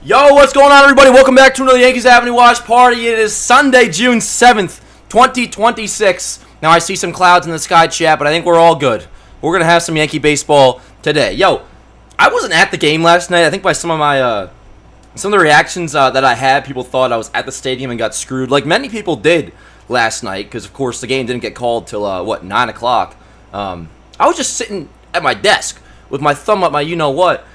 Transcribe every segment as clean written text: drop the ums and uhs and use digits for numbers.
Yo, what's going on, everybody? Welcome back to another Yankees Avenue Watch Party. It is Sunday, June 7th, 2026. Now, I see some clouds in the sky, chat, but I think we're all good. We're going to have some Yankee baseball today. Yo, I wasn't at the game last night. I think by some of the reactions that I had, people thought I was at the stadium and got screwed, like many people did last night, because, of course, the game didn't get called till, 9 o'clock. I was just sitting at my desk with my thumb up my you-know-what.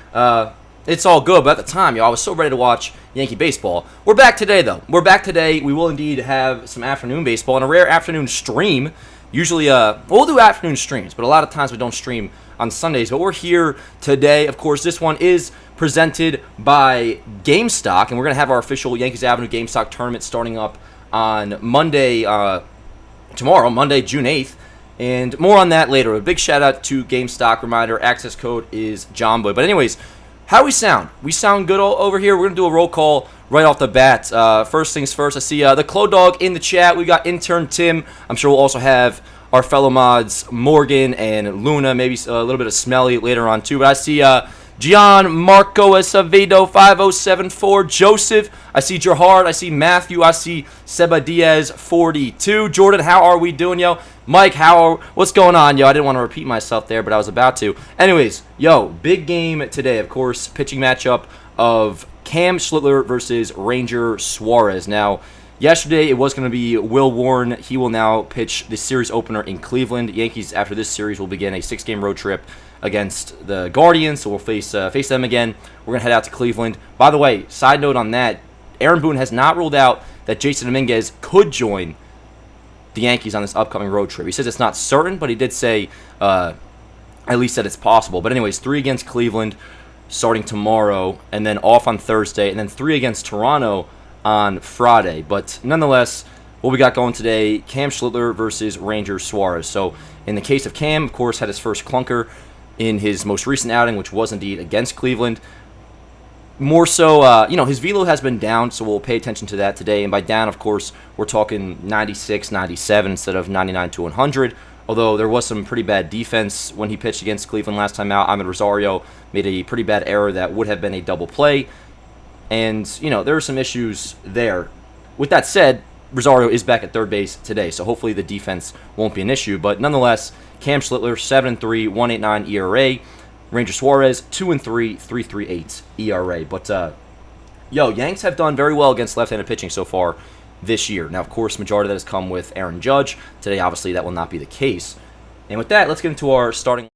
It's all good, but at the time, I was so ready to watch Yankee baseball. We're back today, though. We're back today. We will indeed have some afternoon baseball and a rare afternoon stream. Usually, we'll do afternoon streams, but a lot of times we don't stream on Sundays. But we're here today. Of course, this one is presented by GameStock, and we're going to have our official Yankees Avenue GameStock tournament starting up on Monday, tomorrow, Monday, June 8th. And more on that later. A big shout out to GameStock. Reminder, access code is JohnBoy. But anyways, how we sound? We sound good over here. We're going to do a roll call right off the bat. First things first, I see the Clo Dog in the chat. We got intern Tim. I'm sure we'll also have our fellow mods Morgan and Luna, maybe a little bit of Smelly later on too. But I see Gian Marco Acevedo 5074, Joseph. I see Gerhard. I see Matthew. I see Seba Diaz 42. Jordan, how are we doing, yo? Mike, what's going on, yo? I didn't want to repeat myself there, but I was about to. Anyways, yo, big game today, of course. Pitching matchup of Cam Schlittler versus Ranger Suarez. Now, yesterday it was going to be Will Warren. He will now pitch the series opener in Cleveland. Yankees, after this series, will begin a 6-game road trip against the Guardians, so we'll face them again. We're going to head out to Cleveland. By the way, side note on that, Aaron Boone has not ruled out that Jason Dominguez could join the Yankees on this upcoming road trip. He says it's not certain, but he did say, at least that it's possible. But anyways, 3 against Cleveland starting tomorrow, and then off on Thursday, and then 3 against Toronto on Friday. But nonetheless, what we got going today, Cam Schlittler versus Ranger Suarez. So in the case of Cam, of course, had his first clunker in his most recent outing, which was indeed against Cleveland. More so, his velo has been down, so we'll pay attention to that today. And by down, of course, we're talking 96, 97 instead of 99 to 100. Although there was some pretty bad defense when he pitched against Cleveland last time out. Ahmed Rosario made a pretty bad error that would have been a double play. And, there are some issues there. With that said, Rosario is back at third base today, so hopefully the defense won't be an issue. But nonetheless, Cam Schlittler, 7-3, 1.89 ERA. Ranger Suarez, 2-3, 3.38 ERA. But, Yanks have done very well against left-handed pitching so far this year. Now, of course, majority of that has come with Aaron Judge. Today, obviously, that will not be the case. And with that, let's get into our starting.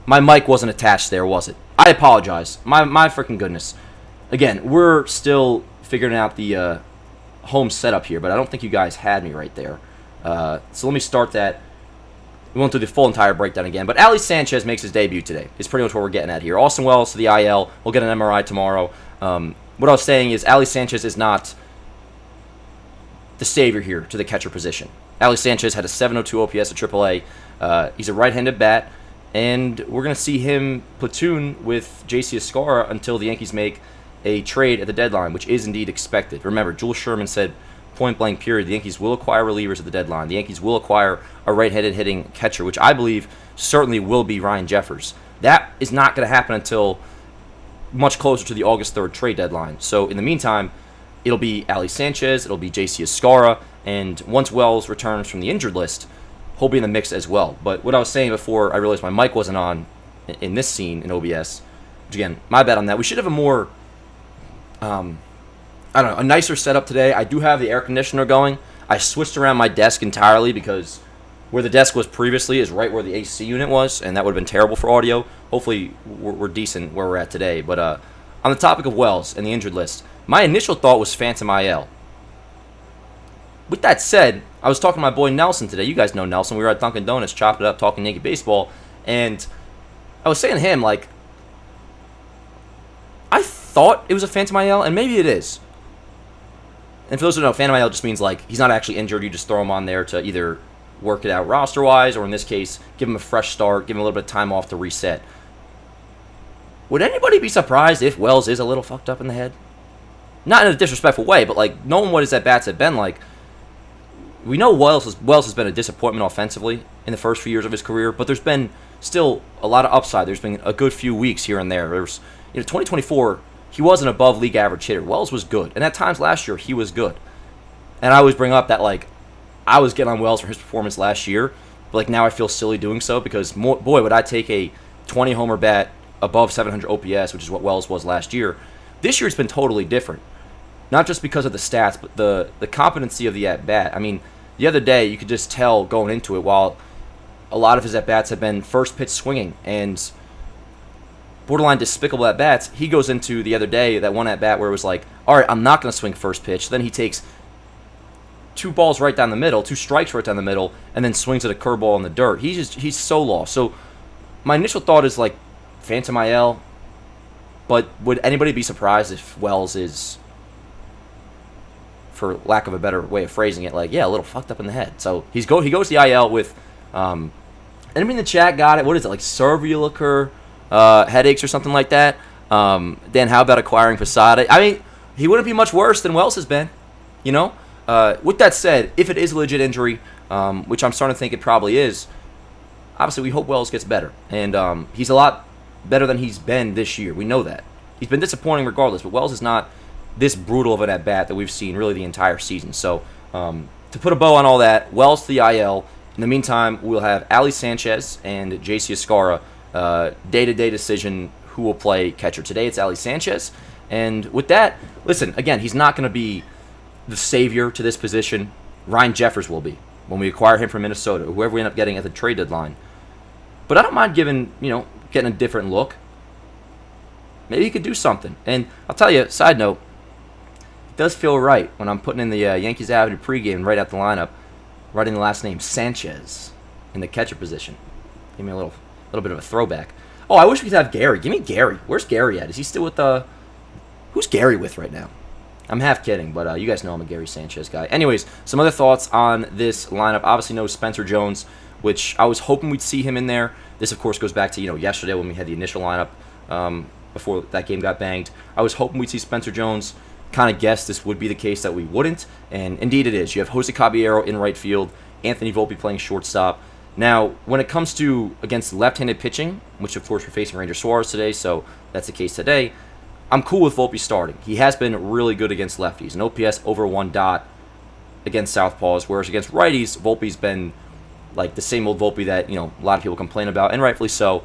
My mic wasn't attached there, was it? I apologize. My freaking goodness. again, we're still figuring out the home setup here, but I don't think you guys had me right there. So let me start that. We won't do the full entire breakdown again, but Ali Sanchez makes his debut today. Is pretty much what we're getting at here. Austin Wells to the IL. We'll get an MRI tomorrow. What I was saying is Ali Sanchez is not the savior here to the catcher position. Ali Sanchez had a 702 OPS at AAA. He's a right-handed bat, and we're going to see him platoon with JC Escarra until the Yankees make a trade at the deadline, which is indeed expected. Remember, Jules Sherman said, point-blank period, the Yankees will acquire relievers at the deadline. The Yankees will acquire a right-handed hitting catcher, which I believe certainly will be Ryan Jeffers. That is not going to happen until much closer to the August 3rd trade deadline. So in the meantime, it'll be Ali Sanchez, it'll be JC Escarra, and once Wells returns from the injured list, he'll be in the mix as well. But what I was saying before I realized my mic wasn't on in this scene in OBS, which again, my bad on that. We should have a more, a nicer setup today. I do have the air conditioner going. I switched around my desk entirely because where the desk was previously is right where the AC unit was, and that would have been terrible for audio. Hopefully, we're decent where we're at today. But on the topic of Wells and the injured list, my initial thought was Phantom IL. With that said, I was talking to my boy Nelson today. You guys know Nelson. We were at Dunkin' Donuts, chopping it up, talking Yankee baseball, and I was saying to him, like, I thought it was a Phantom IL, and maybe it is. And for those who don't know, Phantom IL just means, like, he's not actually injured. You just throw him on there to either work it out roster-wise, or in this case, give him a fresh start, give him a little bit of time off to reset. Would anybody be surprised if Wells is a little fucked up in the head? Not in a disrespectful way, but, like, knowing what his at-bats have been like, we know Wells has been a disappointment offensively in the first few years of his career, but there's been still a lot of upside. There's been a good few weeks here and there. There's, 2024, he was an above league average hitter. Wells was good, and at times last year he was good. And I always bring up that, like, I was getting on Wells for his performance last year, but, like, now I feel silly doing so because, boy, would I take a 20-homer bat above 700 OPS, which is what Wells was last year. This year it's been totally different. Not just because of the stats, but the competency of the at-bat. I mean, the other day you could just tell going into it, while a lot of his at-bats have been first pitch swinging and borderline despicable at-bats, he goes into the other day, that one at-bat where it was like, all right, I'm not going to swing first pitch. Then he takes two balls right down the middle, two strikes right down the middle, and then swings at a curveball in the dirt. He's so lost. So my initial thought is, like, Phantom IL, but would anybody be surprised if Wells is, for lack of a better way of phrasing it, like, yeah, a little fucked up in the head? So he goes to the IL with, anybody in the chat got it? What is it, like cervical headaches or something like that? Dan, how about acquiring Posada? I mean, he wouldn't be much worse than Wells has been, you know? With that said, if it is a legit injury, which I'm starting to think it probably is, obviously we hope Wells gets better. And he's a lot better than he's been this year. We know that. He's been disappointing regardless, but Wells is not this brutal of an at-bat that we've seen really the entire season. So to put a bow on all that, Wells to the IL. In the meantime, we'll have Ali Sanchez and JC Escarra, day-to-day decision who will play catcher. Today it's Ali Sanchez. And with that, listen, again, he's not going to be the savior to this position. Ryan Jeffers will be when we acquire him from Minnesota, or whoever we end up getting at the trade deadline. But I don't mind getting a different look. Maybe he could do something. And I'll tell you, side note, it does feel right when I'm putting in the Yankees Avenue pregame right out the lineup, writing the last name Sanchez in the catcher position. Give me a little bit of a throwback. Oh, I wish we could have Gary. Give me Gary. Where's Gary at? Is he still with who's Gary with right now? I'm half kidding, but you guys know I'm a Gary Sanchez guy. Anyways, some other thoughts on this lineup. Obviously, no Spencer Jones, which I was hoping we'd see him in there. This, of course, goes back to yesterday when we had the initial lineup before that game got banged. I was hoping we'd see Spencer Jones. Kind of guessed this would be the case that we wouldn't, and indeed it is. You have Jose Caballero in right field, Anthony Volpe playing shortstop. Now, when it comes to against left-handed pitching, which of course we're facing Ranger Suarez today, so that's the case today, I'm cool with Volpe starting. He has been really good against lefties, an OPS over 1 dot against southpaws, whereas against righties, Volpe's been like the same old Volpe that a lot of people complain about, and rightfully so,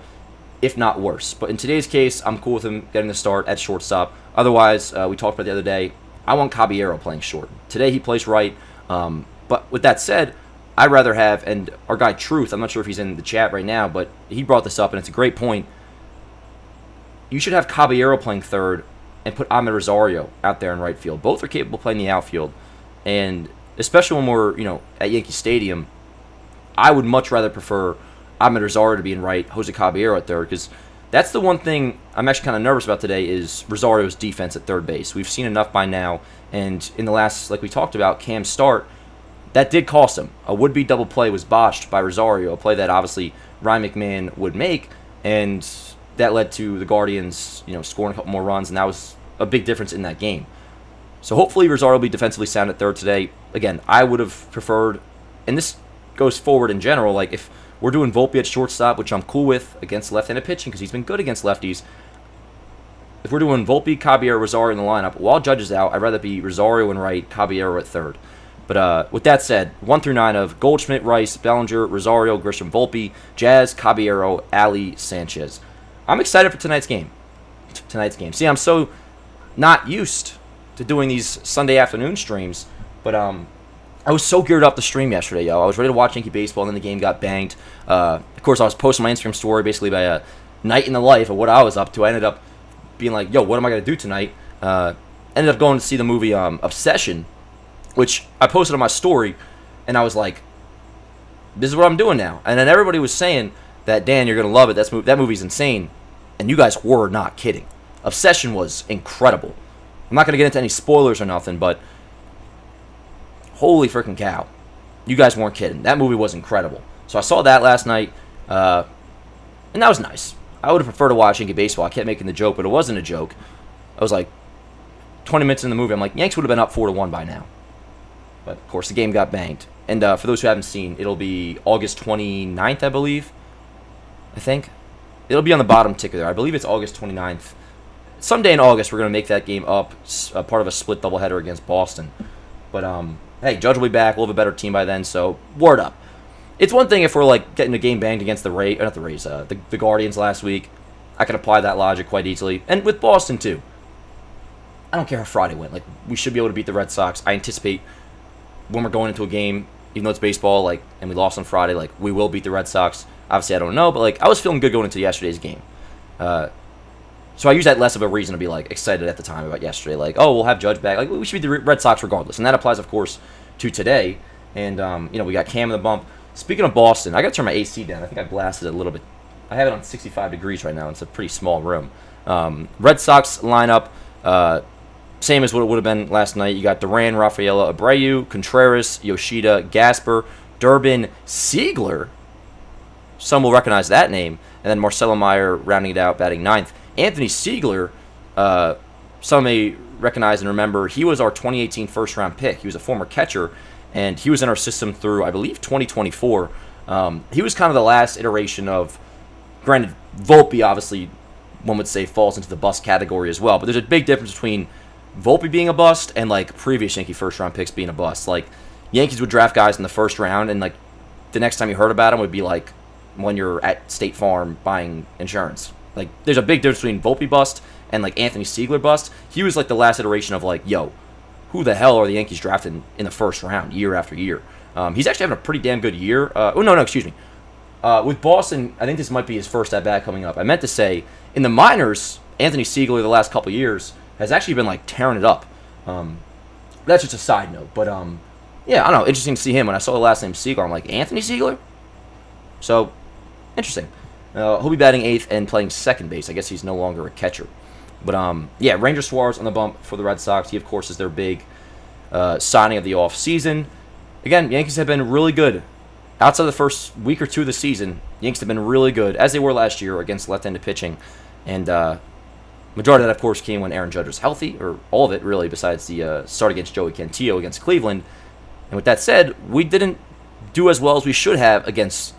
if not worse. But in today's case, I'm cool with him getting the start at shortstop. Otherwise, we talked about the other day, I want Caballero playing short. Today he plays right, but with that said, I'd rather have, and our guy Truth, I'm not sure if he's in the chat right now, but he brought this up, and it's a great point. You should have Caballero playing third and put Ahmed Rosario out there in right field. Both are capable of playing the outfield, and especially when we're at Yankee Stadium, I would much rather prefer Ahmed Rosario to be in right, Jose Caballero at third, because that's the one thing I'm actually kind of nervous about today is Rosario's defense at third base. We've seen enough by now, and in the last, like we talked about, Cam's start, that did cost him. A would-be double play was botched by Rosario, a play that obviously Ryan McMahon would make, and that led to the Guardians, scoring a couple more runs, and that was a big difference in that game. So hopefully Rosario will be defensively sound at third today. Again, I would have preferred, and this goes forward in general, like if we're doing Volpe at shortstop, which I'm cool with against left-handed pitching because he's been good against lefties. If we're doing Volpe, Caballero, Rosario in the lineup, while Judge is out, I'd rather be Rosario in right, Caballero at third. But with that said, 1 through 9 of Goldschmidt, Rice, Bellinger, Rosario, Grisham, Volpe, Jazz, Caballero, Ali, Sanchez. I'm excited for tonight's game. See, I'm so not used to doing these Sunday afternoon streams, but I was so geared up to stream yesterday, yo. I was ready to watch Yankee baseball, and then the game got banged. Of course, I was posting my Instagram story basically by a night in the life of what I was up to. I ended up being like, yo, what am I going to do tonight? Ended up going to see the movie Obsession, which I posted on my story, and I was like, this is what I'm doing now. And then everybody was saying that, Dan, you're going to love it. That movie's insane. And you guys were not kidding. Obsession was incredible. I'm not going to get into any spoilers or nothing, but holy freaking cow. You guys weren't kidding. That movie was incredible. So I saw that last night, and that was nice. I would have preferred to watch Yankee baseball. I kept making the joke, but it wasn't a joke. I was like, 20 minutes in the movie, I'm like, Yanks would have been up 4-1 by now. But, of course, the game got banged. And for those who haven't seen, it'll be August 29th, I believe. I think. It'll be on the bottom ticker there. I believe it's August 29th. Someday in August, we're going to make that game up, part of a split doubleheader against Boston. But, hey, Judge will be back. We'll have a better team by then, so word up. It's one thing if we're, like, getting a game banged against the Guardians last week. I can apply that logic quite easily. And with Boston, too. I don't care how Friday went. Like, we should be able to beat the Red Sox. I anticipate when we're going into a game, even though it's baseball, like, and we lost on Friday, like, we will beat the Red Sox. Obviously, I don't know, but, like, I was feeling good going into yesterday's game. So I use that less of a reason to be, like, excited at the time about yesterday. Like, oh, we'll have Judge back. Like, we should beat the Red Sox regardless. And that applies, of course, to today. And, we got Cam in the bump. Speaking of Boston, I got to turn my AC down. I think I blasted it a little bit. I have it on 65 degrees right now. It's a pretty small room. Red Sox lineup, same as what it would have been last night. You got Duran, Rafaela, Abreu, Contreras, Yoshida, Gasper, Durbin, Siegler. Some will recognize that name. And then Marcelo Meyer rounding it out, batting ninth. Anthony Siegler, some may recognize and remember, he was our 2018 first-round pick. He was a former catcher, and he was in our system through, I believe, 2024. He was kind of the last iteration of, granted, Volpe, obviously, one would say falls into the bust category as well, but there's a big difference between Volpe being a bust and, like, previous Yankee first-round picks being a bust. Like, Yankees would draft guys in the first round, and, like, the next time you heard about them would be, like, when you're at State Farm buying insurance. Like, there's a big difference between Volpe bust and, like, Anthony Siegler bust. He was, like, the last iteration of, like, yo, who the hell are the Yankees drafting in the first round year after year? He's actually having a pretty damn good year. Excuse me. With Boston, I think this might be his first at-bat coming up. I meant to say, in the minors, Anthony Siegler the last couple years has actually been, like, tearing it up. That's just a side note. But, yeah, I don't know. Interesting to see him. When I saw the last name Siegler, I'm like, Anthony Siegler? So, interesting. He'll be batting eighth and playing second base. I guess he's no longer a catcher. But, yeah, Ranger Suarez on the bump for the Red Sox. He, of course, is their big signing of the offseason. Again, Yankees have been really good. Outside of the first week or two of the season, Yankees have been really good, as they were last year against left-handed pitching. And majority of that, of course, came when Aaron Judge was healthy, or all of it, really, besides the start against Joey Cantillo against Cleveland. And with that said, we didn't do as well as we should have against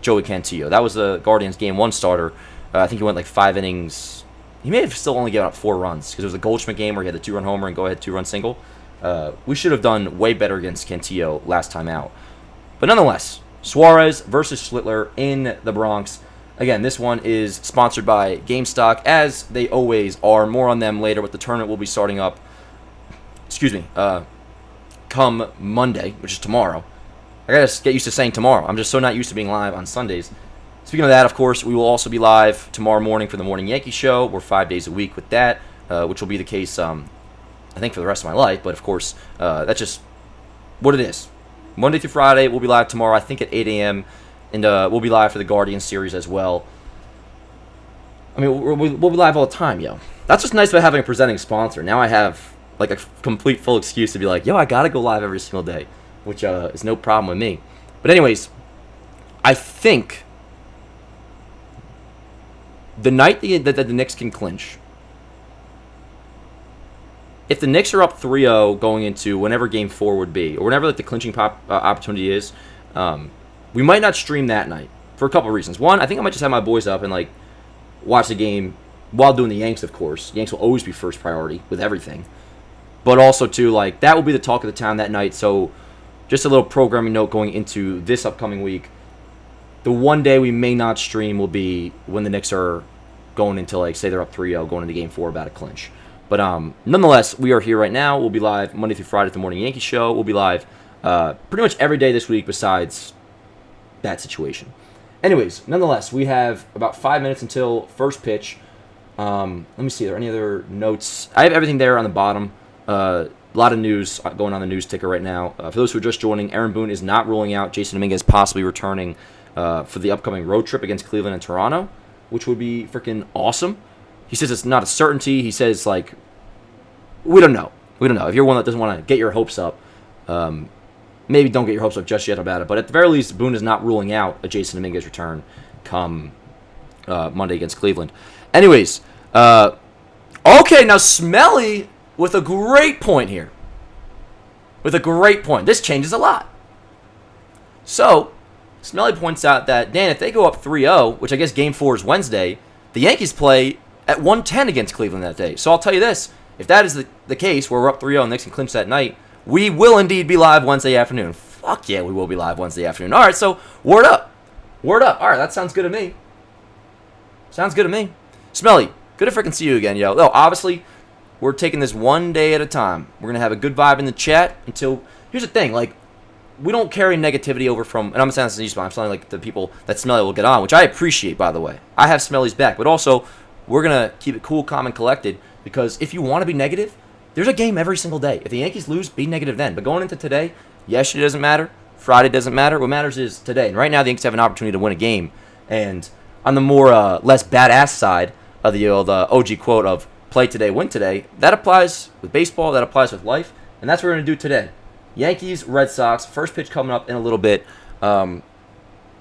Joey Cantillo. That was the Guardians' Game 1 starter. I think he went like 5 innings. He may have still only given up 4 runs because it was a Goldschmidt game where he had the 2-run homer and go-ahead 2-run single. We should have done way better against Cantillo last time out. But nonetheless, Suarez versus Schlittler in the Bronx. Again, this one is sponsored by GameStock, as they always are. More on them later, but the tournament will be starting up, come Monday, which is tomorrow. I gotta get used to saying tomorrow. I'm just so not used to being live on Sundays. Speaking of that, of course, we will also be live tomorrow morning for the Morning Yankee Show. We're 5 days a week with that. which will be the case, I think, for the rest of my life. But, of course, that's just what it is. Monday through Friday, we'll be live tomorrow, I think, at 8 a.m., and we'll be live for the Guardian series as well. I mean, we'll be live all the time, yo. That's what's nice about having a presenting sponsor. Now I have, like, a complete full excuse to be like, yo, I got to go live every single day, which is no problem with me. But anyways, I think the night that the Knicks can clinch, if the Knicks are up 3-0 going into whenever Game 4 would be, or whenever like the clinching opportunity is, we might not stream that night for a couple of reasons. One, I think I might just have my boys up and like watch the game while doing the Yanks, of course. Yanks will always be first priority with everything. But also, too, like, that will be the talk of the town that night. So just a little programming note going into this upcoming week. The one day we may not stream will be when the Knicks are going into, like, say they're up 3-0, going into Game 4 about a clinch. But nonetheless, we are here right now. We'll be live Monday through Friday at the Morning Yankees Show. We'll be live pretty much every day this week besides that situation. Anyways, nonetheless, we have about 5 minutes until first pitch. Let me see. Are there any other notes? I have everything there on the bottom. A lot of news going on the news ticker right now. For those who are just joining, Aaron Boone is not ruling out Jasson Dominguez possibly returning for the upcoming road trip against Cleveland and Toronto, which would be freaking awesome. He says it's not a certainty. He says, like, we don't know. We don't know. If you're one that doesn't want to get your hopes up, maybe don't get your hopes up just yet about it. But at the very least, Boone is not ruling out a Jasson Dominguez return come Monday against Cleveland. Anyways, okay, now Smelly with a great point here. With a great point. This changes a lot. So, Smelly points out that, Dan, if they go up 3-0, which I guess Game 4 is Wednesday, the Yankees play at 1:10 against Cleveland that day. So I'll tell you this, if that is the case, where we're up 3-0 and Knicks can clinch that night, we will indeed be live Wednesday afternoon. Fuck yeah, we will be live Wednesday afternoon. All right, so word up. Word up. All right, that sounds good to me. Sounds good to me. Smelly, good to freaking see you again, yo. No, obviously, we're taking this one day at a time. We're going to have a good vibe in the chat until... Here's the thing, like, we don't carry negativity over from... And I'm saying this, I'm saying like the people that Smelly will get on, which I appreciate, by the way. I have Smelly's back. But also, we're going to keep it cool, calm, and collected, because if you want to be negative, there's a game every single day. If the Yankees lose, be negative then. But going into today, yesterday doesn't matter. Friday doesn't matter. What matters is today. And right now, the Yankees have an opportunity to win a game. And on the more less badass side of the OG quote of play today, win today, that applies with baseball, that applies with life, and that's what we're going to do today. Yankees, Red Sox, first pitch coming up in a little bit. Grab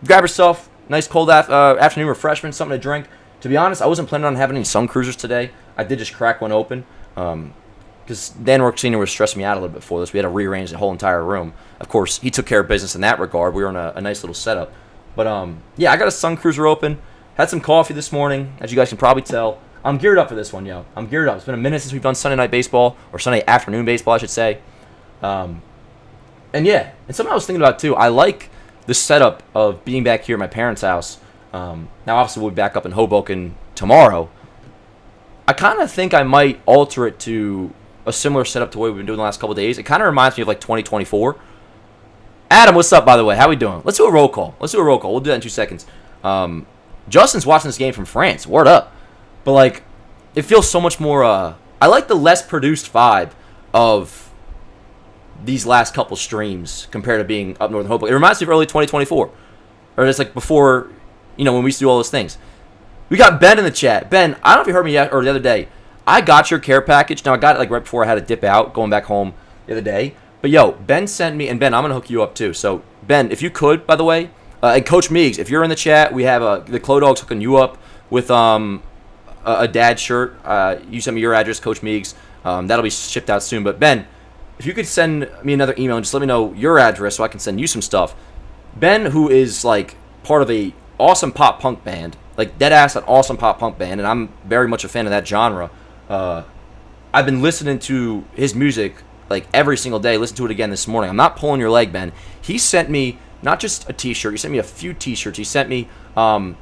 yourself a nice cold afternoon refreshment, something to drink. To be honest, I wasn't planning on having any Sun Cruisers today. I did just crack one open because Dan Rourke Sr. was stressing me out a little bit before this. We had to rearrange the whole entire room. Of course, he took care of business in that regard. We were in a nice little setup. But, yeah, I got a Sun Cruiser open. Had some coffee this morning, as you guys can probably tell. I'm geared up for this one, yo. I'm geared up. It's been a minute since we've done Sunday night baseball, or Sunday afternoon baseball, I should say. And yeah, and something I was thinking about, too, I like the setup of being back here at my parents' house. Now, obviously, we'll be back up in Hoboken tomorrow. I kind of think I might alter it to a similar setup to what we've been doing the last couple of days. It kind of reminds me of, like, 2024. Adam, what's up, by the way? How we doing? Let's do a roll call. We'll do that in 2 seconds. Justin's watching this game from France. Word up. But, like, it feels so much more, I like the less produced vibe of these last couple streams compared to being up north in Hoboken. It reminds me of early 2024. Or just, like, before, when we used to do all those things. We got Ben in the chat. Ben, I don't know if you heard me yet or the other day. I got your care package. Now, I got it, like, right before I had to dip out, going back home the other day. But, yo, Ben sent me, and Ben, I'm going to hook you up, too. So, Ben, if you could, by the way, and Coach Meigs, if you're in the chat, we have the Clo Dogs hooking you up with a dad shirt. You send me your address, Coach Meigs. That'll be shipped out soon. But, Ben, if you could send me another email and just let me know your address so I can send you some stuff. Ben, who is, like, part of a awesome pop punk band, like, dead-ass an awesome pop punk band, and I'm very much a fan of that genre. I've been listening to his music, like, every single day. Listen to it again this morning. I'm not pulling your leg, Ben. He sent me not just a T-shirt. He sent me a few T-shirts. He sent me like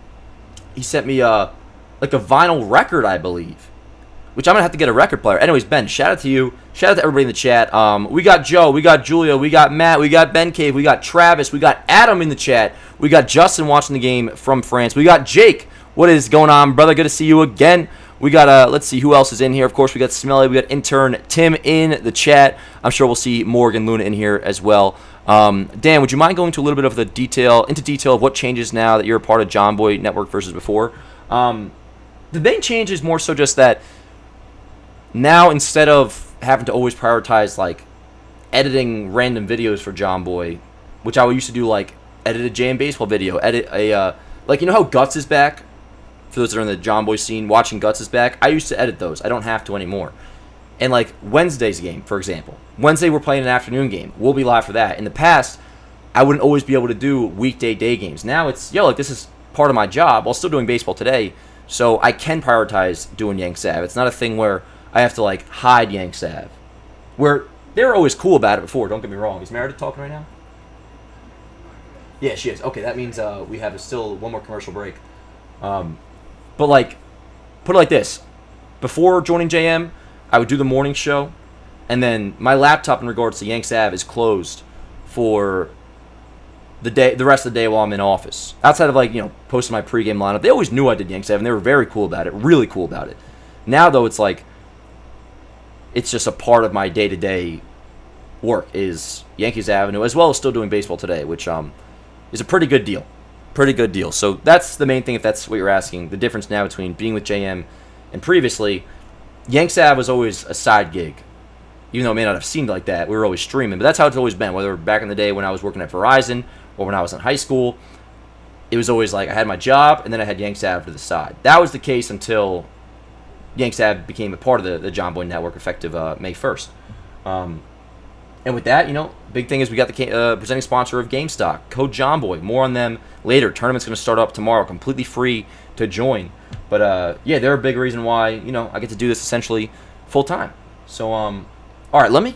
a vinyl record, I believe, which I'm going to have to get a record player. Anyways, Ben, shout out to you. Shout out to everybody in the chat. We got Joe. We got Julia. We got Matt. We got Ben Cave. We got Travis. We got Adam in the chat. We got Justin watching the game from France. We got Jake. What is going on, brother? Good to see you again. We got, let's see who else is in here. Of course, we got Smelly. We got intern Tim in the chat. I'm sure we'll see Morgan Luna in here as well. Dan, would you mind going to a little bit of the detail of what changes now that you're a part of John Boy Network versus before? The main change is more so just that now instead of having to always prioritize like editing random videos for John Boy, which I used to do, like edit a JM baseball video, edit a like, you know how Guts is back? For those that are in the John Boy scene, watching Guts is back. I used to edit those. I don't have to anymore. And like Wednesday's game, for example. Wednesday we're playing an afternoon game. We'll be live for that. In the past, I wouldn't always be able to do weekday day games. Now it's, like this is part of my job while still doing baseball today. So I can prioritize doing Yankees Ave. It's not a thing where I have to like hide Yankees Ave. Where they were always cool about it before, don't get me wrong. Is Meredith talking right now? Yeah, she is. Okay, that means we have still one more commercial break. But like, put it like this. Before joining JM, I would do the morning show, and then my laptop in regards to Yanks Ave is closed for the rest of the day while I'm in office. Outside of like, posting my pregame lineup. They always knew I did Yanks Ave, and they were very cool about it, really cool about it. Now though, it's like, it's just a part of my day-to-day work is Yankees Avenue, as well as still doing baseball today, which is a pretty good deal. Pretty good deal. So that's the main thing, if that's what you're asking. The difference now between being with JM and previously, Yanks Ave was always a side gig. Even though it may not have seemed like that, we were always streaming. But that's how it's always been. Whether back in the day when I was working at Verizon or when I was in high school, it was always like I had my job and then I had Yanks Ave to the side. That was the case until Yanks Ave became a part of the John Boy Network effective May 1st. And with that, big thing is we got the presenting sponsor of GameStock, Code John Boy. More on them later. Tournament's going to start up tomorrow, completely free to join. But yeah, they're a big reason why I get to do this essentially full time. So all right, let me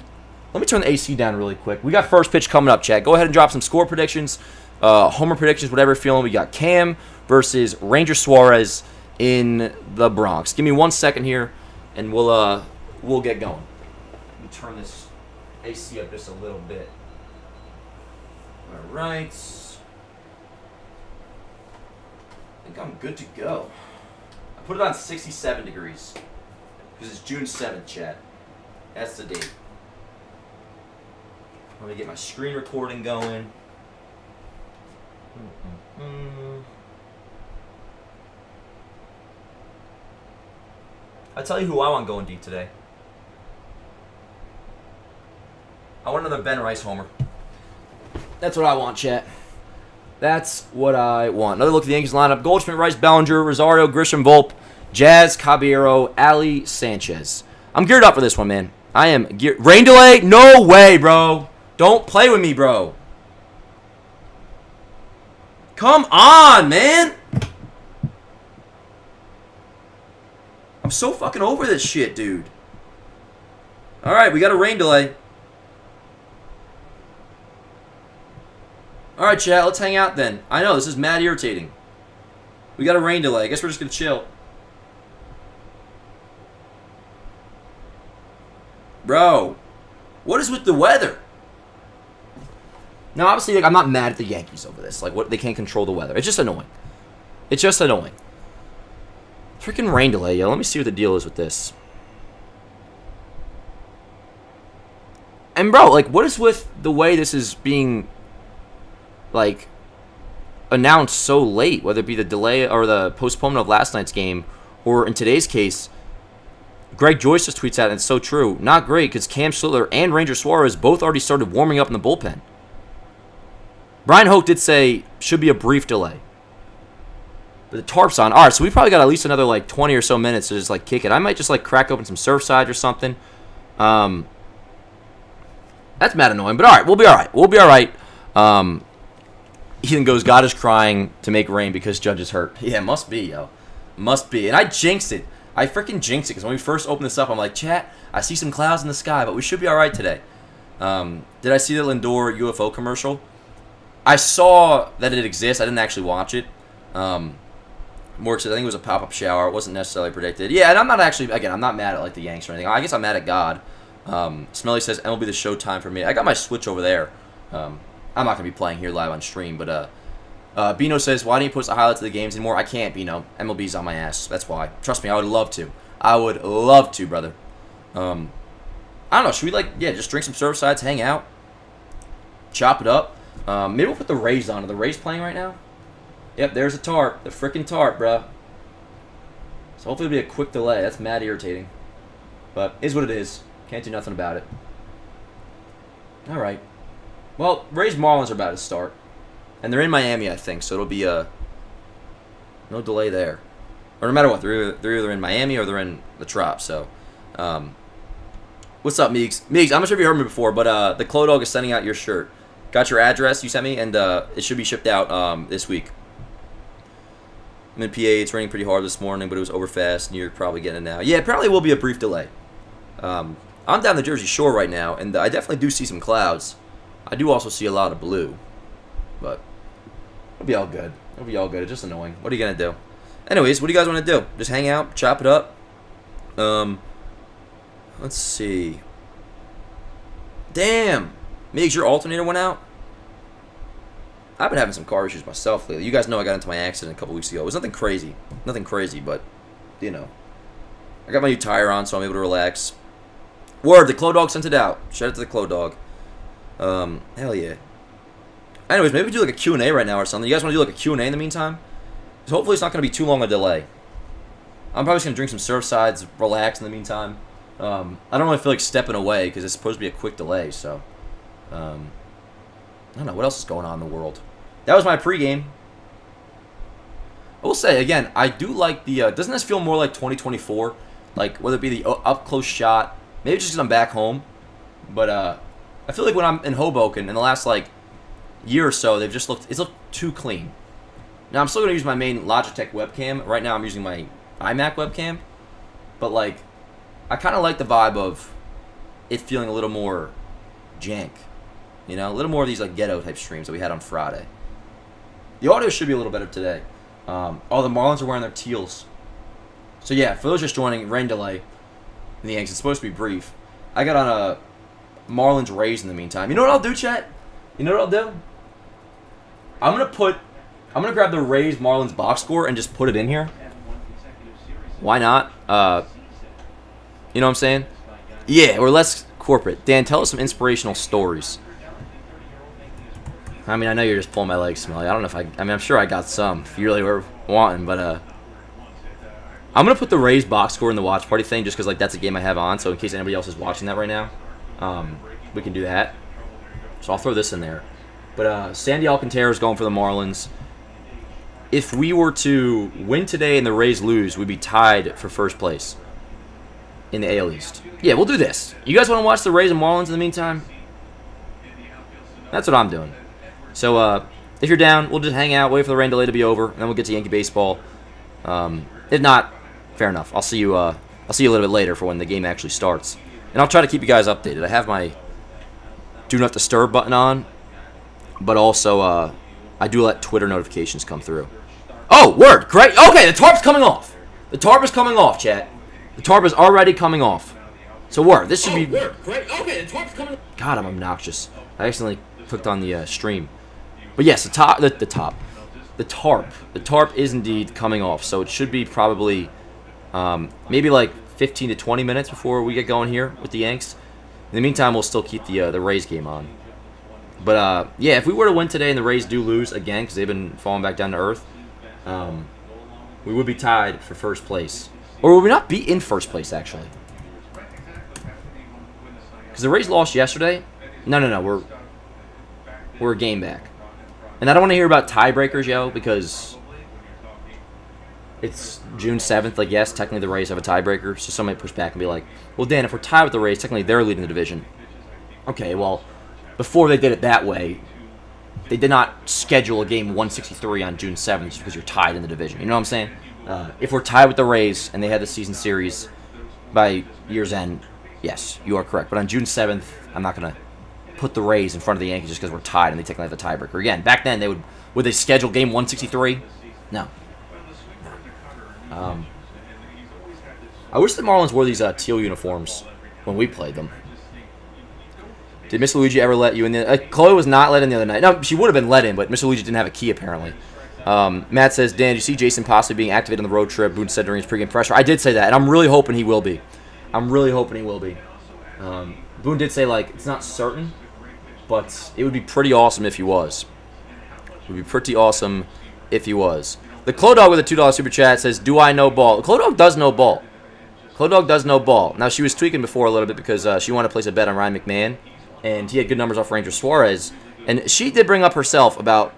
turn the AC down really quick. We got first pitch coming up, Chad. Go ahead and drop some score predictions, homer predictions, whatever you're feeling. We got Cam versus Ranger Suarez in the Bronx. Give me 1 second here, and we'll get going. Let me turn this AC up just a little bit. All right. I think I'm good to go. I put it on 67 degrees because it's June 7th, Chad. That's the date. Let me get my screen recording going. I'll tell you who I want going deep today. I want another Ben Rice homer. That's what I want, chat. That's what I want. Another look at the Yankees lineup. Goldschmidt, Rice, Bellinger, Rosario, Grisham, Volpe, Jazz, Caballero, Ali, Sanchez. I'm geared up for this one, man. I am geared. Rain delay? No way, bro. Don't play with me, bro. Come on, man. I'm so fucking over this shit, dude. All right, we got a rain delay. All right, chat, let's hang out then. I know, this is mad irritating. We got a rain delay. I guess we're just going to chill. Bro, what is with the weather? Now, obviously, like, I'm not mad at the Yankees over this. Like, what, they can't control the weather. It's just annoying. It's just annoying. Freaking rain delay, yo. Let me see what the deal is with this. And, bro, like, what is with the way this is being, like, announced so late, whether it be the delay or the postponement of last night's game, or in today's case, Greg Joyce just tweets out, and it's so true, not great, because Cam Schlittler and Ranger Suarez both already started warming up in the bullpen. Brian Hoke did say, should be a brief delay. But the tarp's on. All right, so we probably got at least another, like, 20 or so minutes to just, like, kick it. I might just, like, crack open some Surfside or something. That's mad annoying, but all right, we'll be all right. We'll be all right. Ethan goes, God is crying to make rain because Judge is hurt. Yeah, must be, yo. Must be. And I jinxed it. I freaking jinxed it because when we first opened this up, I'm like, chat, I see some clouds in the sky, but we should be all right today. Did I see the Lindor UFO commercial? I saw that it exists. I didn't actually watch it. More said, I think it was a pop-up shower. It wasn't necessarily predicted. Yeah, and I'm not actually, again, I'm not mad at like the Yanks or anything. I guess I'm mad at God. Smelly says, MLB The Showtime for me. I got my Switch over there. I'm not going to be playing here live on stream, but Bino says, why didn't you post the highlights of the games anymore? I can't, Bino. MLB's on my ass. That's why. Trust me, I would love to. I would love to, brother. I don't know. Should we, just drink some Surfsides, hang out, chop it up? Maybe we'll put the Rays on. Are the Rays playing right now? Yep, there's a tarp. The freaking tarp, bro. So hopefully it'll be a quick delay. That's mad irritating. But is what it is. Can't do nothing about it. All right. Well, Rays Marlins are about to start. And they're in Miami, I think. So it'll be no delay there. Or no matter what, they're either in Miami or they're in the Trop. So, what's up, Meeks? Meeks, I'm not sure if you heard me before, but the Clo Dog is sending out your shirt. Got your address you sent me, and it should be shipped out this week. I'm in PA. It's raining pretty hard this morning, but it was over fast, and you're probably getting it now. Yeah, it probably will be a brief delay. I'm down the Jersey Shore right now, and I definitely do see some clouds. I do also see a lot of blue, but it'll be all good. It'll be all good. It's just annoying. What are you going to do? Anyways, what do you guys want to do? Just hang out, chop it up? Let's see. Damn! Migs, your alternator went out? I've been having some car issues myself lately. You guys know I got into my accident a couple weeks ago. It was nothing crazy. Nothing crazy, but, you know. I got my new tire on, so I'm able to relax. Word, the Clo Dog sent it out. Shout out to the Clo Dog. Hell yeah. Anyways, maybe we do like a Q&A right now or something. You guys want to do like a Q&A in the meantime? So hopefully it's not going to be too long a delay. I'm probably just going to drink some Surfsides, relax in the meantime. I don't really feel like stepping away because it's supposed to be a quick delay, so. I don't know. What else is going on in the world? That was my pregame. I will say, again, I do like the... doesn't this feel more like 2024? Like, whether it be the up-close shot. Maybe just because I'm back home. But I feel like when I'm in Hoboken, in the last, year or so, they've just looked... It's looked too clean. Now, I'm still going to use my main Logitech webcam. Right now, I'm using my iMac webcam. But, I kind of like the vibe of it feeling a little more jank. You know, a little more of these, ghetto-type streams that we had on Friday. The audio should be a little better today. The Marlins are wearing their teals. So, yeah, for those just joining, rain delay in the Yankees. It's supposed to be brief. I got on a Marlins Rays in the meantime. You know what I'll do, chat? You know what I'll do? I'm gonna grab the Rays Marlins box score and just put it in here. Why not? You know what I'm saying? Yeah, or less corporate. Dan, tell us some inspirational stories. I mean, I know you're just pulling my legs, Smelly. I don't know if I'm sure I got some if you really were wanting, but I'm gonna put the Rays box score in the watch party thing just because that's a game I have on. So in case anybody else is watching that right now, we can do that. So I'll throw this in there. But Sandy Alcantara is going for the Marlins. If we were to win today and the Rays lose, we'd be tied for first place in the AL East. Yeah, we'll do this. You guys want to watch the Rays and Marlins in the meantime? That's what I'm doing. So if you're down, we'll just hang out, wait for the rain delay to be over, and then we'll get to Yankee baseball. If not, fair enough. I'll see you a little bit later for when the game actually starts, and I'll try to keep you guys updated. I have my Do Not Disturb button on, but also I do let Twitter notifications come through. Oh, word, great. Okay, the tarp's coming off. The tarp is coming off, chat. The tarp is already coming off. So word, this should be. Word, great. Okay, the tarp's coming. God, I'm obnoxious. I accidentally clicked on the stream. But yes, the tarp is indeed coming off. So it should be probably maybe 15 to 20 minutes before we get going here with the Yanks. In the meantime, we'll still keep the Rays game on. But yeah, if we were to win today and the Rays do lose again because they've been falling back down to earth, we would be tied for first place. Or would we not be in first place, actually? Because the Rays lost yesterday. No. We're a game back. And I don't want to hear about tiebreakers, yo, because it's June 7th. Yes, technically the Rays have a tiebreaker. So somebody push back and be like, well, Dan, if we're tied with the Rays, technically they're leading the division. Okay, well, before they did it that way, they did not schedule a game 163 on June 7th just because you're tied in the division. You know what I'm saying? If we're tied with the Rays and they had the season series by year's end, yes, you are correct. But on June 7th, I'm not going to put the Rays in front of the Yankees just because we're tied and they technically have the tiebreaker. Again, back then, would they schedule game 163? No. I wish the Marlins wore these teal uniforms when we played them. Did Miss Luigi ever let you in? Chloe was not let in the other night. No, she would have been let in, but Miss Luigi didn't have a key apparently. Matt says, Dan, did you see Jason possibly being activated on the road trip? Boone said during his pregame pressure. I did say that, and I'm really hoping he will be. Boone did say, like, it's not certain, but it would be pretty awesome if he was. It would be pretty awesome if he was. The Clo Dog with a $2 super chat says, do I know ball? The Clo Dog does know ball. Clo Dog does know ball. Now, she was tweaking before a little bit because she wanted to place a bet on Ryan McMahon, and he had good numbers off Ranger Suarez. And she did bring up herself about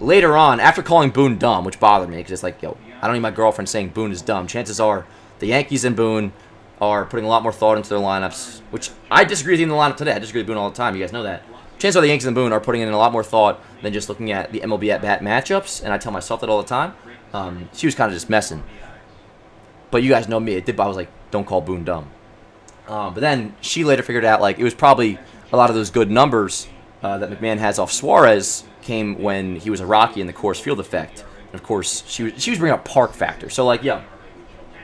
later on, after calling Boone dumb, which bothered me, because it's like, yo, I don't need my girlfriend saying Boone is dumb. Chances are the Yankees and Boone are putting a lot more thought into their lineups, which I disagree with you in the lineup today. I disagree with Boone all the time. You guys know that. Chances are the Yankees and Boone are putting in a lot more thought than just looking at the MLB at-bat matchups, and I tell myself that all the time. She was kind of just messing. But you guys know me. I was like, don't call Boone dumb. But then she later figured out, like, it was probably a lot of those good numbers that McMahon has off Suarez came when he was a Rocky in the Coors Field effect. And of course, she was bringing up park factor. So, like, yo,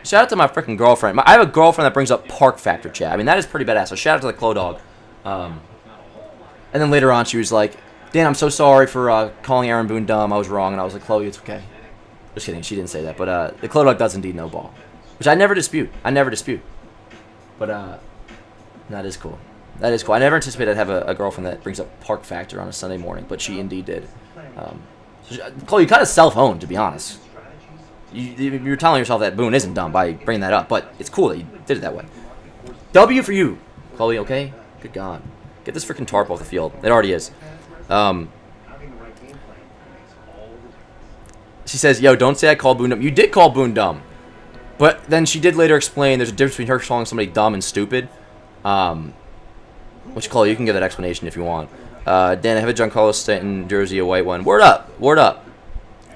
shout out to my freaking girlfriend. I have a girlfriend that brings up park factor chat. I mean, that is pretty badass. So shout out to the Clo Dog. And then later on, she was like, Dan, I'm so sorry for calling Aaron Boone dumb. I was wrong. And I was like, Chloe, it's okay. Just kidding. She didn't say that. But the Clo Dog does indeed know ball, which I never dispute. But that is cool. That is cool. I never anticipated I'd have a girlfriend that brings up park factor on a Sunday morning, but she indeed did. Chloe, you kind of self-owned, to be honest. You're telling yourself that Boone isn't dumb by bringing that up, but it's cool that you did it that way. W for you, Chloe, okay? Good God. Get this freaking tarp off the field. It already is. She says, yo, don't say I called Boone dumb. You did call Boone dumb. But then she did later explain there's a difference between her calling somebody dumb and stupid. Which, Chloe, you can give that explanation if you want. Dan, I have a Giancarlo Stanton jersey, a white one. Word up.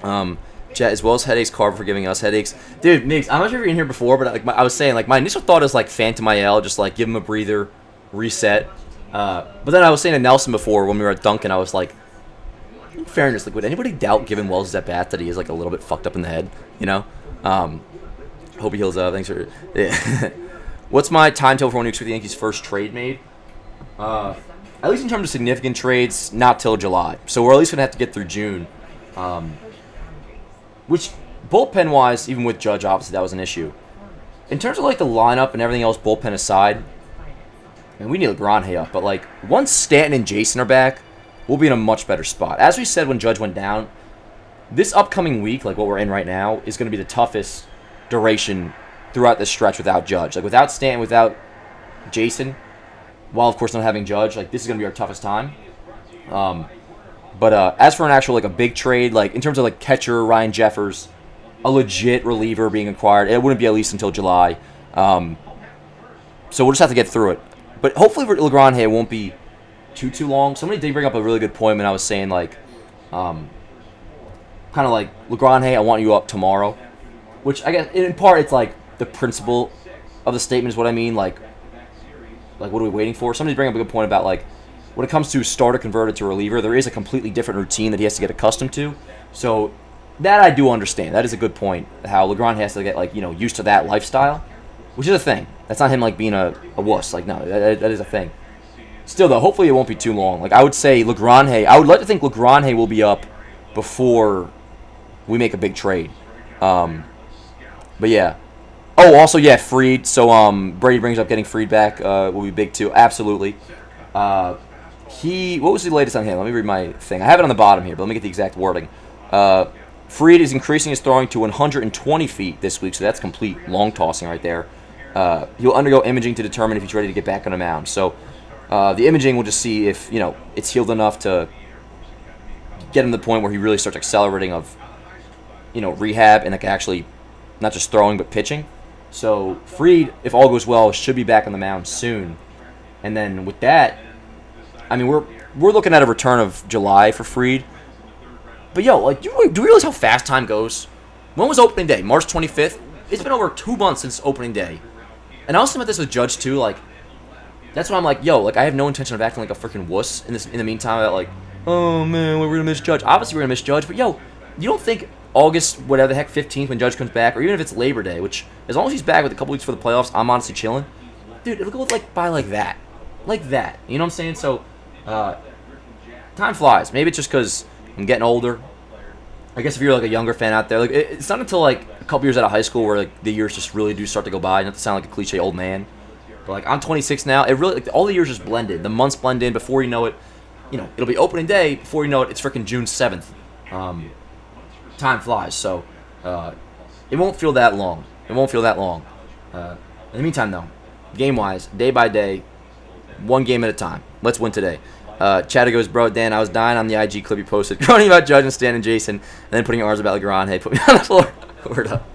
Chat, as well as headaches, Carver for giving us headaches. Dude, Migs, I'm not sure if you're in here before, but I was saying, like, my initial thought is, like, Phantom IL, just, like, give him a breather, reset. But then I was saying to Nelson before when we were at Duncan, I was like, in fairness, like, would anybody doubt giving Wells at bat that he is, like, a little bit fucked up in the head, you know? Hope he heals up. Thanks for... Yeah. What's my timetable for when you expect the Yankees' first trade made? At least in terms of significant trades, not till July. So we're at least going to have to get through June. Which, bullpen-wise, even with Judge, obviously, that was an issue. In terms of, like, the lineup and everything else, bullpen aside, and we need LeGrand up, but, like, once Stanton and Jason are back, we'll be in a much better spot. As we said when Judge went down, this upcoming week, like what we're in right now, is going to be the toughest duration throughout this stretch without Judge. Like, without Stanton, without Jason, while, of course, not having Judge, like, this is going to be our toughest time. But as for an actual, like, a big trade, like, in terms of, like, catcher, Ryan Jeffers, a legit reliever being acquired, it wouldn't be at least until July. So we'll just have to get through it. But hopefully LeGrand won't be too long. Somebody did bring up a really good point when I was saying, like, kind of like, LeGrand, I want you up tomorrow. Which, I guess, in part, it's, like, the principle of the statement is what I mean. Like, what are we waiting for? Somebody bring up a good point about, like, when it comes to starter converted to reliever, there is a completely different routine that he has to get accustomed to. So that I do understand. That is a good point, how LeGrand has to get, like, you know, used to that lifestyle, which is a thing. That's not him, like, being a wuss. Like, no, that is a thing. Still, though, hopefully it won't be too long. Like, I would say LeGrand, I would like to think LeGrand will be up before we make a big trade. But, yeah. Oh, also, yeah, Fried. So, Brady brings up getting Fried back will be big, too. Absolutely. What was the latest on him? Let me read my thing. I have it on the bottom here, but let me get the exact wording. Fried is increasing his throwing to 120 feet this week, so that's complete long tossing right there. He'll undergo imaging to determine if he's ready to get back on the mound. So the imaging will just see if, you know, it's healed enough to get him to the point where he really starts accelerating of, you know, rehab and, like, actually not just throwing but pitching. So Fried, if all goes well, should be back on the mound soon. And then with that, I mean, we're looking at a return of July for Fried. But, yo, like, do you realize how fast time goes? When was opening day? March 25th? It's been over 2 months since opening day. And I was thinking about this with Judge, too. Like, that's why I'm like, yo, like, I have no intention of acting like a freaking wuss in the meantime about, like, oh, man, we're going to miss Judge. Obviously, we're going to miss Judge. But, yo, you don't think August, whatever the heck, 15th, when Judge comes back, or even if it's Labor Day, which, as long as he's back with a couple weeks for the playoffs, I'm honestly chilling. Dude, it'll go, like, by, like, that. like that. You know what I'm saying? So, time flies. Maybe it's just because I'm getting older. I guess if you're like a younger fan out there, like it's not until like a couple years out of high school where like the years just really do start to go by. Not to sound like a cliche old man, but like I'm 26 now. It really all the years just blended. The months blend in. Before you know it, it'll be opening day. Before you know it, it's freaking June 7th. Time flies. So it won't feel that long. It won't feel that long. In the meantime, though, game wise, day by day, one game at a time. Let's win today. Chatter goes, bro, Dan, I was dying on the IG clip you posted, groaning about Judge and Stan and Jason, and then putting your arms about LeGrand. Hey, put me on the floor. Word up.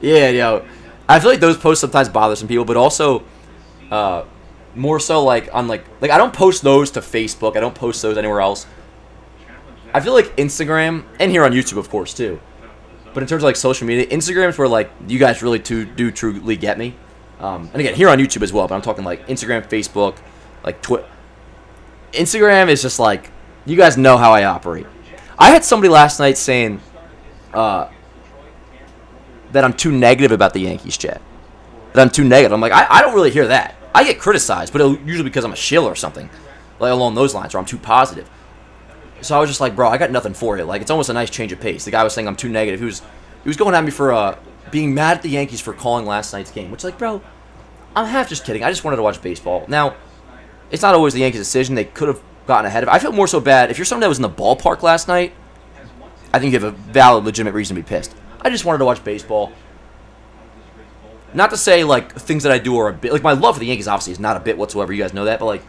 Yeah, yo. I feel like those posts sometimes bother some people, but also more so like on like I don't post those to Facebook. I don't post those anywhere else. I feel like Instagram, and here on YouTube, of course, too. But in terms of like social media, Instagram's where like you guys really do truly get me. And again, here on YouTube as well, but I'm talking like Instagram, Facebook, like Twitter. Instagram is just like, you guys know how I operate. I had somebody last night saying that I'm too negative about the Yankees, chat. That I'm too negative. I'm like, I don't really hear that. I get criticized, but usually because I'm a shill or something, like along those lines, or I'm too positive. So I was just like, bro, I got nothing for it. Like, it's almost a nice change of pace. The guy was saying I'm too negative. He was going at me for being mad at the Yankees for calling last night's game, which, like, bro, I'm half just kidding. I just wanted to watch baseball. Now, it's not always the Yankees' decision. They could have gotten ahead of it. I feel more so bad. If you're someone that was in the ballpark last night, I think you have a valid, legitimate reason to be pissed. I just wanted to watch baseball. Not to say, like, things that I do are a bit... Like, my love for the Yankees, obviously, is not a bit whatsoever. You guys know that. But, like,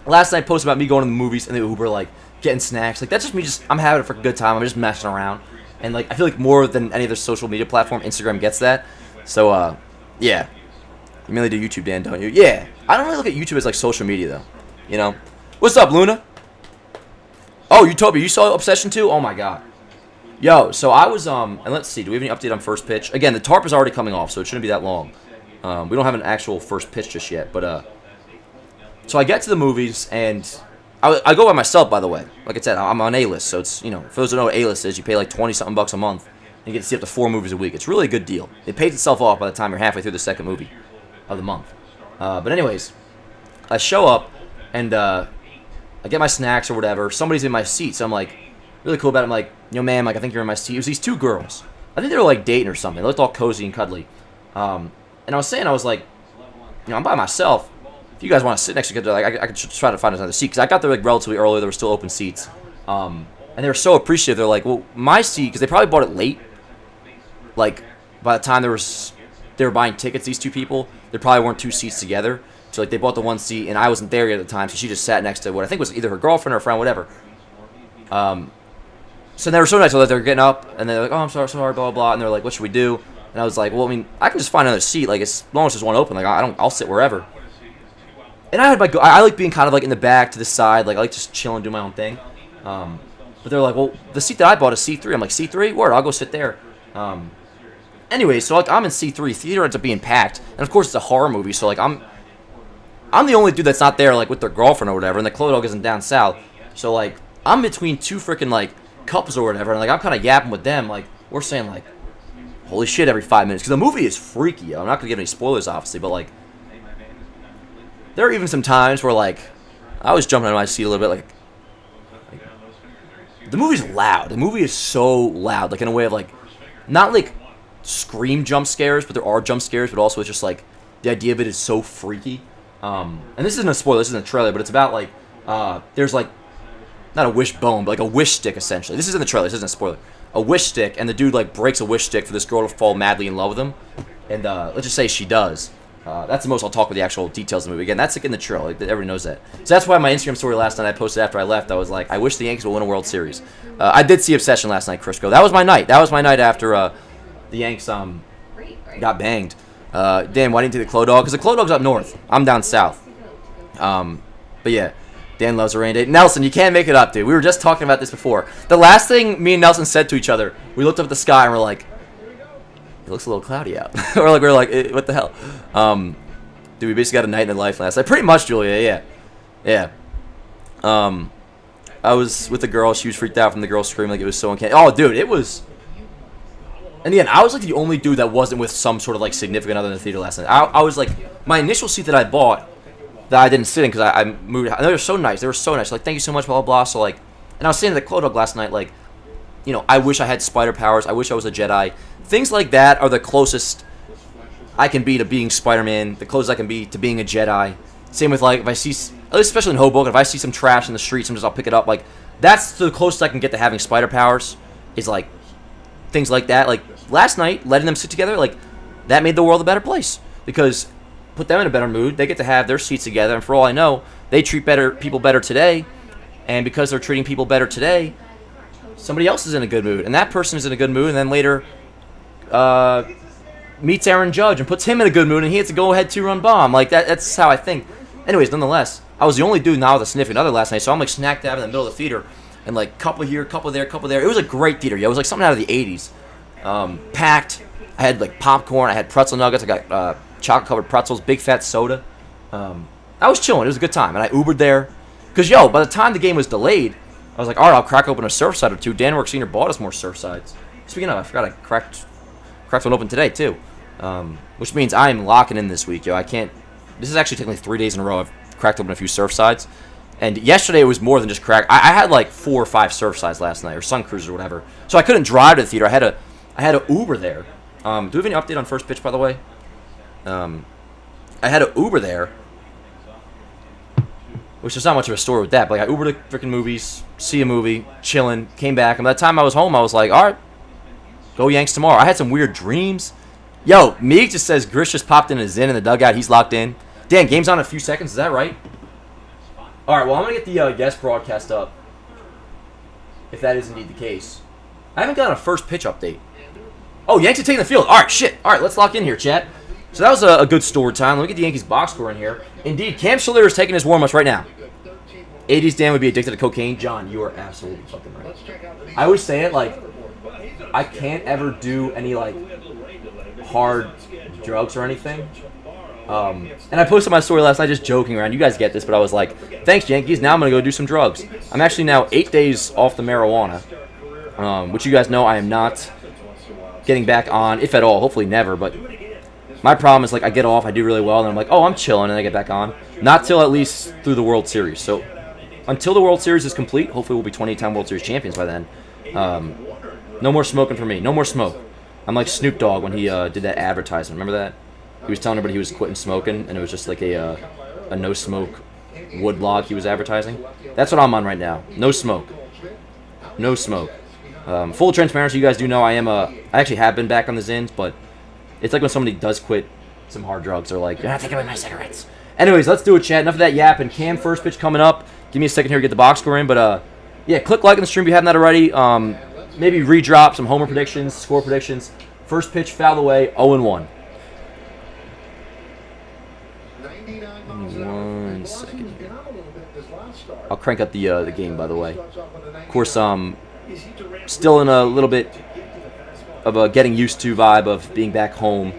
last night posted about me going to the movies and the Uber, like, getting snacks. Like, that's just me I'm having it for a good time. I'm just messing around. And, like, I feel like more than any other social media platform, Instagram gets that. So, yeah. You mainly do YouTube, Dan, don't you? Yeah. I don't really look at YouTube as, like, social media, though. You know? What's up, Luna? Oh, Utopia, you saw Obsession 2? Oh, my God. Yo, so I was, and let's see. Do we have any update on first pitch? Again, the tarp is already coming off, so it shouldn't be that long. We don't have an actual first pitch just yet, but, so I get to the movies, and I go by myself, by the way. Like I said, I'm on A-list, so it's, for those who know what A-list is, you pay like 20-something bucks a month, and you get to see up to 4 movies a week. It's really a good deal. It pays itself off by the time you're halfway through the second movie of the month. But anyways, I show up, and I get my snacks or whatever. Somebody's in my seat, so I'm like, really cool about it. I'm like, yo, ma'am, like, I think you're in my seat. It was these 2 girls. I think they were like dating or something. They looked all cozy and cuddly. And I was saying, I was like, I'm by myself. If you guys want to sit next to each other, like, I could try to find another seat. Because I got there like relatively early. There were still open seats. And they were so appreciative. They're like, well, my seat, because they probably bought it late. Like, by the time they were buying tickets, these 2 people, there probably weren't 2 seats together. So, like, they bought the one seat, and I wasn't there yet at the time, so she just sat next to what I think was either her girlfriend or a friend, whatever. So they were so nice. So they were getting up, and they're like, oh, I'm sorry, blah, blah, blah. And they're like, what should we do? And I was like, well, I mean, I can just find another seat. Like, as long as there's one open, like, I'll sit wherever. And I had I like being kind of, like, in the back to the side. Like, I like just chilling, do my own thing. But they're like, well, the seat that I bought is C3. I'm like, C3? Word, I'll go sit there. Anyway, so, like, I'm in C3. Theater ends up being packed. And, of course, it's a horror movie. So, like, I'm the only dude that's not there, like, with their girlfriend or whatever. And the Clo Dog isn't down south. So, like, I'm between 2 freaking, like, couples or whatever. And, like, I'm kind of yapping with them. Like, we're saying, like, holy shit every 5 minutes. Because the movie is freaky. I'm not going to give any spoilers, obviously. But, like, there are even some times where, like, I was jumping out of my seat a little bit, like the movie's loud. The movie is so loud, like, in a way of, like, not, like, scream jump scares, but there are jump scares, but also it's just, like, the idea of it is so freaky. And this isn't a spoiler, this isn't a trailer, but it's about, like, there's, like, not a wishbone, but, like, a wish stick, essentially. This isn't the trailer, this isn't a spoiler. A wish stick, and the dude, like, breaks a wish stick for this girl to fall madly in love with him. And, let's just say she does. That's the most I'll talk with the actual details of the movie. Again, that's like in the trailer. Like, everybody knows that. So that's why my Instagram story last night I posted after I left, I was like, I wish the Yankees would win a World Series. I did see Obsession last night, Crisco. That was my night. That was my night after the Yanks got banged. Dan, why didn't you take the Clo Dog? Because the Clo Dog's up north. I'm down south. But yeah, Dan loves a rain day. Nelson, you can't make it up, dude. We were just talking about this before. The last thing me and Nelson said to each other, we looked up at the sky and we're like, it looks a little cloudy out. Or like we're like, what the hell? Dude, we basically got a night in the life last night. Pretty much, Julia. Yeah. I was with the girl. She was freaked out from the girl screaming like it was so uncanny. Oh, dude, it was. And again, I was like the only dude that wasn't with some sort of like significant other in the theater last night. I was like, my initial seat that I bought that I didn't sit in because I moved. And they were so nice. They were so nice. Like, thank you so much, blah, blah, blah. So, like, and I was saying to the Clo Dog last night, like, you know, I wish I had spider powers. I wish I was a Jedi. Things like that are the closest I can be to being Spider-Man, the closest I can be to being a Jedi. Same with, like, if I see, at least especially in Hoboken, if I see some trash in the street, sometimes I'll pick it up. Like, that's the closest I can get to having spider powers, is, like, things like that. Like, last night, letting them sit together, like, that made the world a better place. Because put them in a better mood, they get to have their seats together, and for all I know, they treat people better today, and because they're treating people better today, somebody else is in a good mood, and that person is in a good mood, and then later meets Aaron Judge and puts him in a good mood, and he hits a go-ahead 2-run bomb. Like, that's how I think. Anyways, nonetheless, I was the only dude now with a sniffing other last night, so I'm, like, snacked out in the middle of the theater, and, like, couple here, couple there, couple there. It was a great theater, yo. It was like something out of the 80s. Packed. I had, like, popcorn. I had pretzel nuggets. I got chocolate-covered pretzels, big fat soda. I was chilling. It was a good time, and I Ubered there. Because, yo, by the time the game was delayed, I was like, all right, I'll crack open a Surfside or two. Dan Rourke Sr. bought us more Surfsides. Speaking of, I forgot I cracked one open today, too. Which means I am locking in this week, yo. I can't... This is actually technically 3 days in a row I've cracked open a few Surfsides. And yesterday it was more than just crack. I had like 4 or 5 Surfsides last night, or Sun Cruisers or whatever. So I couldn't drive to the theater. I had a Uber there. Do we have any update on first pitch, by the way? I had a Uber there, which is not much of a story with that. But like, I Ubered to freaking movies, see a movie, chilling, came back, and by the time I was home, I was like, all right, go Yanks tomorrow. I had some weird dreams. Yo, Meek just says Grish just popped in a Zin in the dugout. He's locked in. Dan, game's on in a few seconds. Is that right? All right, well, I'm going to get the guest broadcast up, if that is indeed the case. I haven't gotten a first pitch update. Oh, Yanks are taking the field. All right, shit. All right, let's lock in here, chat. So that was a good story time. Let me get the Yankees box score in here. Indeed, Cam Schiller is taking his warm-ups right now. 80s Dan would be addicted to cocaine. John, you are absolutely fucking right. I always say it, like, I can't ever do any, like, hard drugs or anything. And I posted my story last night just joking around. You guys get this, but I was like, thanks, Yankees. Now I'm going to go do some drugs. I'm actually now 8 days off the marijuana, which you guys know I am not getting back on, if at all. Hopefully never, but my problem is, like, I get off, I do really well, and I'm like, oh, I'm chilling, and I get back on. Not till at least through the World Series. So until the World Series is complete, hopefully we'll be 28-time World Series champions by then. No more smoking for me. No more smoke. I'm like Snoop Dogg when he did that advertisement. Remember that? He was telling everybody he was quitting smoking, and it was just like a no-smoke wood log he was advertising. That's what I'm on right now. No smoke. No smoke. Full transparency, you guys do know I actually have been back on the Zins, but it's like when somebody does quit some hard drugs, they're like, you're not taking away my cigarettes. Anyways, let's do it, chat. Enough of that yapping. Cam, first pitch coming up. Give me a second here to get the box score in, but yeah, click like on the stream if you haven't that already. Maybe redrop some homer predictions, score predictions. First pitch fouled away, 0-1. 1 second here. I'll crank up the game, by the way. Of course, still in a little bit of a getting used to vibe of being back home.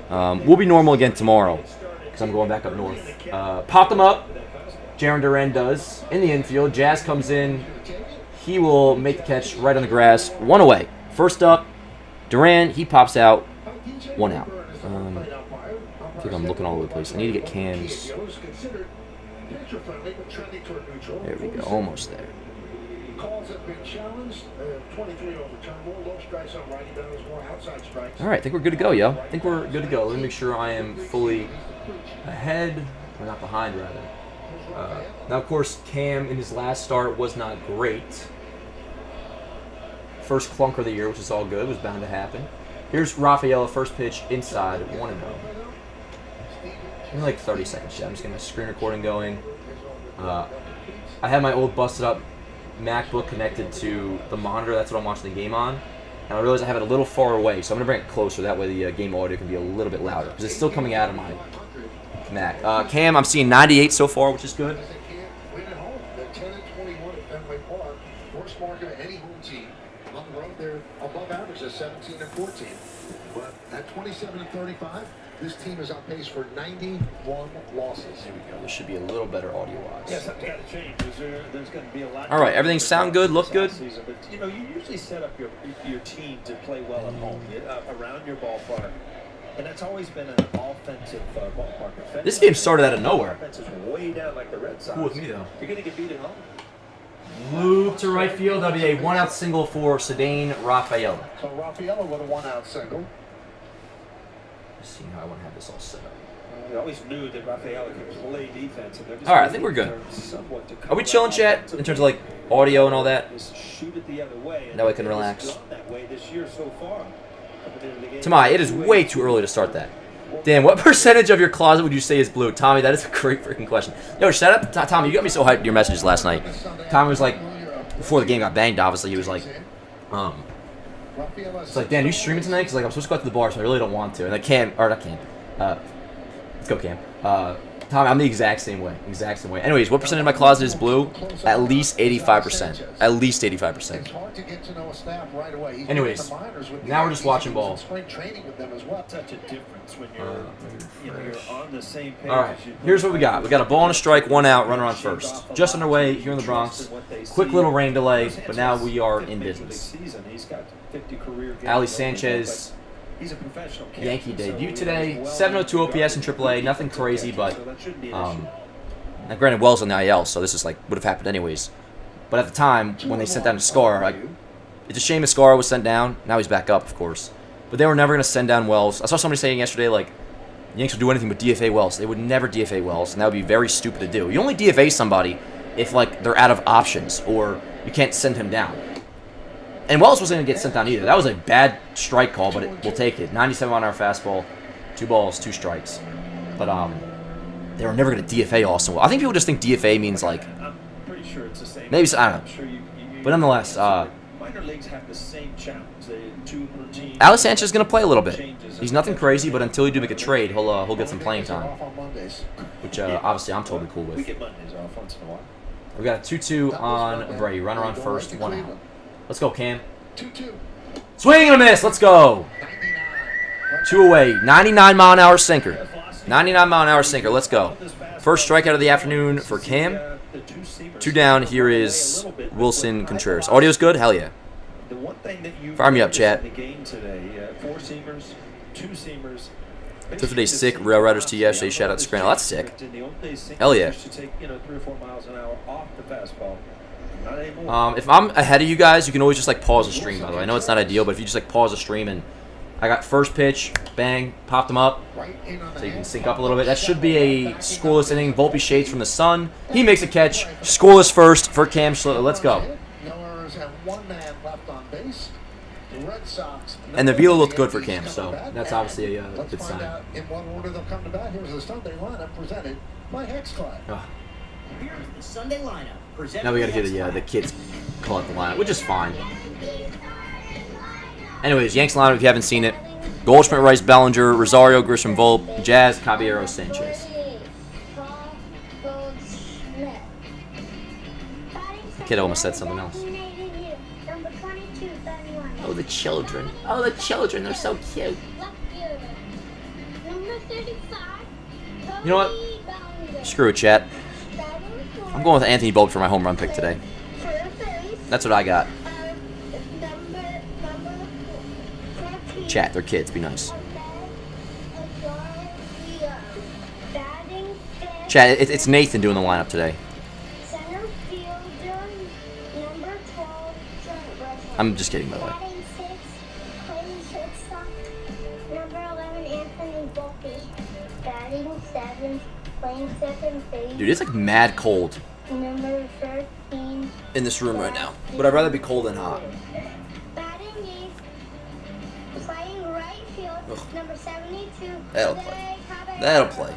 We'll be normal again tomorrow because I'm going back up north. Pop them up. Jarren Duran does. In the infield, Jazz comes in. He will make the catch right on the grass. 1 away. First up, Duran. He pops out. 1 out. I think I'm looking all over the place. I need to get Cam's. There we go. Almost there. All right, I think we're good to go, yo. I think we're good to go. Let me make sure I am fully ahead, or not behind, rather. Now, of course, Cam in his last start was not great. First clunker of the year, which is all good. It was bound to happen. Here's Rafaela, first pitch, inside, 1-0. In like 30 seconds, yeah. I'm just getting my screen recording going. I have my old busted up MacBook connected to the monitor. That's what I'm watching the game on. And I realize I have it a little far away, so I'm going to bring it closer. That way the game audio can be a little bit louder, because it's still coming out of my Mac. Cam, I'm seeing 98 so far, which is good. Above average at 17 and 14. But at 27 and 35, this team is on pace for 91 losses. There we go. This should be a little better audio-wise. Yes, that's got to change. There's going to be a lot. All right, everything sound good, look good? But, you usually set up your team to play well at home, around your ballpark. And that's always been an offensive ballpark. This game started out of nowhere. Offense is way down like the Red Sox. Cool with me, though. You're going to get beat at home. Loop to right field. That'll be a one-out single for Cedane Rafaela. So Rafaela with a one-out single. Let's see how I want to have this all set up. We always knew that Rafaela could play defense. And they're just All right, I think we're good. Are we chilling, chat, in terms of like audio and all that? Shoot it the other way. That way I can relax. That way this year so far. Tamai, it is way too early to start that. Dan, what percentage of your closet would you say is blue? Tommy, that is a great freaking question. Yo, shout out to Tommy. You got me so hyped in your messages last night. Tommy was like, before the game got banged, obviously, he was like, it's like, Dan, you streaming tonight? Because like, I'm supposed to go out to the bar, so I really don't want to. And I can't, or not Cam. Let's go, Cam. Tommy, I'm the exact same way. Exact same way. Anyways, what percentage of my closet is blue? At least 85%. At least 85%. Anyways, now we're just watching ball. Such a difference when you're on the same page. All right, here's what we got. We got a ball and a strike, one out, runner on first. Just underway here in the Bronx. Quick little rain delay, but now we are in business. Ali Sanchez, He's a professional Yankee debut today. 702 OPS in AAA. Nothing crazy, but now granted, Wells on the IL, so this is like would have happened anyways. But at the time when they sent down Scar, it's a shame Scar was sent down. Now he's back up, of course. But they were never going to send down Wells. I saw somebody saying yesterday like the Yankees would do anything but DFA Wells. They would never DFA Wells, and that would be very stupid to do. You only DFA somebody if like they're out of options or you can't send him down. And Wells wasn't going to get sent down either. That was a bad strike call, but we'll take it. 97-mile-an-hour fastball, 2 balls, 2 strikes. But they were never going to DFA Austin Wells. I think people just think DFA means like I'm pretty sure it's the same. maybe I don't know. But nonetheless, minor leagues have the same challenge. Alex Sanchez is going to play a little bit. He's nothing crazy, but until you do make a trade, he'll get some playing time, which obviously I'm totally cool with. We get Mondays off once in a while. We got a 2-2 on Brady. Runner on first, 1 out. Let's go, Cam. 2-2. Swing and a miss. Let's go. 2 away. 99-mile-an-hour sinker. 99-mile-an-hour sinker. Let's go. First strikeout of the afternoon for Cam. 2 down. Here is Wilson Contreras. Audio's good? Hell yeah. Fire me up, chat. Took today's sick. Rail Riders to yesterday. Shout out to Scranton. Oh, that's sick. Hell yeah. If I'm ahead of you guys, you can always just like pause the stream, by the way. I know it's not ideal, but if you just like pause the stream and I got first pitch, bang, popped them up, so you can sync up a little bit. That should be a scoreless inning. Volpe shades from the sun. He makes a catch. Scoreless first for Cam Schlittler. Let's go. And the velo looked good for Cam, so that's obviously a good sign. In what order they'll come to bat? Here's the Sunday lineup presented by Hex Club. Here's the Sunday lineup. Now we got to hear the kids call out the lineup, which is fine. Anyways, Yanks lineup, if you haven't seen it. Goldschmidt, Rice, Bellinger, Rosario, Grisham, Volpe, Jazz, Caballero, Sanchez. Kid almost said something else. Oh, the children. Oh, the children. They're so cute. You know what? Screw it, chat. I'm going with Anthony Volpe for my home run pick today. That's what I got. Chat, they're kids. Be nice. Chat, it's Nathan doing the lineup today. I'm just kidding, by the way. Dude, it's like mad cold Number 13. in this room right now. But I'd rather be cold than hot. Batting eighth, playing right field, number 72. That'll play. That'll play.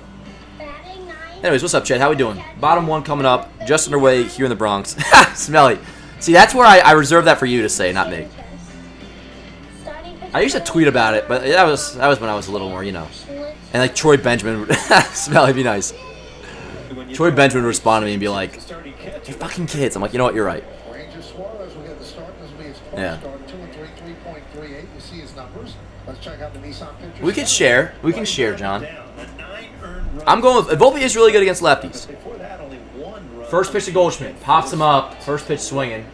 Batting ninth. Anyways, what's up, Chad? How we doing? Bottom 1 coming up. Just underway here in the Bronx. Smelly. See, that's where I reserve that for you to say, not me. I used to tweet about it, but that was when I was a little more, you know. And like Troy Benjamin would Smelly, be nice. Troy Benjamin would respond to me and be like, "You fucking kids." I'm like, you know what? You're right. Yeah. We can share. We can share, John. I'm going with Volpe is really good against lefties. First pitch to Goldschmidt, pops him up. First pitch swinging.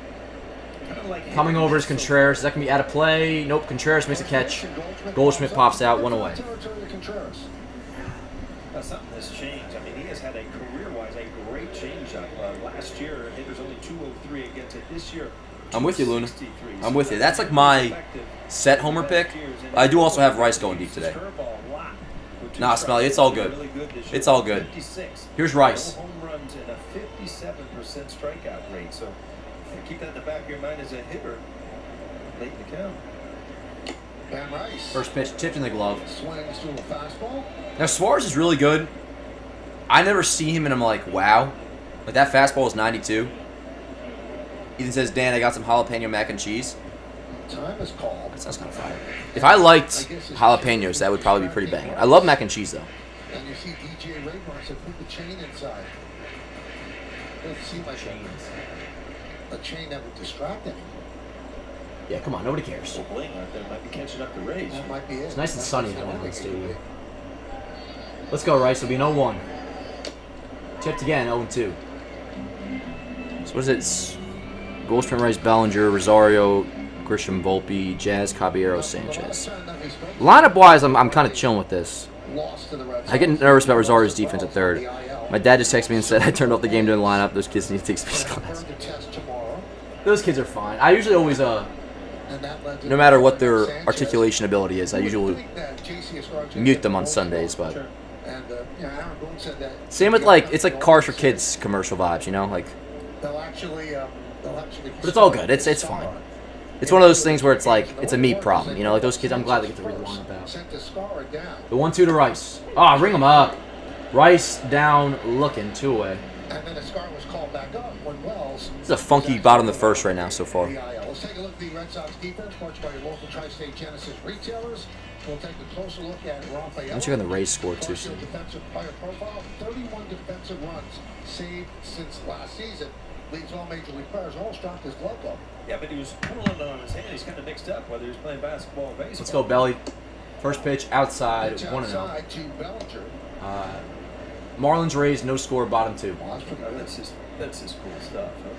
Coming over is Contreras. That can be out of play. Nope, Contreras makes a catch. Goldschmidt pops out, one away. Something has changed. I mean, he has had a career-wise a great changeup. Last year, hitters only 203 against it. This year, I'm with you, Luna. I'm with you. That's like my set homer pick. I do also have Rice going deep today. Nah, Smelly, it's all good. It's all good. Here's Rice. Home runs and a 57% strikeout rate. So keep that in the back of your mind as a hitter late in the count. And Rice. First pitch tipped in the glove. Swings to a fastball. Now, Suarez is really good. I never see him and I'm like, wow. Like, that fastball is 92. Ethan says, Dan, I got some jalapeno mac and cheese. Time is called. That sounds kind of fire. If I liked jalapenos, that would probably be pretty banging. I love mac and cheese, though. And you see DJ Raymar said put the chain inside. Doesn't seem like a chain that would distract anyone. Yeah, come on, nobody cares. So Bling out there might be catching up the race. That might be it. It's nice and sunny in Oakland Stadium. Let's go, Rice. It'll be an 0-1. Tipped again, 0-2. So what is it? Goldschmidt, Rice, Bellinger, Rosario, Grisham, Volpe, Jazz, Caballero, Sanchez. Lineup-wise, I'm kind of chilling with this. I get nervous about Rosario's defense at third. My dad just texted me and said I turned off the game during the lineup. Those kids need to take space class. Those kids are fine. I usually always, no matter what their articulation ability is, I usually mute them on Sundays, but same with, like, it's like Cars for Kids commercial vibes, you know, like, but it's all good. It's fine. It's one of those things where it's like, it's a me problem, you know, like those kids, I'm glad they get to read the lineup out. The 1-2 to Rice. Ah, ring him up. Rice down, looking, 2 away. And then a scar was called back up when Wells. This is a funky bottom of the first right now so far. Let's take a look at the Red Sox defense, watched by your local Tri-State Genesis retailers. We'll take a closer look at Raphael. I'm checking the Rays score too. Defensive player profile, 31 defensive runs saved since last season. Leads all major league players. Almost dropped his glove up. Yeah, but he was pulling on his hand. He's kind of mixed up whether he's playing basketball or baseball. Let's go, Belly. First pitch outside, Pitch 1-0. outside to Bellinger. Marlins Rays, no score, bottom 2. Well, that's pretty good. That's his cool stuff. Huh?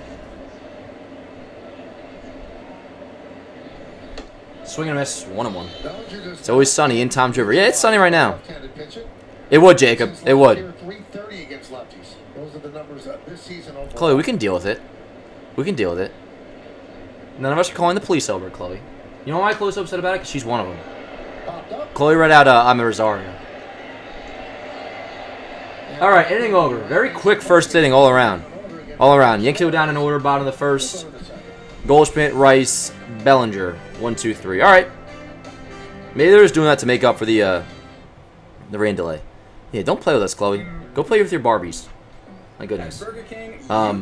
Swing and a miss, 1-1. Bellinger does It's always sunny in Tom's River. Yeah, it's sunny right now. left-handed pitching. It would, Jacob. Since It last would. year, 330 against lefties. Those are the numbers this season overall. Chloe, we can deal with it. We can deal with it. None of us are calling the police over, Chloe. You know why Chloe's so upset about it? Because she's one of them. Popped up. Chloe read out, I'm a Rosario. All right, inning over. Very quick first inning all around. All around. Yankees go down in order, bottom of the first. Goldschmidt, Rice, Bellinger. 1, 2, 3. All right. Maybe they're just doing that to make up for the rain delay. Yeah, don't play with us, Chloe. Go play with your Barbies. My goodness. All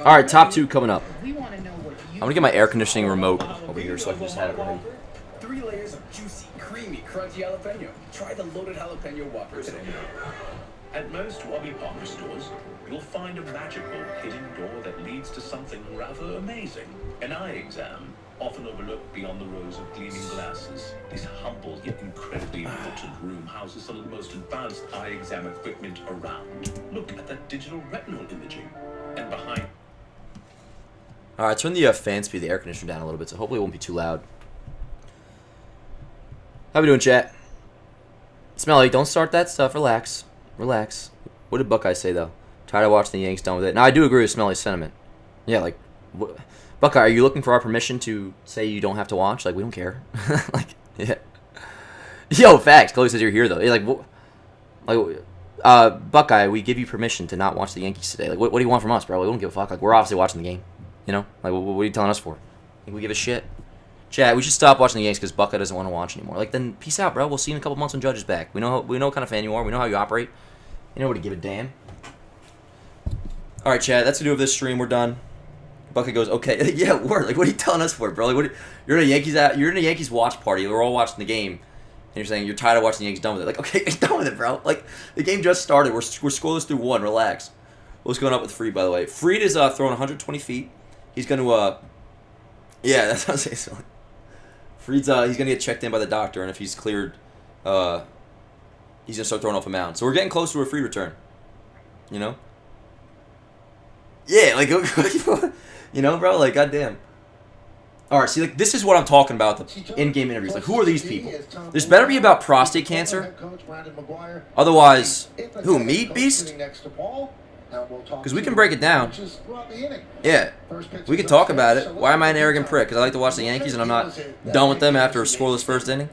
right, top 2 coming up. I'm going to get my air conditioning remote over here so I can just have it ready. 3 layers of juicy, creamy, crunchy jalapeno. Try the loaded jalapeno Whopper today. At most Wobby Parker stores, you'll find a magical hidden door that leads to something rather amazing. An eye exam, often overlooked beyond the rows of gleaming glasses. This humble yet incredibly important room houses some of the most advanced eye exam equipment around. Look at that digital retinal imaging. And behind... All right, turn the fan speed of the air conditioner down a little bit, so hopefully it won't be too loud. How we doing, chat? Smelly, don't start that stuff. Relax. Relax. What did Buckeye say, though? Tired of watching the Yanks, done with it. Now, I do agree with Smelly's sentiment. Yeah, like, Buckeye, are you looking for our permission to say you don't have to watch? Like, we don't care. Like, yeah. Yo, facts. Chloe says you're here, though. Buckeye, we give you permission to not watch the Yankees today. Like, what do you want from us, bro? We don't give a fuck. Like, we're obviously watching the game. You know? Like, what are you telling us for? Think we give a shit? Chad, we should stop watching the Yankees because Buckeye doesn't want to watch anymore. Like, then peace out, bro. We'll see you in a couple months when Judge is back. We know what kind of fan you are. We know how you operate. You know what to give a damn. All right, Chad, that's the do of this stream. We're done. Buckeye goes, okay. Yeah, word. Like, what are you telling us for, bro? Like, you're in a Yankees watch party. We're all watching the game, and you're saying you're tired of watching the Yankees. Done with it. Like, okay, done with it, bro. Like, the game just started. We're scoreless through 1. Relax. What's going on with Freed, by the way? Freed is throwing 120 feet. He's going to yeah, that's what I'm saying. So, Freed's he's gonna get checked in by the doctor, and if he's cleared, he's gonna start throwing off a mound. So we're getting close to a Freed return. You know? Yeah, like you know, bro. Like, goddamn. All right, see, like this is what I'm talking about. The in-game interviews. Like, who are these people? This better be about prostate cancer. Otherwise, who? Me, Beast? Because we can break it down. Yeah, we can talk about it. Why am I an arrogant prick? Because I like to watch the Yankees and I'm not done with them after a scoreless first inning.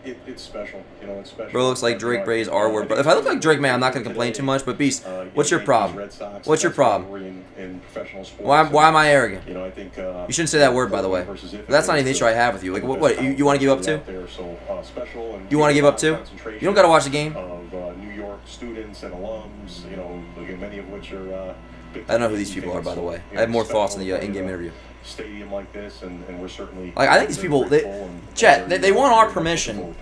It's special, you know. It's special. Bro looks like Drake Bray's R word. But if I look like Drake May, I'm not gonna complain too much. But Beast, what's your problem? What's your problem? Why am I arrogant? You know, I think you shouldn't say that word, by the way. But that's not even the issue I have with you. Like, what you want to give up to? You want to give up to? You don't gotta watch the game. Of New York students and alums, you know, many of which are. I don't know who these people are, by the way. I have more thoughts in the in-game interview. Stadium like this, and we're certainly. Like, I think these people, Chet, they want our permission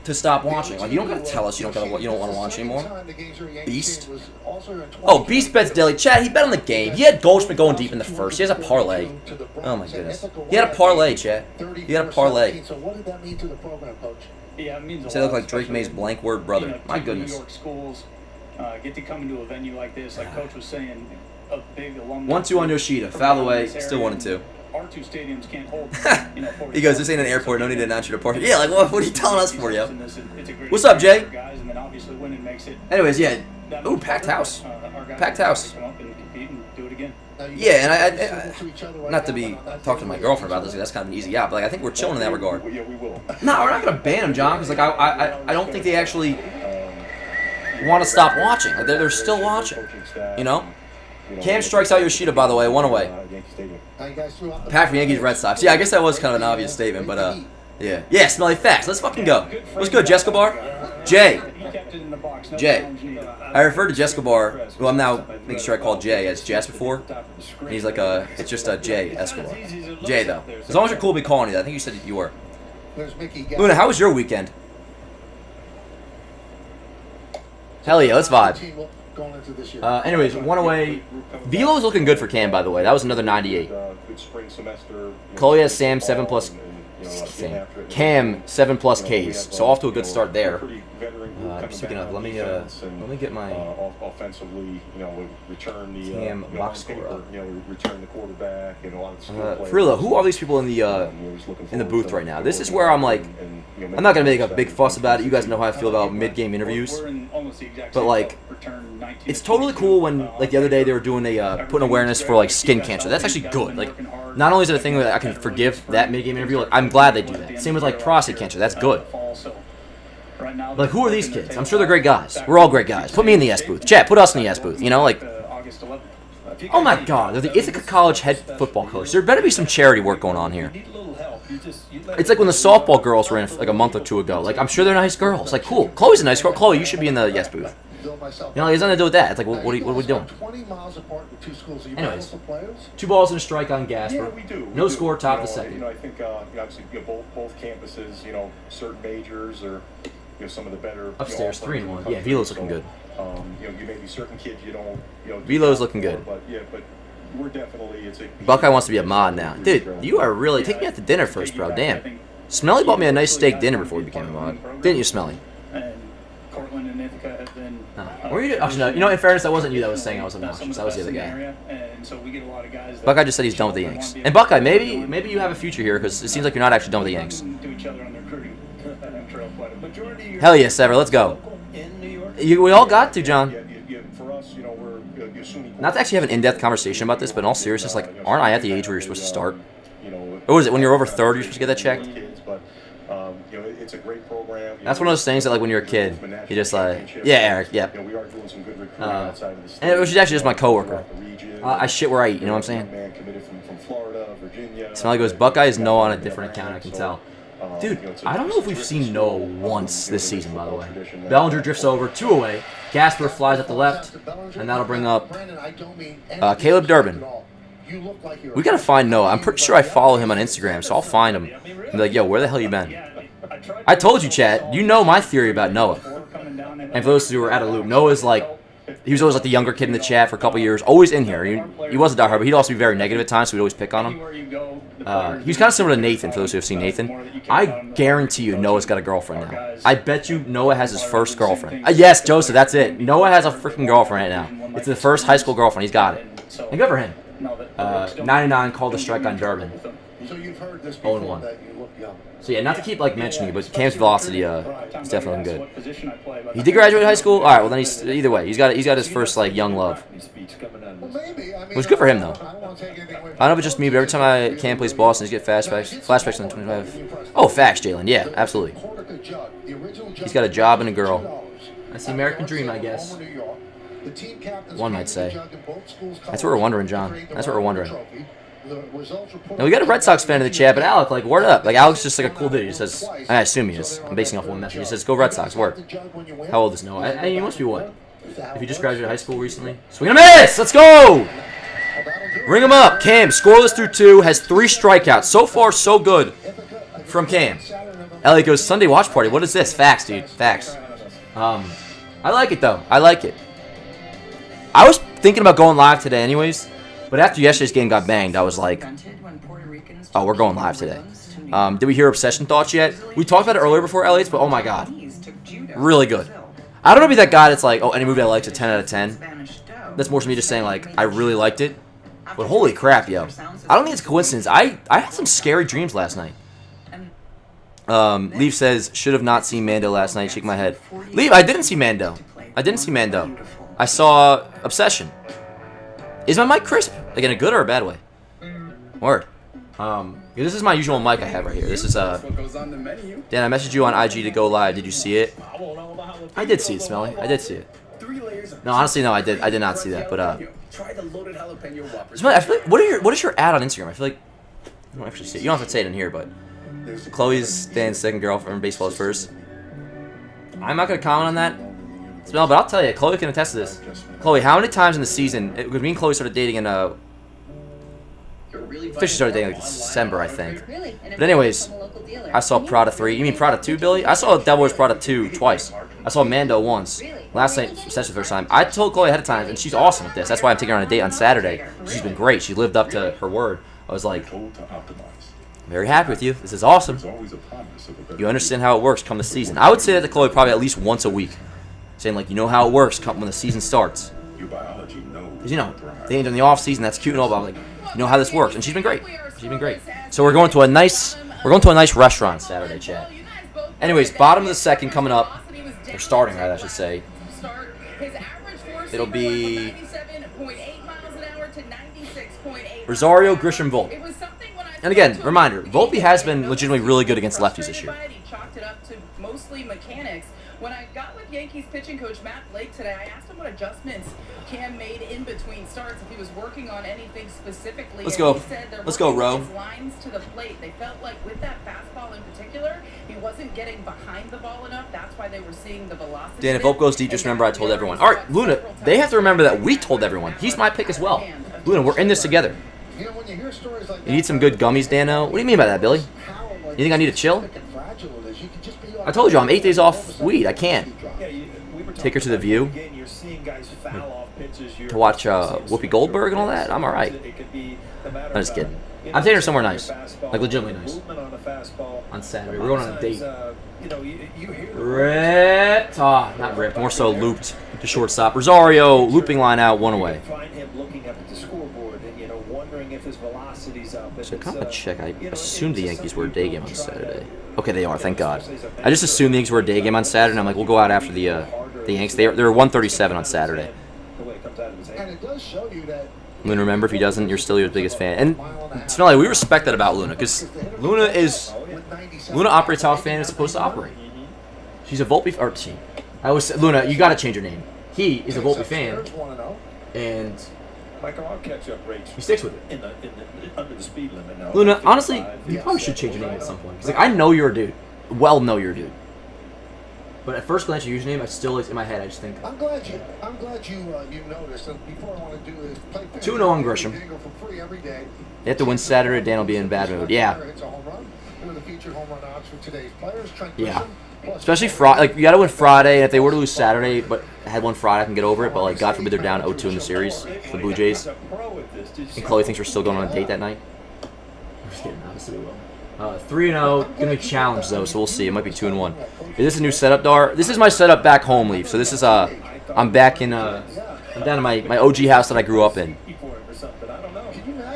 to stop watching. Like, you don't gotta tell us you don't want to watch anymore. Beast. Oh, Beast bets daily. Chet, he bet on the game. He had Goldschmidt going deep in the first. He has a parlay. Oh my goodness. He had a parlay, Chet. He had a parlay. So what did that mean to the program, coach? Yeah, it means a lot. They look like Drake May's blank word brother. You know, My New goodness. York schools get to come into a venue like this, like Coach was saying, a big alumni. 1-2 on Yoshida. Foul away. Still 1-2. Our two stadiums can't hold. You know, He goes, "This ain't an airport. No need to announce you to park." Yeah, like what are you telling us for, yo? It's a great What's up, Jay? guys, and then obviously winning makes it Anyways, yeah. that Ooh, much packed better. house. Our guys Packed are house. Come up and compete and do it again. Yeah, and not to be talking to my girlfriend about this, that's kind of an easy out, but like I think we're chilling in that regard. Yeah, we will. No, we're not gonna ban them, John, because like I don't think they actually want to stop watching. Like they're still watching. You know? Cam strikes out Yoshida, by the way, one away. Pack for Yankees Red Sox. Yeah, I guess that was kind of an obvious statement, but yeah. Yeah, Smelly Facts. Let's fucking go. What's good, Jessica Bar? Jay. Jay. I referred to Jessica Bar, who I'm now making sure I called Jay as Jess before. And he's like it's just a Jay Escobar. Jay though. As long as you're cool with me calling you that. I think you said you were. Luna, how was your weekend? Hell yeah, let's vibe. Anyways, one away. Velo's looking good for Cam, by the way. That was another 98. Chloe has Sam 7+. Cam 7+ Ks. So off to a good start there. Speaking of, let me get my offensively, you know, return the Cam box score up. you know, return the quarterback and a lot of skill players. For real though, who are these people in the booth right now? This is where I'm like, I'm not gonna make a big fuss about it. You guys know how I feel about mid-game interviews, but like, it's totally cool when like the other day they were doing a putting awareness for like skin cancer. That's actually good. Like, not only is it a thing that I can forgive that mid-game interview, like I'm glad they do that. Same with like prostate cancer. That's good. Like, who are these kids? I'm sure they're great guys. We're all great guys. Put me in the S booth. Chat, put us in the S booth. You know, like, oh my God, they're the Ithaca College head football coach. There better be some charity work going on here. It's like when the softball girls were in like a month or two ago. Like, I'm sure they're nice girls. Like, cool. Chloe's a nice girl. Chloe, you should be in the yes booth. You know, it has nothing to do with that. It's like, what are we doing? Anyways, 2 balls and a strike on Gasper. Yeah, we do. No score, top of the You second. know, I think obviously both campuses, you know, certain majors or you know some of the better Upstairs, you 3-1. know, Yeah, Velo's looking good. You know, you maybe certain kids you don't. You know, Velo's looking good. But yeah, but we're definitely it's a. Buckeye wants to be a mod now. Dude, you are really... Take me out to dinner first, bro. Damn. Smelly bought me a nice steak dinner before he became a mod. Didn't you, Smelly? And Cortland and Ithaca have been. Were you? Actually, no. You know, in fairness, that wasn't you that was saying I was obnoxious. That was the other guy. And so we get a lot of guys. Buckeye just said he's done with the Yanks. And Buckeye, maybe you have a future here because it seems like you're not actually done with the Yanks. To each other on the recruiting trail quite a bit. Hell yeah, Sever. Let's go. In New York. We all got to, John. Yeah, for us, you know, we're assuming. Not to actually have an in-depth conversation about this, but in all seriousness, like, aren't I at the age where you're supposed to start? You know, Or was it when you're over 30 you're supposed to get that checked? But you know, it's a great program. That's one of those things that, like, when you're a kid, you just like, yeah, Eric, yeah. You know, we are doing some good recruiting outside of the state. And it was actually just my coworker. The region. I shit where I eat, you know what I'm saying? Man committed from Florida, Virginia. Smelly goes, Buckeye is Noah on a different account, I can tell. Dude, I don't know if we've seen Noah once this season, by the way. Bellinger drifts over, 2 away. Gasper flies up the left, and that'll bring up Caleb Durbin. We gotta find Noah. I'm pretty sure I follow him on Instagram, so I'll find him. And be like, yo, where the hell you been? I told you, Chad. You know my theory about Noah. And for those who are out of the loop, Noah's like, he was always like the younger kid in the chat for a couple years, always in here. He was a diehard, but he'd also be very negative at times, so we'd always pick on him. He was kind of similar to Nathan, for those who have seen Nathan. I guarantee you Noah's got a girlfriend now. I bet you Noah has his first girlfriend. Yes, Joseph, that's it. Noah has a freaking girlfriend right now. It's the first high school girlfriend. He's got it. And good for him. 99 called the strike on Durbin. So you've heard this 0-1. before that you look young. So yeah, not to keep like mentioning it, but Cam's velocity is definitely looking good. What position I play, but He did graduate high school. All right, well then he's either way. He's got his first like young love. Well, maybe. I mean, Which is good for him though. I don't want to take anything away I don't know if it's just me, but every time Cam plays Boston, he's get flashbacks on the 25. Oh, facts, Jalen. Yeah, absolutely. He's got a job and a girl. That's the American dream, I guess. One might say. That's what we're wondering, John. That's what we're wondering. Now we got a Red Sox fan in the chat, but Alec, like, word up. Like, Alec's just like a cool dude. He says, I assume he is. I'm basing off one message. He says, go Red Sox, word. How old is Noah? He must be what? If he just graduated high school recently. Swing and a miss! Let's go! Ring him up. Cam, scoreless through 2, has 3 strikeouts. So far, so good from Cam. Elliot goes, Sunday watch party. What is this? Facts, dude. Facts. I like it, though. I like it. I was thinking about going live today anyways, but after yesterday's game got banged, I was like, oh, we're going live today. Did we hear Obsession Thoughts yet? We talked about it earlier before Elliot's, but oh my god. Really good. I don't know if he's that guy that's like, oh, any movie I liked a 10 out of 10. That's more to me just saying, like, I really liked it. But holy crap, yo. I don't think it's a coincidence. I had some scary dreams last night. Leaf says, should have not seen Mando last night. Shake my head. Leaf, I didn't see Mando. I saw Obsession. Is my mic crisp? Like in a good or a bad way? Word. This is my usual mic I have right here. This is, Dan, I messaged you on IG to go live. Did you see it? I did see it, Smelly. I did see it. No, honestly, no, I did not see that, but, Smelly, I feel like, what is your ad on Instagram? I feel like, I don't actually see it. You don't have to say it in here, but Chloe's Dan's second girlfriend, baseball is first. I'm not going to comment on that, Smell, but I'll tell you, Chloe can attest to this. Chloe, how many times in the season, because me and Chloe started dating in, officially started dating like December, I think. But anyways, I saw Prada 3. You mean Prada 2, Billy? I saw Devil Wears Prada 2 twice. I saw Mando once. Last night, essentially the first time. I told Chloe ahead of time, and she's awesome at this. That's why I'm taking her on a date on Saturday. She's been great. She lived up to her word. I was like, very happy with you. This is awesome. You understand how it works come the season. I would say that to Chloe probably at least once a week. Saying, like, you know how it works come when the season starts. Because, you know, they ain't in the off season. That's cute and all, but I'm like, you know how this works. And she's been great. She's been great. So we're going to a nice restaurant Saturday, chat. Anyways, bottom of the second coming up. They're starting, right, I should say. It'll be Rosario, Grisham, Volpe. And again, reminder, Volpe has been legitimately really good against lefties this year. When I got with Yankees pitching coach Matt Blake today, I asked him what adjustments Cam made in between starts, if he was working on anything specifically. Let's go. He said Let's go, Ro. his lines to the plate. They felt like with that fastball in particular, he wasn't getting behind the ball enough. That's why they were seeing the velocity. Dan, if Volpe goes deep, just remember I told everyone. All right, Luna, they have to remember that we told everyone. He's my pick as well. Luna, we're in this together. You need some good gummies, Dano? What do you mean by that, Billy? You think I need to chill? I told you, I'm 8 days off weed. I can't. Take her to the View to watch Whoopi Goldberg and all that. I'm all right. I'm just kidding. I'm taking her somewhere nice, like legitimately nice. On Saturday, we're going on a date. Ripped, not ripped, more so looped to shortstop. Rosario looping line out, one away. So kind of check. I assumed the Yankees were a day game on Saturday. Okay, they are. Thank God. I just assumed the Yankees were a day game on Saturday. And I'm like, we'll go out after the Yanks. They were 137 on Saturday. Luna, remember, if he doesn't, you're still your biggest fan. And Smelly, we respect that about Luna, because Luna operates how a fan is supposed to operate. She's a Volpe, or she. I always say, Luna, you got to change your name. He is a Volpe fan, and he sticks with it. Under the speed limit now. Luna, honestly, you probably should change your name at some point. 'Cause, like, I know you're a dude. Well, know you're a dude. But at first glance, your username, I still, in my head, I just think. I'm glad you noticed. And before I want to do this, play 2-0 on Grisham. They have to win Saturday. Dan will be in bad mood. Yeah. Yeah. Especially Friday. Like, you got to win Friday. And if they were to lose Saturday, but had one Friday, I can get over it. But, like, God forbid they're down 0-2 in the series for the Blue Jays. And Chloe thinks we're still going on a date that night. I'm just kidding. Obviously we will. 3-0. Gonna be challenged though, so we'll see. It might be 2-1. Is this a new setup, Dar? This is my setup back home, Leaf. So this is I'm back in I'm down in my OG house that I grew up in.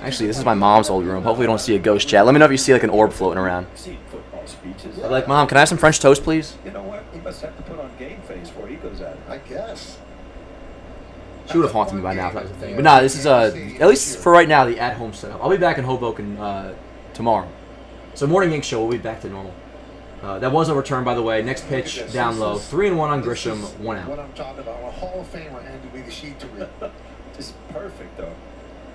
Actually, this is my mom's old room. Hopefully, you don't see a ghost, chat. Let me know if you see like an orb floating around. See football speeches. I'm like, Mom, can I have some French toast, please? You know what? He must have to put on game face before he goes out. I guess. She would have haunted me by now if that was a thing. But nah, this is at least for right now, the at-home setup. I'll be back in Hoboken tomorrow. So morning Yank show, we'll be back to normal. That was a return, by the way. Next pitch, down low. 3-1 on Grisham, 1 out. What I'm talking about. A Hall of Famer handed me the sheet to read. This is perfect, though.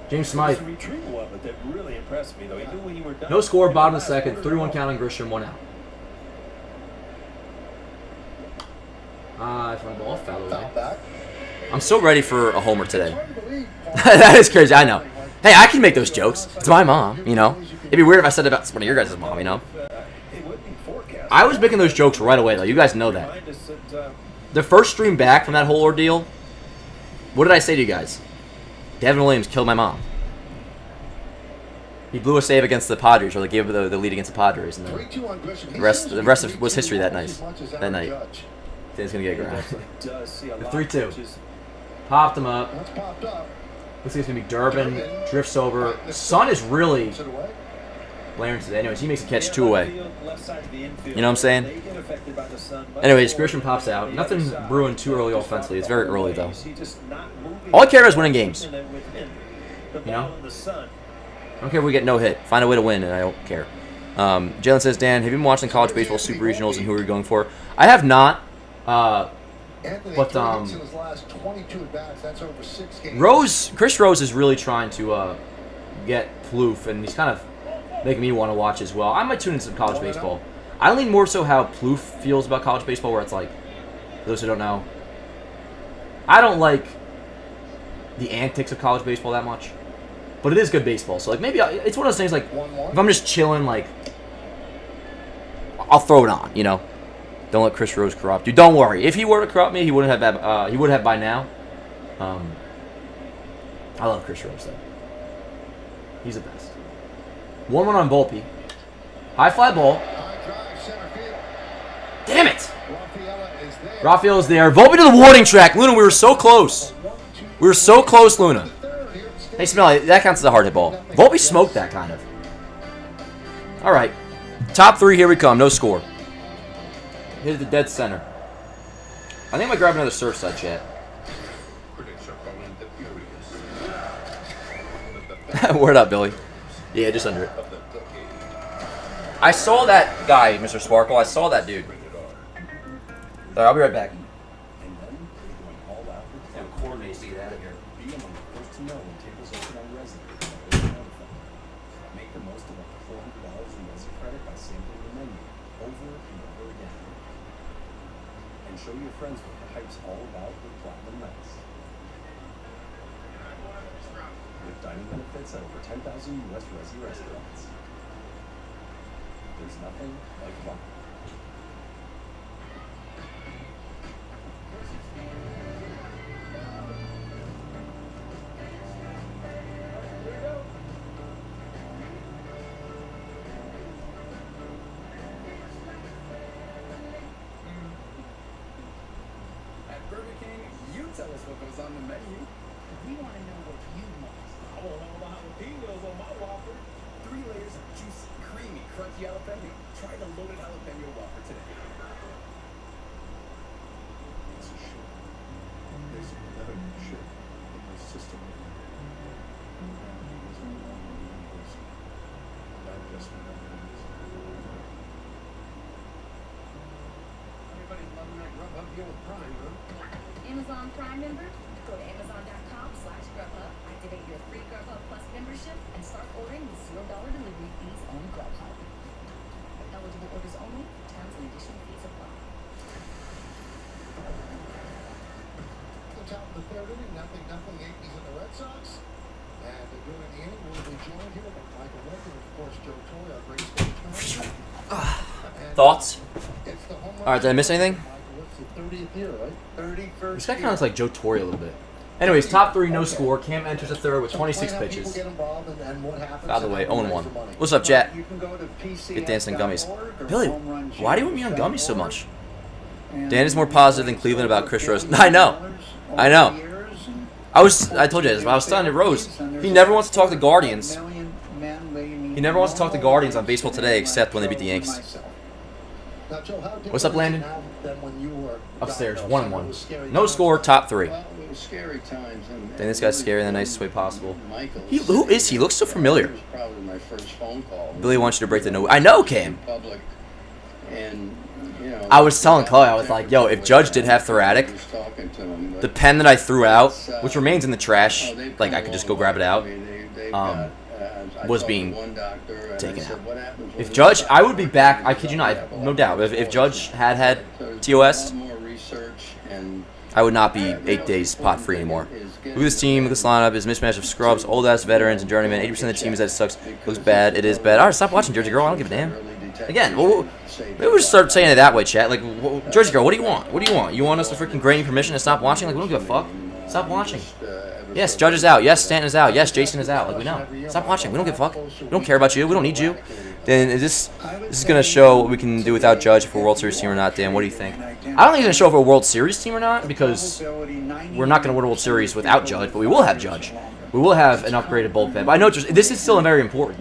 James It was Smythe. a retrieval of it that really impressed me, though. He knew when you were done. No score, bottom of the second. 3-1 count on Grisham, 1 out. If my ball foul away. Foul back. I'm so ready for a homer today. Hard to believe. That is crazy, I know. Hey, I can make those jokes. It's my mom, you know. It'd be weird if I said it about one of your guys' mom, you know. It would be forecast. I was making those jokes right away, though. You guys know that. Remind us that, The first stream back from that whole ordeal, what did I say to you guys? Devin Williams killed my mom. He blew a save against the Padres, or they gave the lead against the Padres, and then 3-2 on Grisham. the rest was history that night. That night. Judge. He's gonna get He ground. definitely does see a lot of 3-2. pitches. Popped him up. That's popped up. Looks like it's gonna be Durbin. Drifts over. Sun is really Puts it away. blaring today. Anyways, he makes a catch Yeah, 2 away. field, left side of the infield. You know what I'm saying? They get affected by the sun, but Anyways, Grisham pops out. Nothing brewing too early offensively. It's very early though. He just not moving. All I care about is winning games. With him. The You know? ball in the sun. I don't care if we get no hit. Find a way to win, and I don't care. Jalen says, Dan, have you been watching college baseball super regionals, and who are you going for? I have not. Anthony But, Davis in his last 22 at-bats, that's over 6 games. Chris Rose is really trying to get Plouffe, and he's kind of making me want to watch as well. I might tune in some college baseball. I lean more so how Plouffe feels about college baseball, where it's like, for those who don't know, I don't like the antics of college baseball that much, but it is good baseball. So like maybe it's one of those things like 1-1. if I'm just chilling, like I'll throw it on, you know. Don't let Chris Rose corrupt you. Don't worry. If he were to corrupt me, he wouldn't have. He would have by now. I love Chris Rose though. He's the best. 1-1 on Volpe. High fly ball. High drive, center field. Damn it! Rafaela is there. Raphael is there. Volpe to the warning track. Luna, we were so close. We were so close, Luna. Hey, Smelly, that counts as a hard hit ball. Volpe smoked that kind of. All right. Top 3, here we come. No score. Hit the dead center. I think I might grab another Surfside chat. Word up, Billy. Yeah, just under it. I saw that guy, Mr. Sparkle. I saw that dude. Sorry, I'll be right back. And then they're going all out with Yeah, coordinate to get out of here. Be among the first to know when tables open on Resi. They'll notify. Make the most of up to $400 in Resi credit by sampling the menu over and over again. And show your friends what the hype's all about with Platinum Nights. With dining benefits at over 10,000 U.S. Resi restaurants. There's nothing like fun. At Burger King, you tell us what goes on the menu. We want to know what you want. I want to know about jalapenos on my Whopper. 3 layers of juicy, creamy, crunchy jalapeno. Try the loaded jalapeno Whopper today. It's a ship. There's another ship in the system. There's only one person. Not just one person. Everybody's loving that Grubhub deal with Prime, huh? Amazon Prime member? Go to Amazon.com/Grubhub, activate your free Grubhub Plus membership, and start ordering with $0 delivery fees on Grubhub. Eligible orders only. Terms and additional fees apply. The top of the third inning, nothing, Yankees and the Red Sox. And during the inning, we'll be joined here by Michael Rourke and, of course, Joe Torre, our great sports commentator. Thoughts? It's the home run. All right, did I miss anything? Michael, it's the 30th year, right? 31st This guy kind of looks like Joe Torre a little bit. Anyways, top 3, no score. Cam enters the third with 26 pitches. By the way, 0-1. What's up, chat? Get dancing gummies. Billy, why do you want me on gummies so much? Dan is more positive than Cleveland about Chris Rose. I know. I told you this, but I was telling you, Rose, he never wants to talk to Guardians. He never wants to talk to Guardians on Baseball Today except when they beat the Yankees. Now, Joe, how different What's up, is it Landon? now than when you were Upstairs, diagnosed? It 1-1. was scary No times. score, top 3. Well, it was scary times. And Dang, this guy's scary in the nicest way possible. Michael, Who is he? He looks so familiar. It was probably my first phone call. Billy wants you to break the no. I know, Cam. Public, and, you know, I was telling Chloe, I was like, yo, if Judge did have thoracic, was talking to him, but the pen that I threw out, which it's, remains in the trash, they've like come I could a just long go grab it way. out, I mean, they've um, got, I was talked to being one doctor, and I taken said, out. "What happens when If we Judge, stop?" I would be back, I kid you not, no doubt. If Judge had So there's TOS, a lot more research, and I would not be 8 days pot free anymore. Look at this team, look at this lineup, his mismatch of scrubs, old ass veterans and journeymen. 80% of the team is that it sucks. Looks bad, it is bad. Alright, stop watching Jersey Girl, I don't give a damn. Again, maybe we'll just start saying it that way, chat. Like, Jersey Girl, what do you want? What do you want? You want us to freaking grant you permission to stop watching? Like, we don't give a fuck. Stop watching. Yes, Judge is out. Yes, Stanton is out. Yes, Jason is out. Like, we know. Stop watching. We don't give a fuck. We don't care about you. We don't need you. Then this is going to show what we can do without Judge if we're a World Series team or not, Dan. What do you think? I don't think it's going to show if we're a World Series team or not because we're not going to win a World Series without Judge, but we will have Judge. We will have an upgraded bullpen. But I know this is still very important.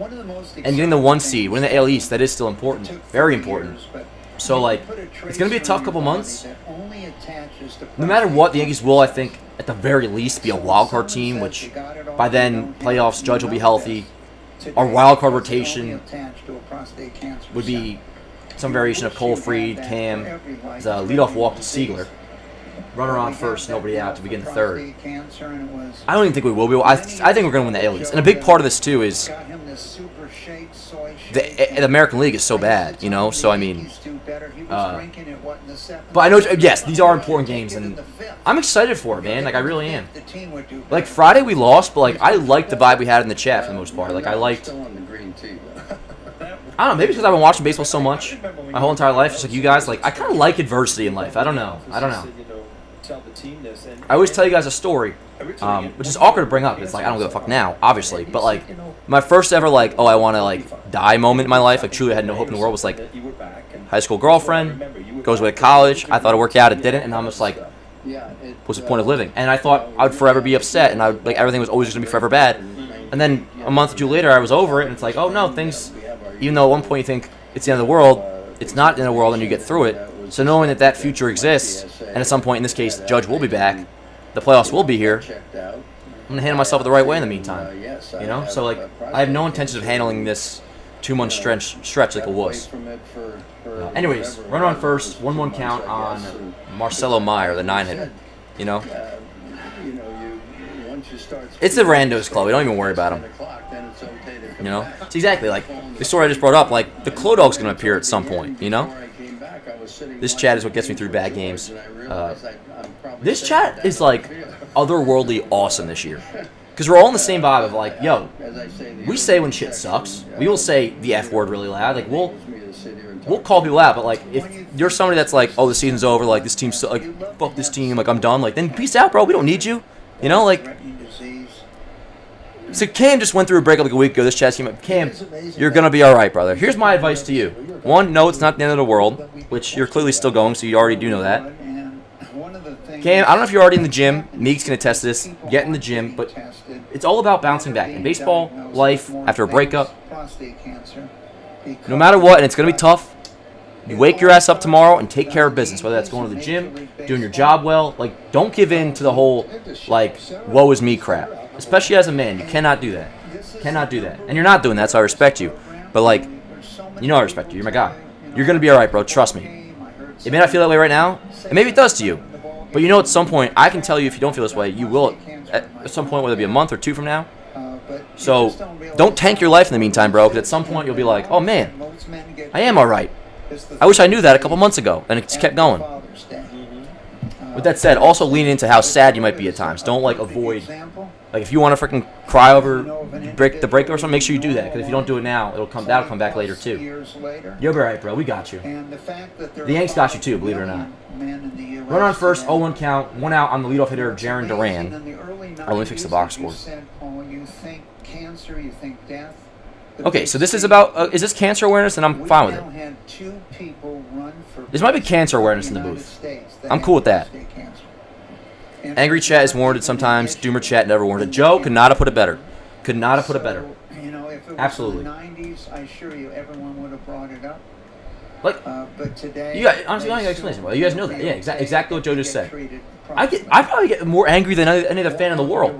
And getting the 1 seed, winning the AL East, that is still important. Very important. So, like, it's going to be a tough couple months. No matter what, the Yankees will, I think, at the very least, be a wild card team, which by then, playoffs, Judge will be healthy. Our wild card rotation would be some variation of Cole, Freed, Cam, as a leadoff walk to Siegler. Runner on first, nobody out to begin the third. I don't even think we will be. I think we're going to win the AL East. And a big part of this, too, is the American League is so bad, you know? So, I mean, but I know, yes, these are important games, and I'm excited for it, man. Like, I really am. Like, Friday we lost, but, like, I liked the vibe we had in the chat for the most part. Like, I liked, I don't know, maybe because I've been watching baseball so much my whole entire life, just like you guys. Like, I kind of like adversity in life. I don't know. I always tell you guys a story, which is awkward to bring up. It's like, I don't give a fuck now, obviously. But, like, my first ever, like, oh, I want to, like, die moment in my life, like, truly I had no hope in the world, was, like, high school girlfriend, goes away to college. I thought it worked out, it didn't, and I'm just like, what's the point of living? And I thought I would forever be upset, and I would, like, everything was always going to be forever bad. And then a month or two later, I was over it, and it's like, oh, no, things, even though at one point you think it's the end of the world, it's not the end of the world, and you get through it. So knowing that that future exists, and at some point in this case, Judge will be back, the playoffs will be here, I'm going to handle myself the right way in the meantime. You know? So, like, I have no intention of handling this 2-month stretch like a wuss. Anyways, runner on first, 1-1 count on Marcelo Meyer, the 9-hitter. You know? It's the randos, Chloe. Don't even worry about him. You know? It's exactly like the story I just brought up. Like, the Clo Dog's going to appear at some point, you know? This chat is what gets me through bad games. This chat is, like, otherworldly awesome this year. Because we're all in the same vibe of, like, yo, we say when shit sucks. We will say the F word really loud. Like, we'll call people out. But, like, if you're somebody that's like, oh, the season's over, like, this team's, like, fuck this team, like, I'm done, like, then peace out, bro. We don't need you. You know, like, so Cam just went through a breakup like a week ago. This chat team, Cam, you're going to be all right, brother. Here's my advice to you. One, no, it's not the end of the world, which you're clearly still going, so you already do know that. Cam, I don't know if you're already in the gym. Meek's going to test this. Get in the gym, but it's all about bouncing back. In baseball, life, after a breakup, no matter what, and it's going to be tough, you wake your ass up tomorrow and take care of business, whether that's going to the gym, doing your job well. Like, don't give in to the whole, like, woe is me crap. Especially as a man, you cannot do that. Cannot do that. And you're not doing that, so I respect you. But, like, you know I respect you. You're my guy. You're going to be all right, bro. Trust me. It may not feel that way right now, and maybe it does to you. But you know at some point, I can tell you if you don't feel this way, you will at some point, whether it be a month or two from now. So don't tank your life in the meantime, bro, because at some point you'll be like, oh, man, I am all right. I wish I knew that a couple months ago, and it just kept going. With that said, also lean into how sad you might be at times. Don't, like, avoid. Like, if you want to freaking cry over the breakup or something, make sure you do that. Because if you don't do it now, that'll come back later, too. You'll be all right, bro. We got you. The Yanks got you, too, believe it or not. Run on first, 0-1 count. 1 out on the leadoff hitter, Jaron Duran. Oh, let me fix the box score. Okay, so this is about, is this cancer awareness? And I'm fine with it. This might be cancer awareness in the booth. I'm cool with that. Angry chat is warranted sometimes. Doomer chat never warranted. Joe could not have put it better. Could not have put it better. You know, if it was Absolutely. in the 90s, I assure you everyone would have brought it up. Like, But today, you guys, honestly, I don't explain it. You guys know that. Yeah, exactly what Joe just said. I probably get more angry than any other fan in the world.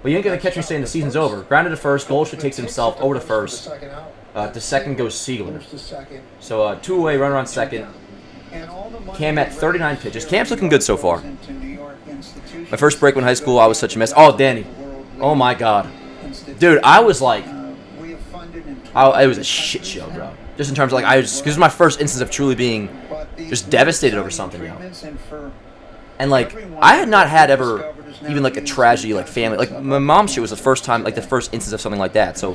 But you ain't gonna catch me saying the season's over. Grounded to first. Goldschmidt takes himself over to first. To second goes Siegler. So 2 away, runner on second. Cam at 39 pitches. Cam's looking good so far. My first break in high school, I was such a mess. Oh, Danny. Oh my God. Dude, I was like, it was a shit show, bro. Just in terms of like, this was my first instance of truly being just devastated over something, you know. And like, I had not had ever even like a tragedy, like family. Like my mom's shit was the first time, like the first instance of something like that. So,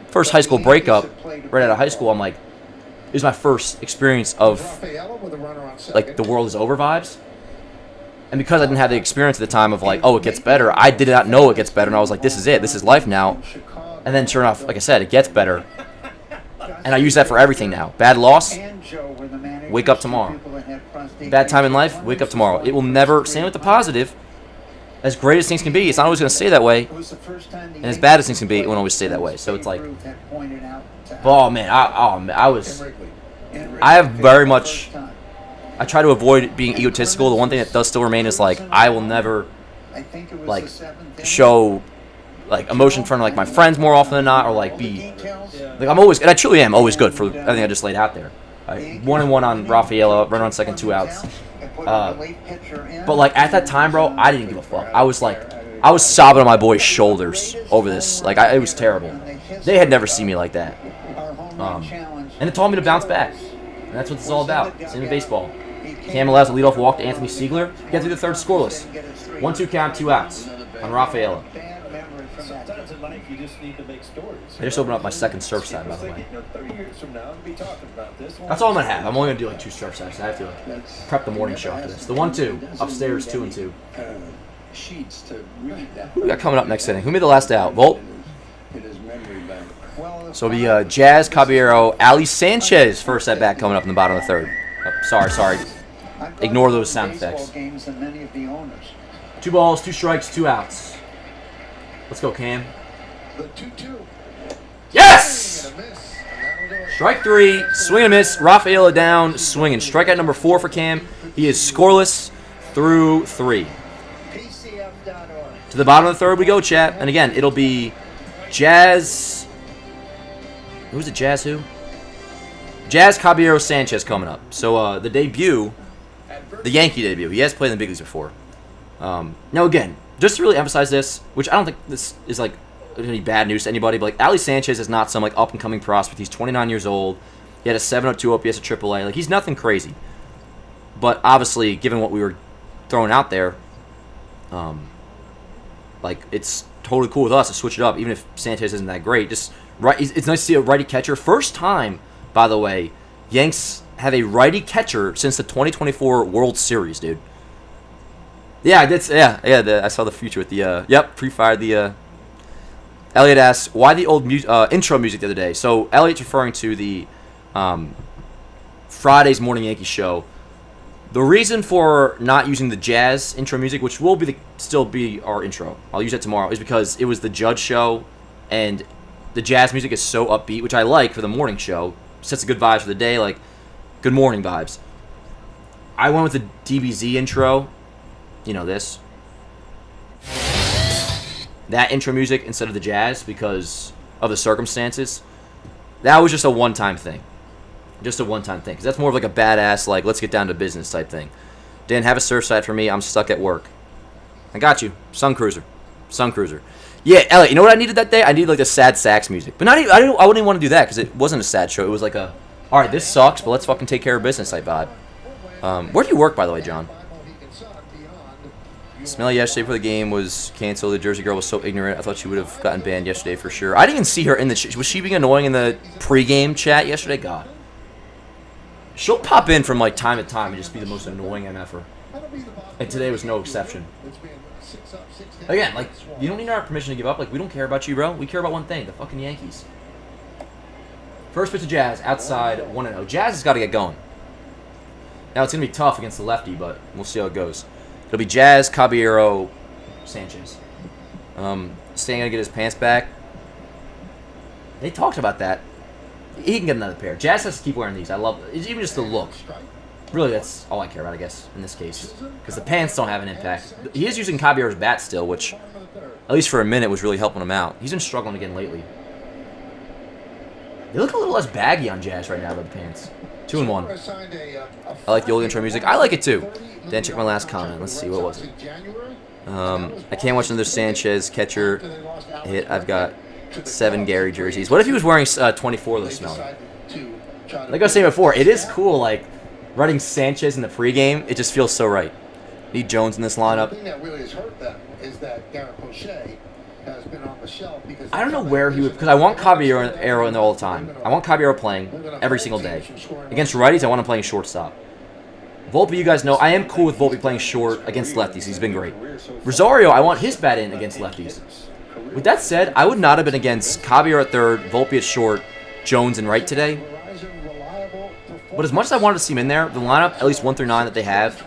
first high school breakup, right out of high school, I'm like, it was my first experience of like the world is over vibes. And because I didn't have the experience at the time of like, oh, it gets better, I did not know it gets better. And I was like, this is it. This is life now. And then sure enough, like I said, it gets better. And I use that for everything now. Bad loss, wake up tomorrow. Bad time in life, wake up tomorrow. It will never, same with the positive, as great as things can be, it's not always going to stay that way. And as bad as things can be, it won't always stay that way. So it's like, oh man, I have very much, I try to avoid being egotistical. The one thing that does still remain is like, I will never like show like emotion in front of like my friends more often than not, or like be like I'm always, and I truly am always good for everything I just laid out there. 1-1 on Rafaela, runner on second, 2 outs. But like at that time, bro, I didn't give a fuck. I was sobbing on my boy's shoulders over this. Like it was terrible. They had never seen me like that. And it taught me to bounce back. And that's what it's all about. Same in baseball. Cam allows a leadoff walk to Anthony Siegler. Get through the third scoreless. 1-2 count, 2 outs on Rafaela. Sometimes in life you just need to make stories. I just opened up my second surf side, by the way. That's all I'm going to have. I'm only going to do like 2 surf sides. I have to prep the morning show after this. The 1-2, upstairs, 2-2. Who we got coming up next inning? Who made the last out? Volt? So it'll be Jazz, Caballero, Ali Sanchez first at bat coming up in the bottom of the third. Oh, sorry. Ignore those sound effects. 2 balls, 2 strikes, 2 outs. Let's go, Cam. Yes! Strike 3, swing and miss. Rafaela down, swinging. Strikeout number 4 for Cam. He is scoreless through 3. To the bottom of the third we go, chat. And again, it'll be Jazz. Who's it? Jazz who? Jazz, Caballero, Sanchez coming up. So the debut, the Yankee debut. He has played in the big leagues before. Now again, just to really emphasize this, which I don't think this is like any bad news to anybody, but like Ali Sanchez is not some like up and coming prospect. He's 29 years old. He had a 702 OPS at AAA. Like he's nothing crazy. But obviously, given what we were throwing out there, like it's totally cool with us to switch it up, even if Sanchez isn't that great. Just right, it's nice to see a righty catcher. First time, by the way, Yanks have a righty catcher since the 2024 World Series, dude. Yeah, I saw the future with the pre-fired the. Elliot asks, why the old intro music the other day? So Elliot's referring to the Friday's Morning Yankee show. The reason for not using the jazz intro music, which will still be our intro, I'll use that tomorrow, is because it was the Judge show, and the jazz music is so upbeat, which I like for the morning show. Sets a good vibes for the day, like good morning vibes. I went with the DBZ intro. You know this. That intro music instead of the jazz because of the circumstances. That was just a one-time thing. Just a one-time thing. Because that's more of like a badass, like, let's get down to business type thing. Dan, have a surf side for me. I'm stuck at work. I got you. Sun Cruiser. Yeah, Elliot, you know what I needed that day? I needed like the sad sax music. But I wouldn't even want to do that because it wasn't a sad show. It was like a, all right, this sucks, but let's fucking take care of business type vibe. Where do you work, by the way, John? Smelly yesterday before the game was canceled. The Jersey girl was so ignorant. I thought she would have gotten banned yesterday for sure. I didn't even see her in the... Was she being annoying in the pregame chat yesterday? God. She'll pop in from like time to time and just be the most annoying MFer. And today was no exception. Again, like, you don't need our permission to give up. Like, we don't care about you, bro. We care about one thing. The fucking Yankees. First pitch to Jazz. Outside, 1-0. Jazz has got to get going. Now, it's going to be tough against the lefty, but we'll see how it goes. It'll be Jazz, Caballero, Sanchez. Stan gonna get his pants back. They talked about that. He can get another pair. Jazz has to keep wearing these. I love it. It's even just the look. Really, that's all I care about, I guess, in this case. Because the pants don't have an impact. He is using Caballero's bat still, which, at least for a minute, was really helping him out. He's been struggling again lately. They look a little less baggy on Jazz right now, though, the pants. 2-1. I like the old intro music. I like it, too. Then check my last comment. Let's see, what was it? I can't watch another Sanchez catcher hit. I've got 7 Gary jerseys. What if he was wearing 24 this smell? Like I was saying before, it is cool, like, running Sanchez in the pregame. It just feels so right. Need Jones in this lineup. The thing that really has hurt them is that Garrett Poche has been on the shelf because I don't know where he would, because I want Caballero in there all the time. I want Caballero playing every single day. Against righties, I want him playing shortstop. Volpe, you guys know, I am cool with Volpe playing short against lefties. He's been great. Rosario, I want his bat in against lefties. With that said, I would not have been against Caballero at third, Volpe at short, Jones in right today. But as much as I wanted to see him in there, the lineup, at least 1 through 9 that they have,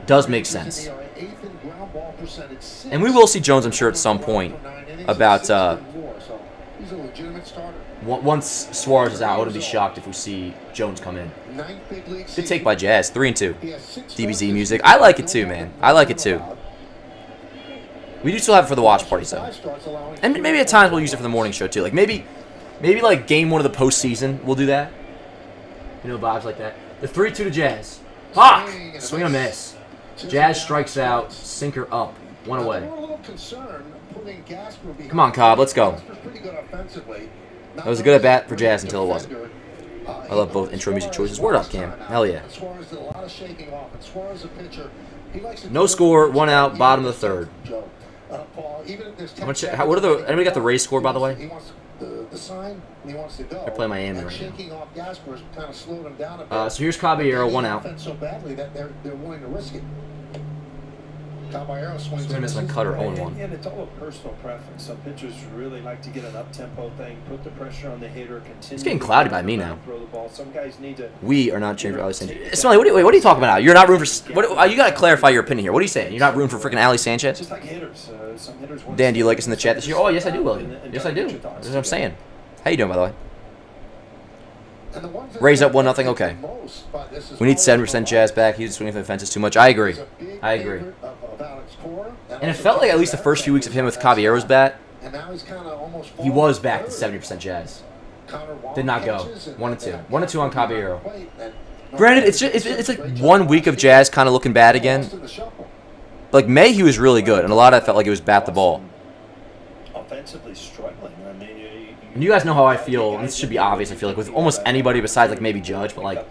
does make sense. And we will see Jones, I'm sure, at some point about once Suarez is out. I wouldn't be shocked if we see Jones come in. Good take by Jazz, 3-2. DBZ music, I like it too, man. I like it too. We do still have it for the watch parties though, and maybe at times we'll use it for the morning show too. Like maybe like game 1 of the postseason we'll do that. You know, vibes like that. The 3-2 to Jazz. Fuck! Swing and a miss. Jazz strikes out. Sinker up. 1 away. Come on, Cobb. Let's go. That was a good at-bat for Jazz until it wasn't. I love both intro music choices. Word up, Cam. Hell yeah. No score. 1 out. Bottom of the 3rd. What are the... Anybody got the Rays score, by the way? They're playing Miami right now. So here's Caballero, 1 out. Swing and miss on cutter, 0-1. And it's all a personal preference. Some pitchers really like to get an up-tempo thing, put the pressure on the hitter, continue. It's getting cloudy by me now. Throw the ball. Some guys need to. We are not cheering for Ali Sanchez. Smelly, what are you talking about now? You're not rooting for... you got to clarify your opinion here. What are you saying? You're not rooting for freaking Ali Sanchez? Just like hitters. Some hitters Dan, do you like us in the chat this year? Oh, yes, I do, William. Yes, I do. That's what I'm saying. How you doing, by the way? Raise up 1-0. Okay. We need 7% Jazz back. He's swinging for the fences too much. I agree. I agree. And it felt like at least the first few weeks of him with Caballero's bat, he was back to 70% Jazz. Did not go. 1-2. 1-2 on Caballero. Granted, it's like 1 week of Jazz kind of looking bad again. Like May, he was really good, and a lot of that felt like it was bat the ball. Offensively struggling. I mean, and you guys know how I feel. And this should be obvious. I feel like with almost anybody besides like maybe Judge, but like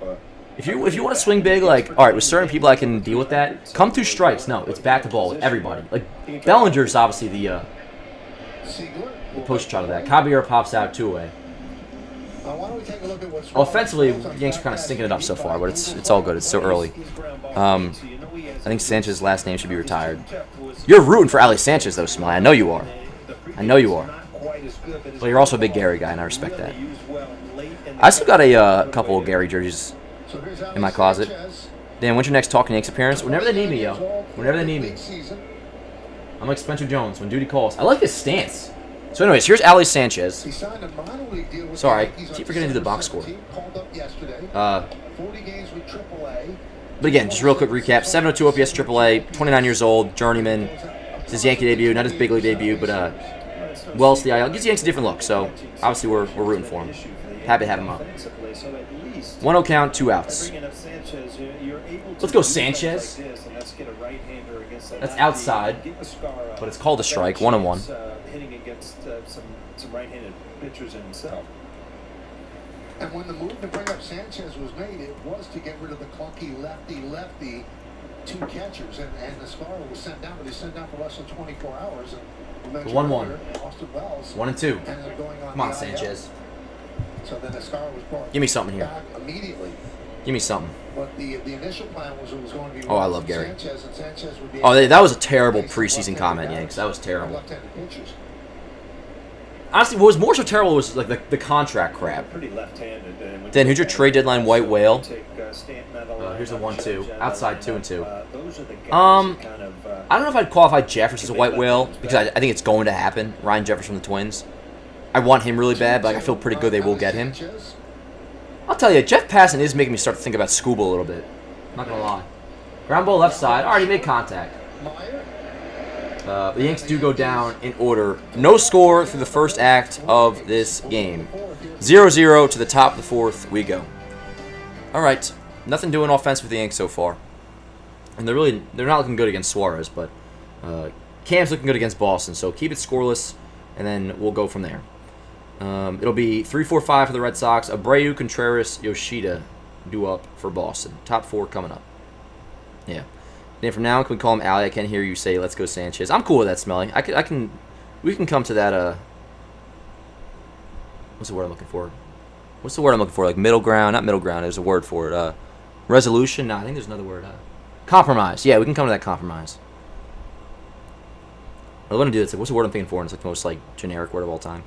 if you want to swing big, like all right, with certain people I can deal with that. Come through strikes. No, it's bat the ball with everybody. Like Bellinger's obviously the poster child of that. Caballero pops out 2 away. Offensively, the Yanks are kind of stinking it up so far, but it's all good. It's so early. I think Sanchez's last name should be retired. You're rooting for Ali Sanchez, though, Smiley. I know you are. I know you are. But you're also a big Gary guy, and I respect that. I still got a couple of Gary jerseys in my closet. Dan, when's your next Talking Yanks appearance? Whenever they need me, yo. Whenever they need me. I'm like Spencer Jones when duty calls. I like his stance. So anyways, here's Ali Sanchez. Sorry, I keep forgetting to do the box score. But again, just real quick recap. 702 OPS AAA, 29 years old, journeyman. It's his Yankee debut, not his big league debut, but well, the IL. Gives the Yanks a different look, so obviously we're rooting for him. Happy to have him up. 1-0 count, 2 outs. Let's go Sanchez. That's outside, but it's called a strike, 1-1. Hitting against some right-handed pitchers in himself. And when the move to bring up Sanchez was made, it was to get rid of the clunky lefty 2 catchers, and the star was sent down, but he sent down for less than 24 hours. 1-1. 1-2. Come on, IL. Sanchez. So then the star was brought Give me something here. back immediately. Give me something. But the initial plan was it was going to be. Oh, I love Gary. Sanchez, and Sanchez would be Oh, that was a terrible preseason comment, Yanks. That was terrible. left-handed pitchers. Honestly, what was more so terrible was like the contract crap. Pretty left-handed. Dan, who's your trade deadline white whale? Here's the 1-2. Outside 2-2. I I don't know if I'd qualify Jeffers as a white whale because I think it's going to happen. Ryan Jeffers from the Twins. I want him really bad, but I feel pretty good they will get him. I'll tell you, Jeff Passan is making me start to think about Scuba a little bit. Not going to lie. Ground ball left side. Already made contact. The Yanks do go down in order. No score through the first act of this game. 0-0 to the top of the fourth we go. All right. Nothing doing offense with the Yanks so far. And they're not looking good against Suarez, but Cam's looking good against Boston. So keep it scoreless, and then we'll go from there. It'll be 3-4-5 for the Red Sox. Abreu, Contreras, Yoshida do up for Boston. Top 4 coming up. Yeah. Then from now on, can we call him Allie? I can't hear you say "Let's go Sanchez." I'm cool with that, Smelly. We can come to that. What's the word I'm looking for? What's the word I'm looking for? Like middle ground, not middle ground. There's a word for it. Resolution. No, I think there's another word. Compromise. Yeah, we can come to that compromise. I want to do this. Like, what's the word I'm thinking for? And it's like the most like generic word of all time.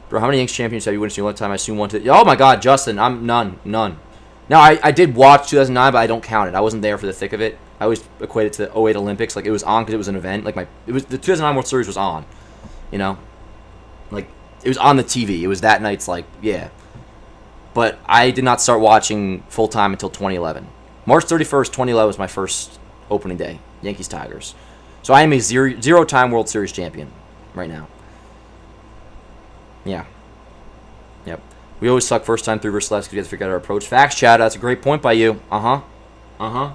Bro, how many Yanks champions have you won in your lifetime? I assume one to. Oh my God, Justin, I'm none. Now I did watch 2009, but I don't count it. I wasn't there for the thick of it. I always equate it to the 08 Olympics. Like it was on because it was an event. Like it was the 2009 World Series was on. You know, like it was on the TV. It was that night's like yeah. But I did not start watching full time until 2011. March 31st, 2011 was my first opening day. Yankees Tigers. So I am a zero-time World Series champion right now. Yeah. Yep. We always suck first time through versus left because we have to figure out our approach. Facts, Chad. That's a great point by you.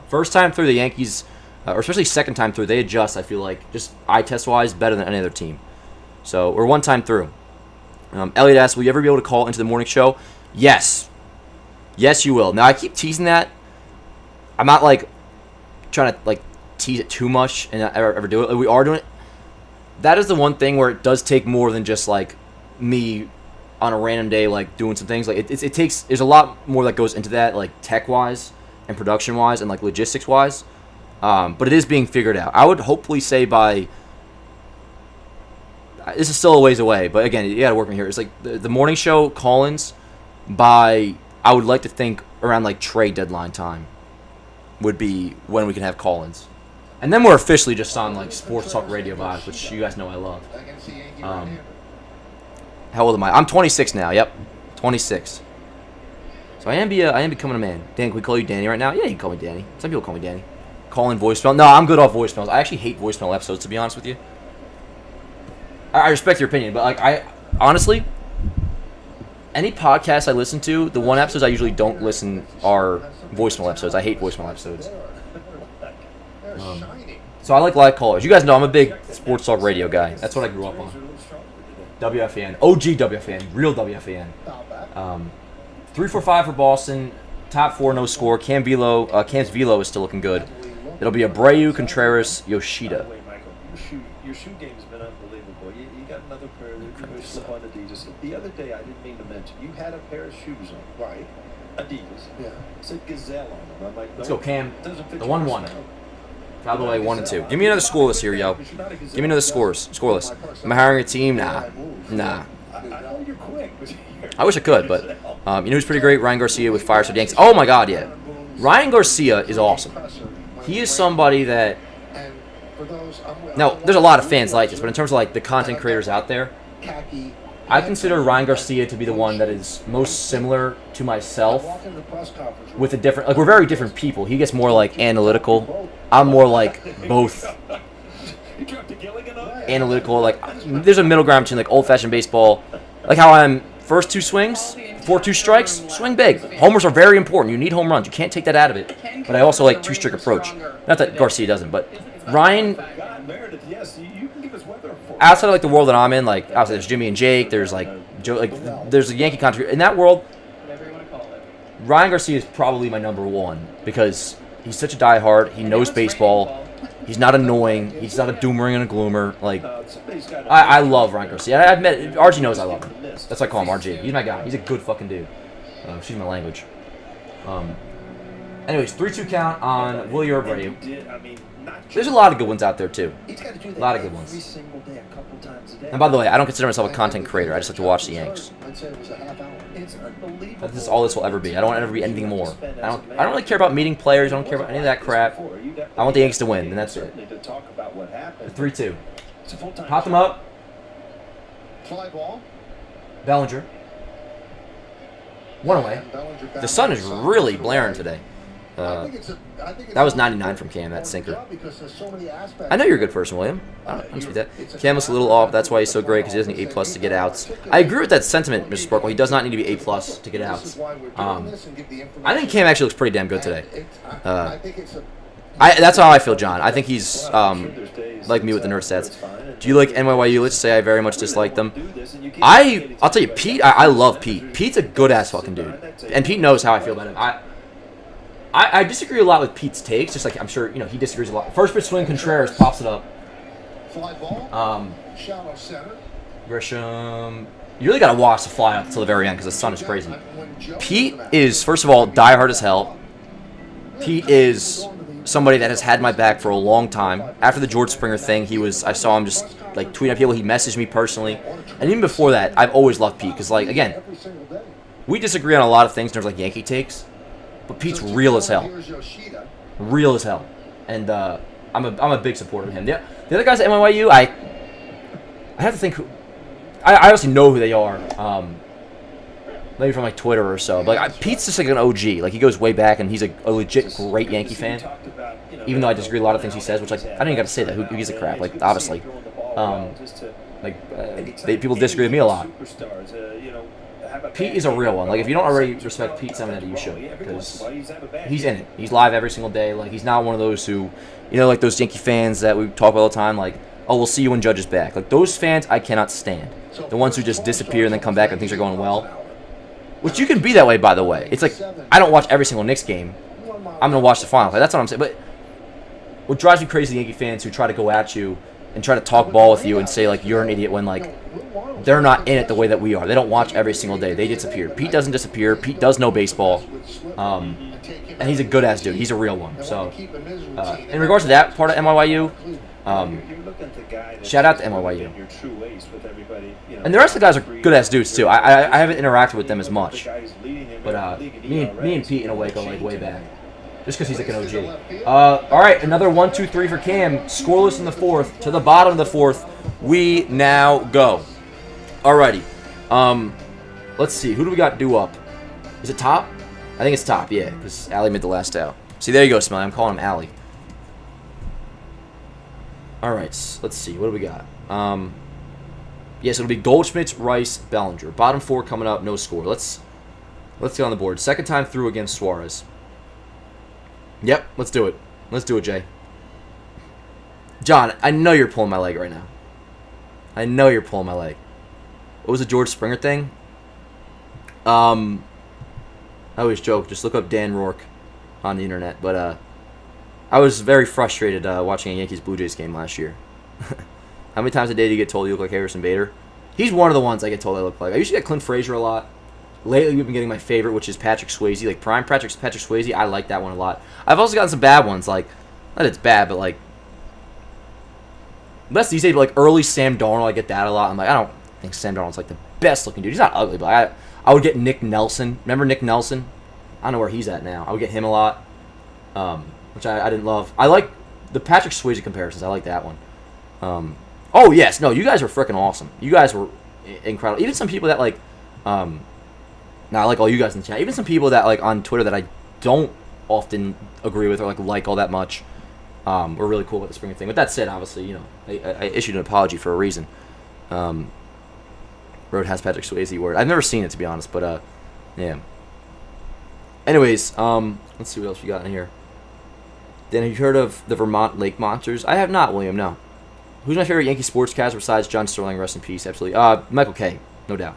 First time through the Yankees, or especially second time through, they adjust, I feel like, just eye test-wise, better than any other team. So we're one time through. Elliot asks, will you ever be able to call into the morning show? Yes. Yes, you will. Now, I keep teasing that. I'm not, like, trying to, like, tease it too much and ever do it. Like, we are doing it. That is the one thing where it does take more than just, like, me on a random day, like, doing some things. Like, it takes, there's a lot more that goes into that, like, tech-wise and production-wise and, like, logistics-wise. But it is being figured out. I would hopefully say by, this is still a ways away, but again, you got to work me here. It's like the morning show call-ins by, I would like to think around, like, trade deadline time would be when we can have call-ins. And then we're officially just on, like, sports talk radio vibes, which you guys know I love. How old am I? I'm 26 now. Yep, 26. So I am becoming a man. Dan, can we call you Danny right now? Yeah, you can call me Danny. Some people call me Danny. Call in voicemail. No, I'm good off voicemails. I actually hate voicemail episodes, to be honest with you. I respect your opinion, but like I honestly, any podcast I listen to, the one episodes I usually don't listen are voicemail episodes. I hate voicemail episodes. So I like live callers. You guys know I'm a big sports talk radio guy. That's what I grew up on. WFAN. OG WFAN. Real WFAN. 3-4-5 for Boston. Top 4, no score. Cam's velo is still looking good. It'll be Abreu, Contreras, Yoshida. By the way, Michael, your shoe game's been unbelievable. You got another pair of slip on Adidas. The other day, I didn't mean to mention, you had a pair of shoes on. Right. Adidas. Yeah. It said Gazelle on them. I'm like, Let's go, Cam. The 1-1. By the way, 1 and 2. Give me another scoreless here, yo. Give me another scoreless. Am I hiring a team? Nah. I know you're quick. I wish I could, but you know who's pretty great? Ryan Garcia with Fireside Yanks. Oh my God, yeah. Ryan Garcia is awesome. He is somebody that. Now, there's a lot of fans like this, but in terms of like the content creators out there, I consider Ryan Garcia to be the one that is most similar to myself. With a different, like we're very different people. He gets more like analytical. I'm more like both analytical. Like there's a middle ground between like old-fashioned baseball, like how I'm first 2 swings, 4-2 strikes, swing big. Homers are very important. You need home runs. You can't take that out of it. But I also like 2-strike approach. Not that Garcia doesn't, but Ryan. Outside of like the world that I'm in, like outside there's Jimmy and Jake, there's like Joe, like there's a Yankee country in that world. Ryan Garcia is probably my number 1 because he's such a diehard. He knows baseball. He's not annoying. He's not a doomer and a gloomer. Like I love Ryan Garcia. I've met RG knows I love him. That's why I call him RG. He's my guy. He's a good fucking dude. Excuse my language. Anyways, 3-2 count on Willie Abreu. There's a lot of good ones out there too. He's got to do that A lot of good every ones. single day, a couple times a day. And by the way, I don't consider myself a content creator. I just like to watch the Yanks. I'd say it was a half hour. It's unbelievable. This is all this will ever be. I don't want to ever be anything more. I don't really care about meeting players. I don't care about any of that crap. I want the Yankees to win, and that's it. To talk about what happened. 3-2. It's a full-time Pop them job. up. Fly ball. Bellinger. One away. And Bellinger got The sun on is the side. really blaring today. I think it's That was a 99 from Cam, that sinker. because there's so many aspects. I know you're a good person, William. I don't dispute that. Cam was a little off. That's why he's so great, because he doesn't need A+ to get outs. I agree with that sentiment, Mr. Sparkle. He does not need to be A+ to get outs. I think Cam actually looks pretty damn good today. That's how I feel, John. I think he's like me with the nerd stats. Do you like NYU? Let's say I very much dislike them. I'll tell you, Pete. I love Pete. Pete's a good ass fucking dude, and Pete knows how I feel about him. I disagree a lot with Pete's takes. Just like I'm sure he disagrees a lot. First pitch swing, Contreras pops it up. Fly ball. Shallow center. Grisham. You really gotta watch the fly up until the very end because the sun is crazy. Pete is, first of all, diehard as hell. Pete is somebody that has had my back for a long time. After the George Springer thing, I saw him just like tweeting at people. He messaged me personally, and even before that, I've always loved Pete because, like, again, we disagree on a lot of things in terms of like Yankee takes, but Pete's real as hell, real as hell, and I'm a big supporter of him. The other guys at NYU, I have to think who. I honestly know who they are. Maybe from like Twitter or so. But like, Pete's just like an OG. Like he goes way back, and he's a legit great Yankee fan. Even though I disagree with a lot of things he says, which like I don't even got to say that. Who gives a crap? Like obviously, people disagree with me a lot. Pete is a real one. Like if you don't already respect Pete Simonetti, you should, because he's in it. He's live every single day. Like he's not one of those who, like those Yankee fans that we talk about all the time. Like, oh, we'll see you when Judge is back. Like those fans, I cannot stand. The ones who just disappear and then come back and things are going well. Which you can be that way, by the way. It's like, I don't watch every single Knicks game. I'm going to watch the final. Like, that's what I'm saying. But what drives me crazy, Yankee fans who try to go at you and try to talk ball with you and say, like, you're an idiot when, like, they're not in it the way that we are. They don't watch every single day. They disappear. Pete doesn't disappear. Pete does know baseball. And he's a good-ass dude. He's a real one. So, in regards to that part of NYU, shout out to NYU. And the rest of the guys are good-ass dudes, too. I haven't interacted with them as much. But me and Pete, in a way, go like way back. Just because he's like an OG. All right, another 1-2-3 for Cam. Scoreless in the fourth. To the bottom of the fourth, we now go. Alrighty. Let's see. Who do we got due up? Is it Top? I think it's Top, yeah, because Allie made the last out. See, there you go, Smelly. I'm calling him Allie. Alright, let's see. What do we got? Yes, it'll be Goldschmidt, Rice, Bellinger. Bottom four coming up, no score. Let's get on the board. Second time through against Suarez. Yep, let's do it. Let's do it, Jay. John, I know you're pulling my leg right now. I know you're pulling my leg. What was the George Springer thing? I always joke. Just look up Dan Rourke on the internet. But I was very frustrated watching a Yankees Blue Jays game last year. How many times a day do you get told you look like Harrison Bader? He's one of the ones I get told I look like. I used to get Clint Frazier a lot. Lately, we've been getting my favorite, which is Patrick Swayze. Like, prime Patrick Swayze, I like that one a lot. I've also gotten some bad ones. Like, not that it's bad, but, like, less these days, but, like, early Sam Darnold, I get that a lot. I'm like, I don't think Sam Darnold's, like, the best-looking dude. He's not ugly, but I would get Nick Nelson. Remember Nick Nelson? I don't know where he's at now. I would get him a lot, which I didn't love. I like the Patrick Swayze comparisons. I like that one. Oh, yes. No, you guys were freaking awesome. You guys were incredible. Even some people that, like, I like all you guys in the chat. Even some people that, like, on Twitter that I don't often agree with or, like all that much were really cool with the Springer thing. With that said, obviously, I issued an apology for a reason. Road has Patrick Swayze word. I've never seen it, to be honest, but, yeah. Anyways, let's see what else we got in here. Then, have you heard of the Vermont Lake Monsters? I have not, William, no. Who's my favorite Yankee sportscaster besides John Sterling? Rest in peace, absolutely. Michael Kay, no doubt.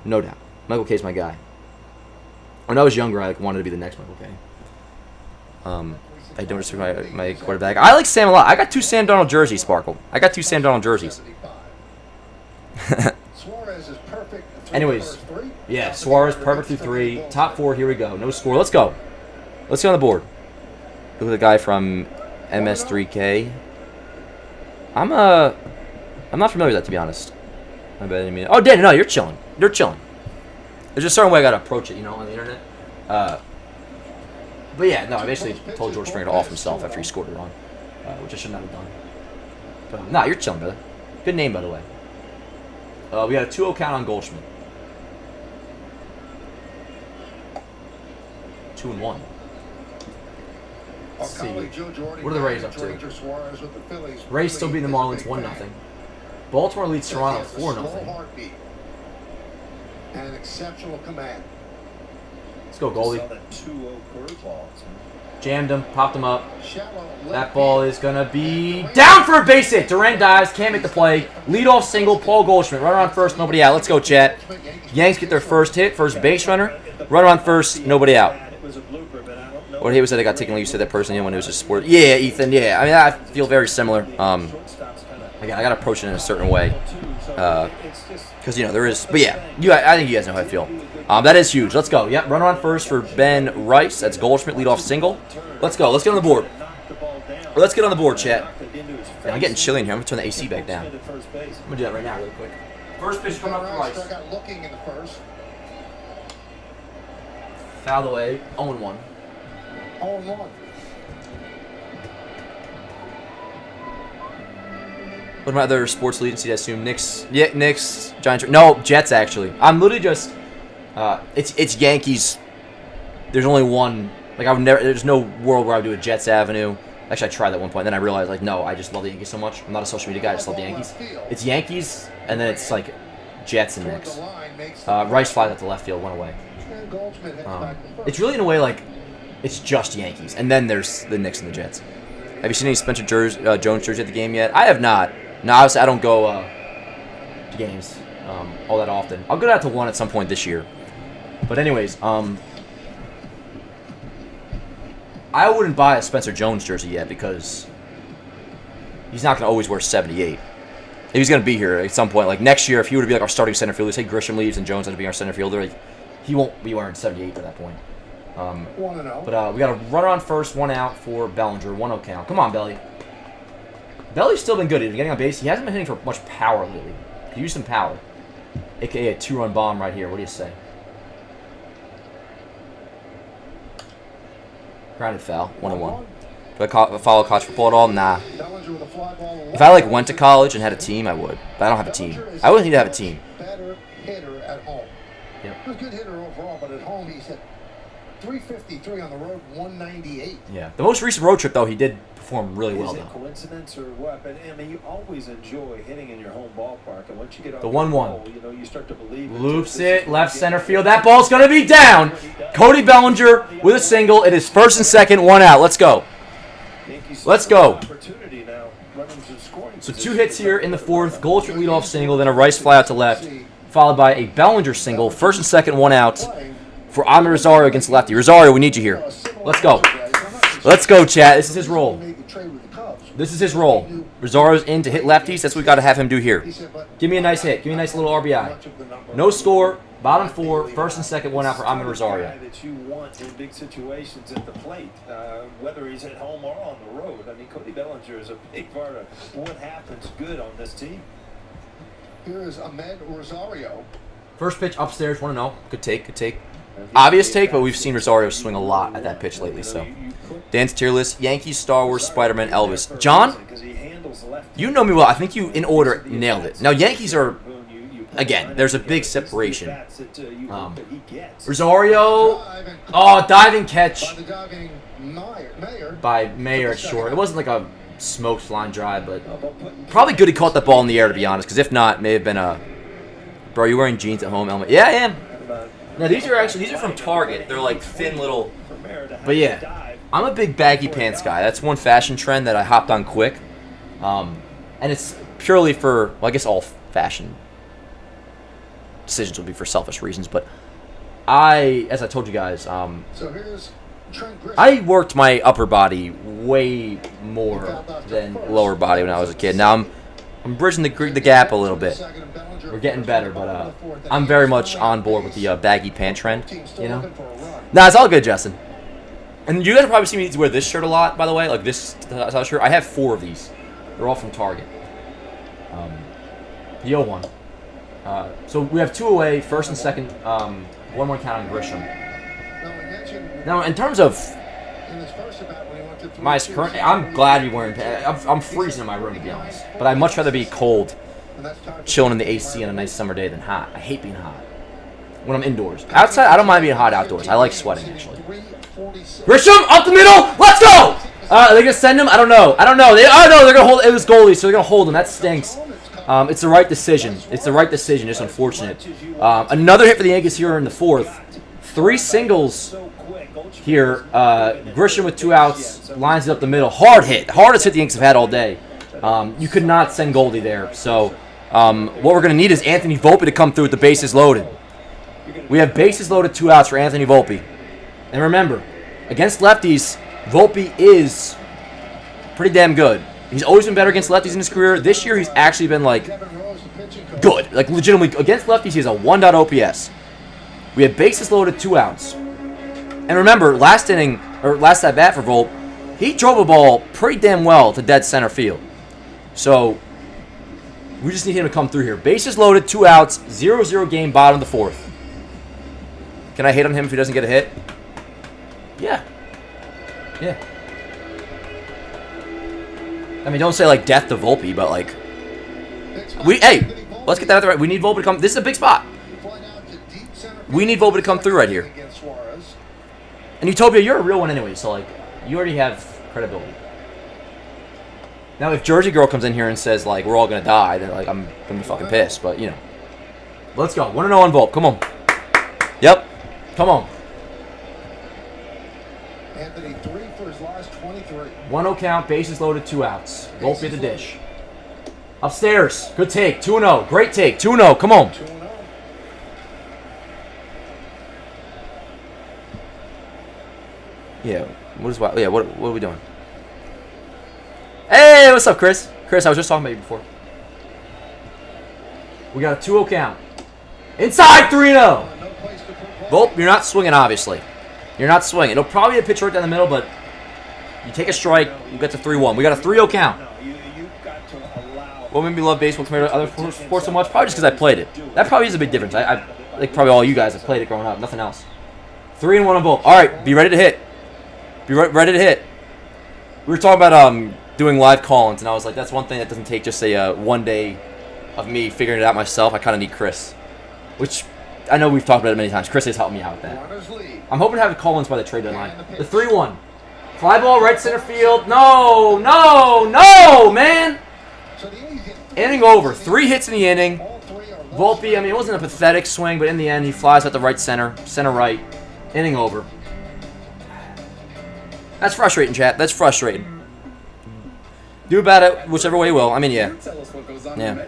No doubt. Michael Kay's my guy. When I was younger, I wanted to be the next Michael Kay. I don't respect my quarterback. I like Sam a lot. I got 2 Sam Darnold jerseys, Sparkle. I got 2 Sam Darnold jerseys. Anyways, yeah, Suarez perfect through 3. Top 4, here we go. No score. Let's go. Let's get on the board. Look at the guy from MS3K. I'm not familiar with that, to be honest. I bet I didn't mean it. Oh, Dan, no, you're chilling. You're chilling. There's a certain way I gotta approach it, you know, on the internet. But yeah, no, I basically told George Springer to off himself after he scored a run, which I should not have done. But nah, you're chilling, brother. Good name, by the way. We got a 2-0 count on Goldschmidt. 2-1. Let's see. What are the Rays up to? Rays still beating the Marlins 1-0. Baltimore leads Toronto 4-0. And exceptional command. Let's go, goalie. Saw that 2-0 curveball. Jammed him, popped him up. That ball is going to be down for a base hit. Duran dives, can't make the play. Leadoff single, Paul Goldschmidt. Runner on first, nobody out. Let's go, chat. Yanks get their first hit, first base runner. Runner on first, nobody out. What he was said, I got taken. You said that person when it was just sport. Yeah, Ethan. Yeah, I mean, I feel very similar. Again, I got to approach it in a certain way, because you know there is. But yeah, I think you guys know how I feel. That is huge. Let's go. Yep, runner on first for Ben Rice. That's Goldschmidt leadoff single. Let's go. Let's get on the board. Let's get on the board, chat. Yeah, I'm getting chilly in here. I'm gonna turn the AC back down. I'm gonna do that right now, really quick. First pitch coming up for Rice. Foul away. 0-1. 0-1. What about other sports leagues? I assume Knicks. Yeah, Knicks. Giants. No, Jets actually. I'm literally just. It's Yankees. There's only one. Like I would never. There's no world where I would do a Jets Avenue. Actually, I tried that at one point. Then I realized like no, I just love the Yankees so much. I'm not a social media guy. I just love the Yankees. It's Yankees, and then it's like Jets and Knicks. Rice flies out to left field, went away. It's really in a way like it's just Yankees, and then there's the Knicks and the Jets. Have you seen any Spencer Jones jersey at the game yet? I have not. No, obviously I don't go to games all that often. I'll go out to one at some point this year. But anyways, I wouldn't buy a Spencer Jones jersey yet because he's not going to always wear 78. If he's going to be here at some point, like next year, if he were to be like our starting center fielder, say Grisham leaves and Jones has to be our center fielder, like, he won't be wearing 78 at that point. But we got a runner on first, one out for Bellinger, 1-0 count. Come on, Belly. Belly's still been good. He's getting on base. He hasn't been hitting for much power lately. He used some power, aka a 2-run bomb right here. What do you say? Grounded foul, 1-1. Do I follow college football at all? Nah. If I like went to college and had a team, I would. But I don't have a team. I wouldn't need to have a team. Better hitter at home. Yep. He was a good hitter overall, but at home he's hit 353 on the road, 198. Yeah. The most recent road trip though, he did perform really well Is it though. coincidence or what? But I mean, you always enjoy hitting in your home ballpark, and once you get off The 1-1. goal, you know, you start to believe. Loops it, left center field. That ball's gonna be down. Cody Bellinger with a single. It is first and second, one out. Let's go. Let's go. So 2 hits here in the fourth. Goldschmidt leadoff single, then a Rice fly out to left, followed by a Bellinger single. First and second, one out for Ahmed Rosario against lefty. Rosario, we need you here. Let's go. Let's go, chat. This is his role. This is his role. Rosario's in to hit lefties. That's what we got to have him do here. Give me a nice hit. Give me a nice little RBI. No score. Bottom 4. First and second, one out for Ahmed Rosario. That you want in big situations at the plate, whether he's at home or on the road. I mean, Cody Bellinger is a big part of what happens good on this team. Here is Ahmed Rosario. First pitch upstairs, 1-0. Good take, good take. Obvious take, but we've seen Rosario swing a lot at that pitch lately, so. Dan's tier list, Yankees, Star Wars, Spider-Man, Elvis. John, you know me well. I think you, in order, nailed it. Now, Yankees are, again, there's a big separation. Rosario, diving catch by Mayer at short. It wasn't like a smoked line drive, but probably good he caught that ball in the air, to be honest, because if not, it may have been a... Bro, you wearing jeans at home, Elmer? Yeah, I am. Now, these are from Target. They're like thin little... But yeah, I'm a big baggy pants guy. That's one fashion trend that I hopped on quick. And it's purely for, well, I guess all fashion decisions would be for selfish reasons. But as I told you guys, So here's Trent Grisham. I worked my upper body way more than lower body when I was a kid. Now I'm bridging the gap a little bit. We're getting better, but I'm very much on board with the baggy pant trend, you know? Nah, it's all good, Justin. And you guys will probably see me wear this shirt a lot, by the way. Like this style shirt. I have 4 of these. They're all from Target. The 01. So we have 2 away, first and second. 1-1 count on Grisham. Now, in terms of my current, I'm glad you're wearing pants. I'm freezing in my room, to be honest. But I'd much rather be cold, chilling in the AC on a nice summer day than hot. I hate being hot when I'm indoors. Outside, I don't mind being hot outdoors. I like sweating, actually. Grisham, up the middle. Let's go. Are they going to send him? I don't know. No, they're going to hold. It was goalie, so they're going to hold him. That stinks. It's the right decision. It's the right decision. It's unfortunate. Another hit for the Yankees here in the 4th. 3 singles here. Grisham with 2 outs. Lines it up the middle. Hard hit. Hardest hit the Yankees have had all day. You could not send Goldie there. So what we're going to need is Anthony Volpe to come through with the bases loaded. We have bases loaded, 2 outs for Anthony Volpe. And remember, against lefties, Volpe is pretty damn good. He's always been better against lefties in his career. This year, he's actually been, like, good. Like, legitimately, against lefties, he has a 1.0 OPS. We have bases loaded, 2 outs. And remember, last at bat for Volpe, he drove a ball pretty damn well to dead center field. So, we just need him to come through here. Bases loaded, 2 outs, 0-0 game, bottom of the 4th. Can I hit on him if he doesn't get a hit? Yeah. Yeah. I mean, don't say, like, death to Volpe, but, like, hey, let's get that out there. We need Volpe to come. This is a big spot. We need Volpe to come through right here. And Utopia, you're a real one anyway, so, like, you already have credibility. Now, if Jersey Girl comes in here and says, like, we're all going to die, then, like, I'm going to be fucking pissed, but, you know. Let's go. 1-0 on Volpe. Come on. Yep. Come on. Anthony 3 for his last 23. 1-0 count, bases loaded, 2 outs. Volpe at the dish. Upstairs. Good take. 2-0. Great take. 2-0. Come on. 2-0. Yeah. What are we doing? Hey, what's up, Chris? Chris, I was just talking about you before. We got a 2-0 count. Inside 3-0. Volpe, you're not swinging, obviously. You're not swinging. It'll probably be a pitch right down the middle, but you take a strike, you get to 3-1. We got a 3-0 count. What made me love baseball compared to other sports so much? Probably just because I played it. That probably is a big difference. I think probably all you guys have played it growing up. Nothing else. 3-1 on Volpe. All right, be ready to hit. Be ready to hit. We were talking about doing live call-ins, and I was like, that's one thing that doesn't take just a one day of me figuring it out myself. I kind of need Chris, which I know we've talked about it many times. Chris has helped me out with that. I'm hoping to have call-ins by the trade deadline. The 3-1. Fly ball, right center field. No, man. Inning over. 3 hits in the inning. Volpe, I mean, it wasn't a pathetic swing, but in the end, he flies at the right center right. Inning over. That's frustrating, chat. That's frustrating. Do about it whichever way you will. I mean, yeah. Yeah.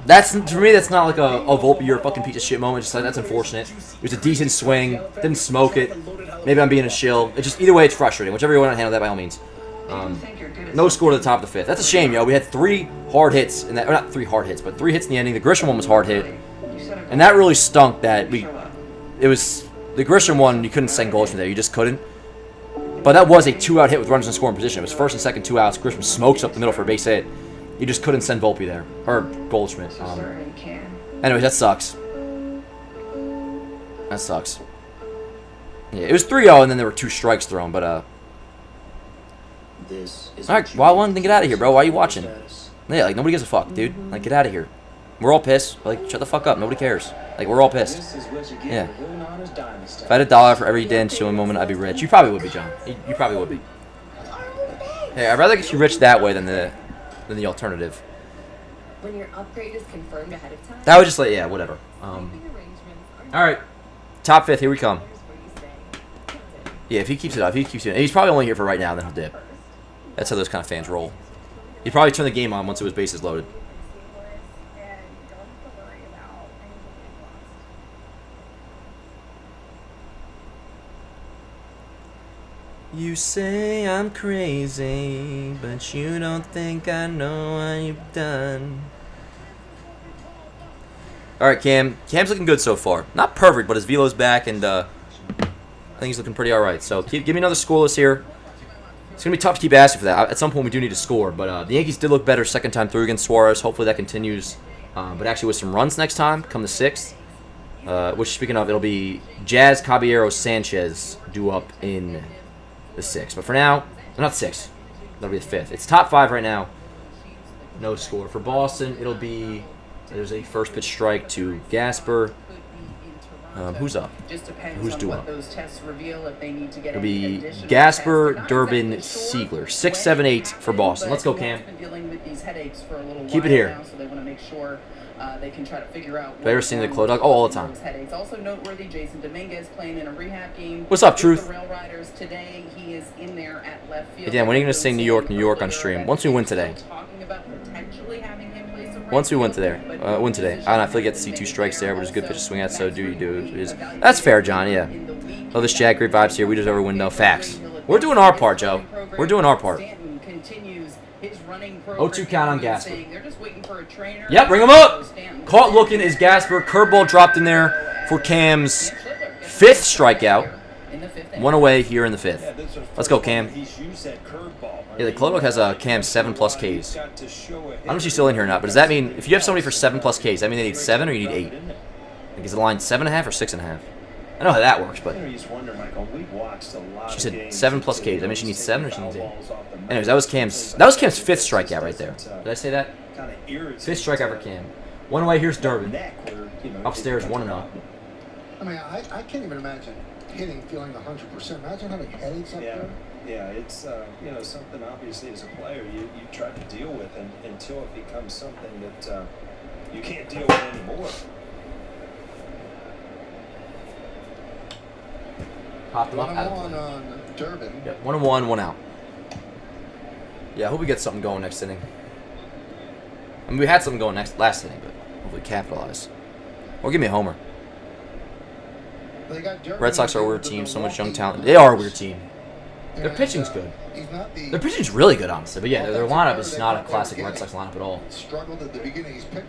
That's, for me, that's not like a Volpe, you're a fucking piece of shit moment. Just like, that's unfortunate. It was a decent swing. Didn't smoke it. Maybe I'm being a shill. It's just, either way, it's frustrating. Whichever you want to handle that, by all means. No score to the top of the 5th. That's a shame, yo. We had 3 hard hits in that, or not 3 hard hits, but 3 hits in the ending. The Grisham one was hard hit, and that really stunk. It was the Grisham one. You couldn't send Goldschmidt there. You just couldn't. But that was a 2-out hit with runners in scoring position. It was first and second 2 outs. Grisham smokes up the middle for a base hit. You just couldn't send Volpe there or Goldschmidt. Anyways, that sucks. That sucks. Yeah, it was 3-0, and then there were 2 strikes thrown, but all right, well, one, then get out of here, bro. Why are you watching? Yeah, like, nobody gives a fuck, dude. Like, get out of here. We're all pissed. Like, shut the fuck up. Nobody cares. Like, we're all pissed. Yeah. If I had $1 for every day and chilling moment, I'd be rich. You probably would be, John. You probably would be. Hey, I'd rather get you rich that way than the alternative. When your upgrade is confirmed ahead of time. That would just like, yeah, whatever. All right, top 5th. Here we come. Yeah, if he keeps it up, he's probably only here for right now, then he'll dip. That's how those kind of fans roll. He'd probably turn the game on once it was bases loaded. You say I'm crazy, but you don't think I know what you've done. Alright, Cam. Cam's looking good so far. Not perfect, but his velo's back, and I think he's looking pretty all right. So give me another scoreless here. It's going to be tough to keep asking for that. At some point, we do need to score. But the Yankees did look better second time through against Suarez. Hopefully that continues. But actually with some runs next time, come the 6th. Which, speaking of, it'll be Jazz, Caballero, Sanchez due up in the 6th. But for now, not 6th. That'll be the 5th. It's top 5 right now. No score. For Boston, it'll be... There's a first pitch strike to Gasper. Who's up? Who's due up? It'll be Gasper, Durbin, Siegler. 6, 7, 8 for Boston. Let's go, Cam. Keep it here. They can try to figure out. Have you ever seen the Claw Dog? Oh, all the time. It's also noteworthy. Jason Dominguez playing in a rehab game. What's up, Truth? The Rail Riders today. He is in there at left field. Hey, Dan, when are you going to say New York, New York on stream? Once we win today. Once we win today. I don't know if I get to see 2 strikes there, but it's a good pitch to swing at, so that's fair, John, yeah. Oh, this Jack, great vibes here. We deserve a win, no. Facts. We're doing our part, Joe. We're doing our part. 0-2 count on Gasper. Yep, bring him up. Caught looking is Gasper. Curveball dropped in there for Cam's 5th strikeout. 1 away here in the 5th. Let's go, Cam. Yeah, the Claw Dog has a Cam 7+ Ks. I don't know if she's still in here or not, but does that mean if you have somebody for 7+ Ks, does that mean they need 7 or you need 8? Like, is the line 7.5 or 6.5? I know how that works, but she said 7+ Ks. I mean, she needs 7 or she needs 8. Anyways, that was Cam's 5th strikeout right there. Did I say that? 5th strikeout for Cam. 1 away. Here's Durbin. Upstairs, 1-0. I mean, I can't even imagine hitting, feeling 100%. Imagine having headaches up there. Yeah, it's something obviously as a player you try to deal with until it becomes something that you can't deal with anymore. Popped him up. 1-1 on Durbin. Yep, 1-1, 1 out. Yeah, I hope we get something going next inning. I mean, we had something going last inning, but hopefully capitalize. Or give me a homer. Red Sox are a weird team. So much young talent. They are a weird team. Their pitching's good. Their pitching's really good, honestly. But yeah, their lineup is not a classic Red Sox lineup at all.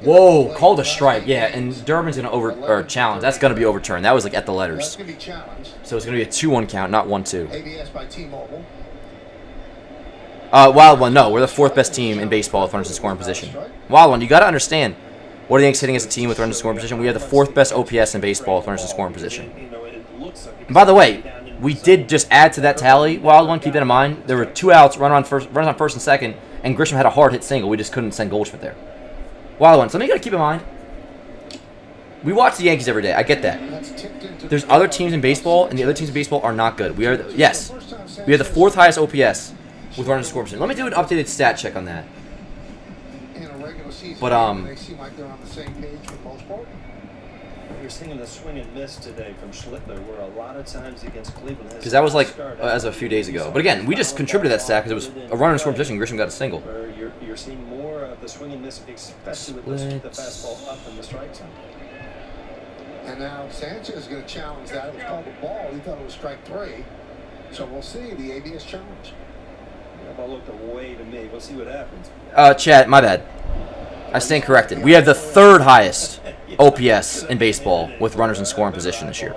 Whoa, called a strike. Yeah, and Durbin's gonna challenge. That's gonna be overturned. That was like at the letters. So it's gonna be a 2-1 count, not 1-2. Wild One, no, we're the 4th best team in baseball with runners in scoring position. Wild One, you got to understand. What are the Yankees hitting as a team with runners in scoring position? We have the 4th best OPS in baseball with runners in scoring position. And by the way, we did just add to that tally. Wild One, keep that in mind. There were 2 outs, runners on first and second, and Grisham had a hard hit single. We just couldn't send Goldschmidt there. Wild One, something you got to keep in mind. We watch the Yankees every day. I get that. There's other teams in baseball, and the other teams in baseball are not good. We are the 4th highest OPS with runners in scoring position. Let me do an updated stat check on that. But they seem like they're on the same page for the most part. You're seeing the swing and miss today from Schlittler, where a lot of times against Cleveland. Because that was like as of a few days ago. But again, we just contributed that stat because it was a runner in scoring position. Grisham got a single. You're seeing more of the swing and miss, especially with the fastball up in the strike zone. And now Sanchez is going to challenge that. It was called a ball. He thought it was strike 3. So we'll see the ABS challenge. The ball looked away to me. We'll see what happens. Chat, my bad. I stand corrected. We have the 3rd highest OPS in baseball with runners in scoring position this year.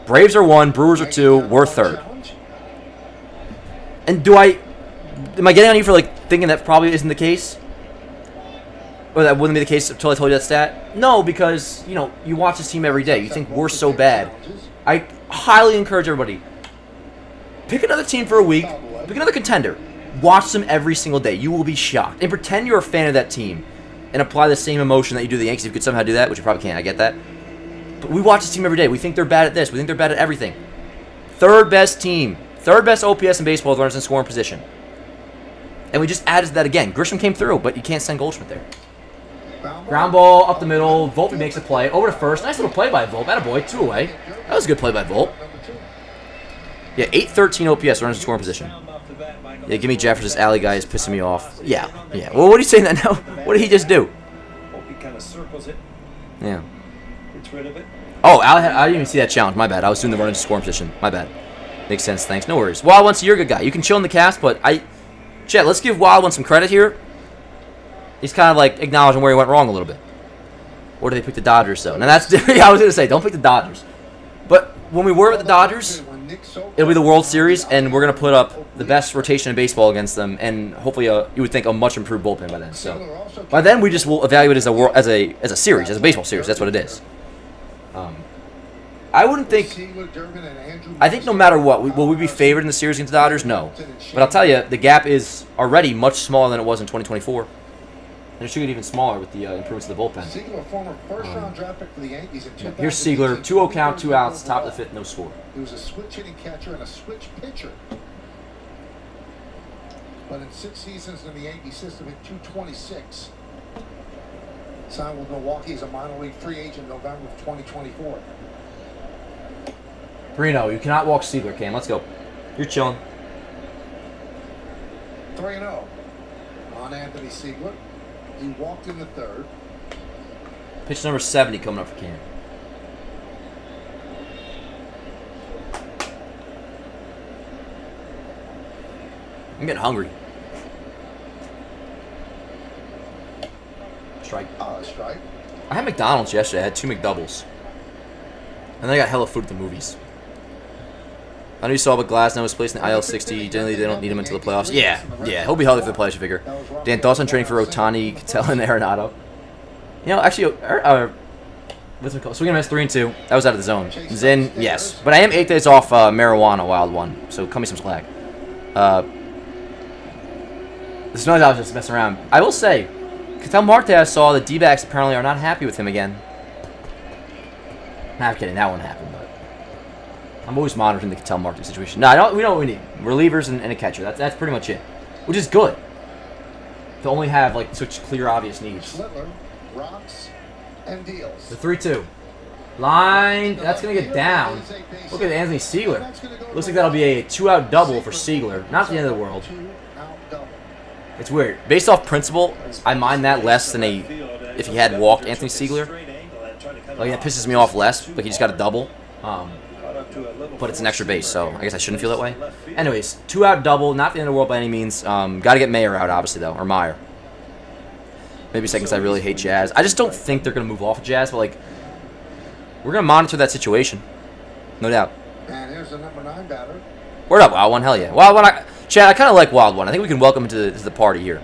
Braves are 1, Brewers are 2, we're 3rd. And am I getting on you for like thinking that probably isn't the case? Or that wouldn't be the case until I told you that stat? No, because, you watch this team every day. You think we're so bad. I highly encourage everybody. Pick another team for a week. Pick another contender. Watch them every single day. You will be shocked. And pretend you're a fan of that team. And apply the same emotion that you do to the Yankees. If you could somehow do that, which you probably can't. I get that. But we watch this team every day. We think they're bad at this. We think they're bad at everything. 3rd best team. 3rd best OPS in baseball with runners in scoring position. And we just added that again. Grisham came through, but you can't send Goldschmidt there. Ground ball up the middle. Volpe makes a play. Over to first. Nice little play by Volpe. Attaboy. 2 away. That was a good play by Volpe. Yeah, 813 OPS, runners in scoring position. Yeah, give me Jeffers. This alley guy is pissing me off. Yeah. Well, what are you saying that now? What did he just do? He kind of circles it. Yeah. Gets rid of it. Oh, I didn't even see that challenge. My bad. I was doing the runners in scoring position. My bad. Makes sense. Thanks. No worries. Wild One, you're a good guy. You can chill in the cast, but Chet, let's give Wild One some credit here. He's kind of like acknowledging where he went wrong a little bit. Or do they pick the Dodgers, though? Now, that's I was going to say, don't pick the Dodgers. But when we were with the Dodgers, it'll be the World Series, and we're gonna put up the best rotation in baseball against them, and hopefully, you would think a much improved bullpen by then. So by then, we just will evaluate it as a series, as a baseball series. That's what it is. I wouldn't think. I think no matter what, will we be favored in the series against the Dodgers? No, but I'll tell you, the gap is already much smaller than it was in 2024. And it should get even smaller with the improvements of the bullpen. Siegler, former first-round draft pick for the Yankees in 2018. Here's Siegler, 2-0 count, 2 outs, top of the 5th, no score. He was a switch-hitting catcher and a switch pitcher. But in 6 seasons in the Yankee system, hit .226. Signed with Milwaukee as a minor league free agent November of 2024. 3-0. You cannot walk Siegler, Cam. Let's go. You're chilling. 3-0 on Anthony Siegler. He walked in the 3rd. Pitch number 70 coming up for Cam. I'm getting hungry. Strike. Strike. I had McDonald's yesterday. I had 2 McDoubles. And then I got hella food at the movies. I know you saw, but Glasnow was placed in the IL-60. Generally, they don't need him until the playoffs. Yeah, he'll be healthy for the playoffs, you figure. Dan Dawson training for Ohtani, Cattell, and Arenado. You know, actually, what's it called? Swing and miss 3-2. That was out of the zone. Zin, yes. But I am 8 days off marijuana, wild one. So cut me some slack. This noise I was just messing around. I will say, Cattell Marte saw the D-backs apparently are not happy with him again. Nah, I'm kidding. That won't happen, but I'm always monitoring the Cattell Marte situation. No, we know what we need. Relievers and a catcher. That's pretty much it. Which is good. To only have like such clear, obvious needs. Schlittler, rocks, and deals. The 3-2. Line. That's going to get down. Look at Anthony Siegler. Looks like that'll be a 2-out double for Siegler. Not the end of the world. It's weird. Based off principle, I mind that less than if he had walked Anthony Siegler. Like, that pisses me off less. Like, he just got a double. But it's an extra base, so I guess I shouldn't feel that way. Anyways, 2-out double. Not the end of the world by any means. Got to get Mayer out, obviously, though. Or Meyer. Maybe seconds I really hate Jazz. I just don't think they're going to move off of Jazz, but, like, we're going to monitor that situation. No doubt. And here's the number 9 batter. Word up, Wild One. Hell yeah. Wild One, Chad, I kind of like Wild One. I think we can welcome him to the party here.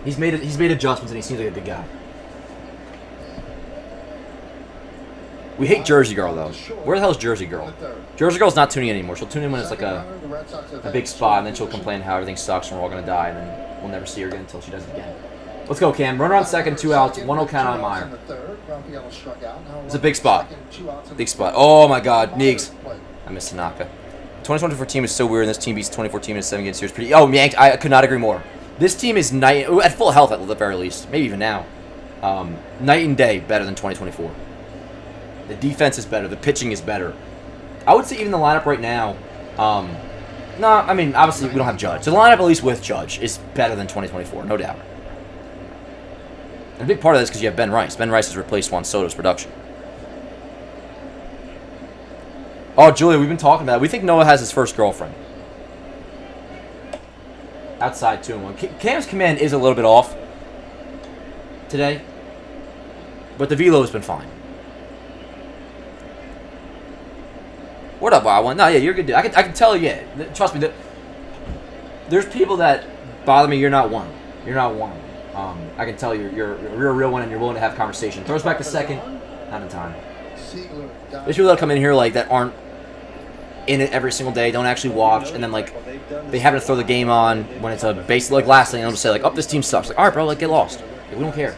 He's made adjustments, and he seems like a good guy. We hate Jersey Girl, though. Where the hell is Jersey Girl? Jersey Girl's not tuning in anymore. She'll tune in when it's like a big spot, and then she'll complain how everything sucks and we're all going to die, and then we'll never see her again until she does it again. Let's go, Cam. Runner on second, 2 outs, 1-0 count on Meyer. It's a big spot. Big spot. Oh, my God. Neeks. I missed Tanaka. 2024 team is so weird, and this team beats 24 team in a 7-game series. Pretty. Oh, Yanks. I could not agree more. This team is at full health at the very least. Maybe even now. Night and day better than 2024. The defense is better. The pitching is better. I would say even the lineup right now. No, I mean, obviously we don't have Judge. So the lineup, at least with Judge, is better than 2024, no doubt. And a big part of this is because you have Ben Rice. Ben Rice has replaced Juan Soto's production. Oh, Julia, we've been talking about it. We think Noah has his first girlfriend. Outside 2-1. Cam's command is a little bit off today, but the velo has been fine. What up, Wild One? No, yeah, you're good. I can tell you, yeah. Trust me, there's people that bother me. You're not one. You're not one. I can tell you're a real one, and you're willing to have conversation. Throws back to second. Not in time. There's people that come in here like that aren't in it every single day, don't actually watch, and then like they happen to throw the game on when it's a basic like last thing. They'll just say like, "Oh, this team sucks." Like, all right, bro, like get lost. Like, we don't care.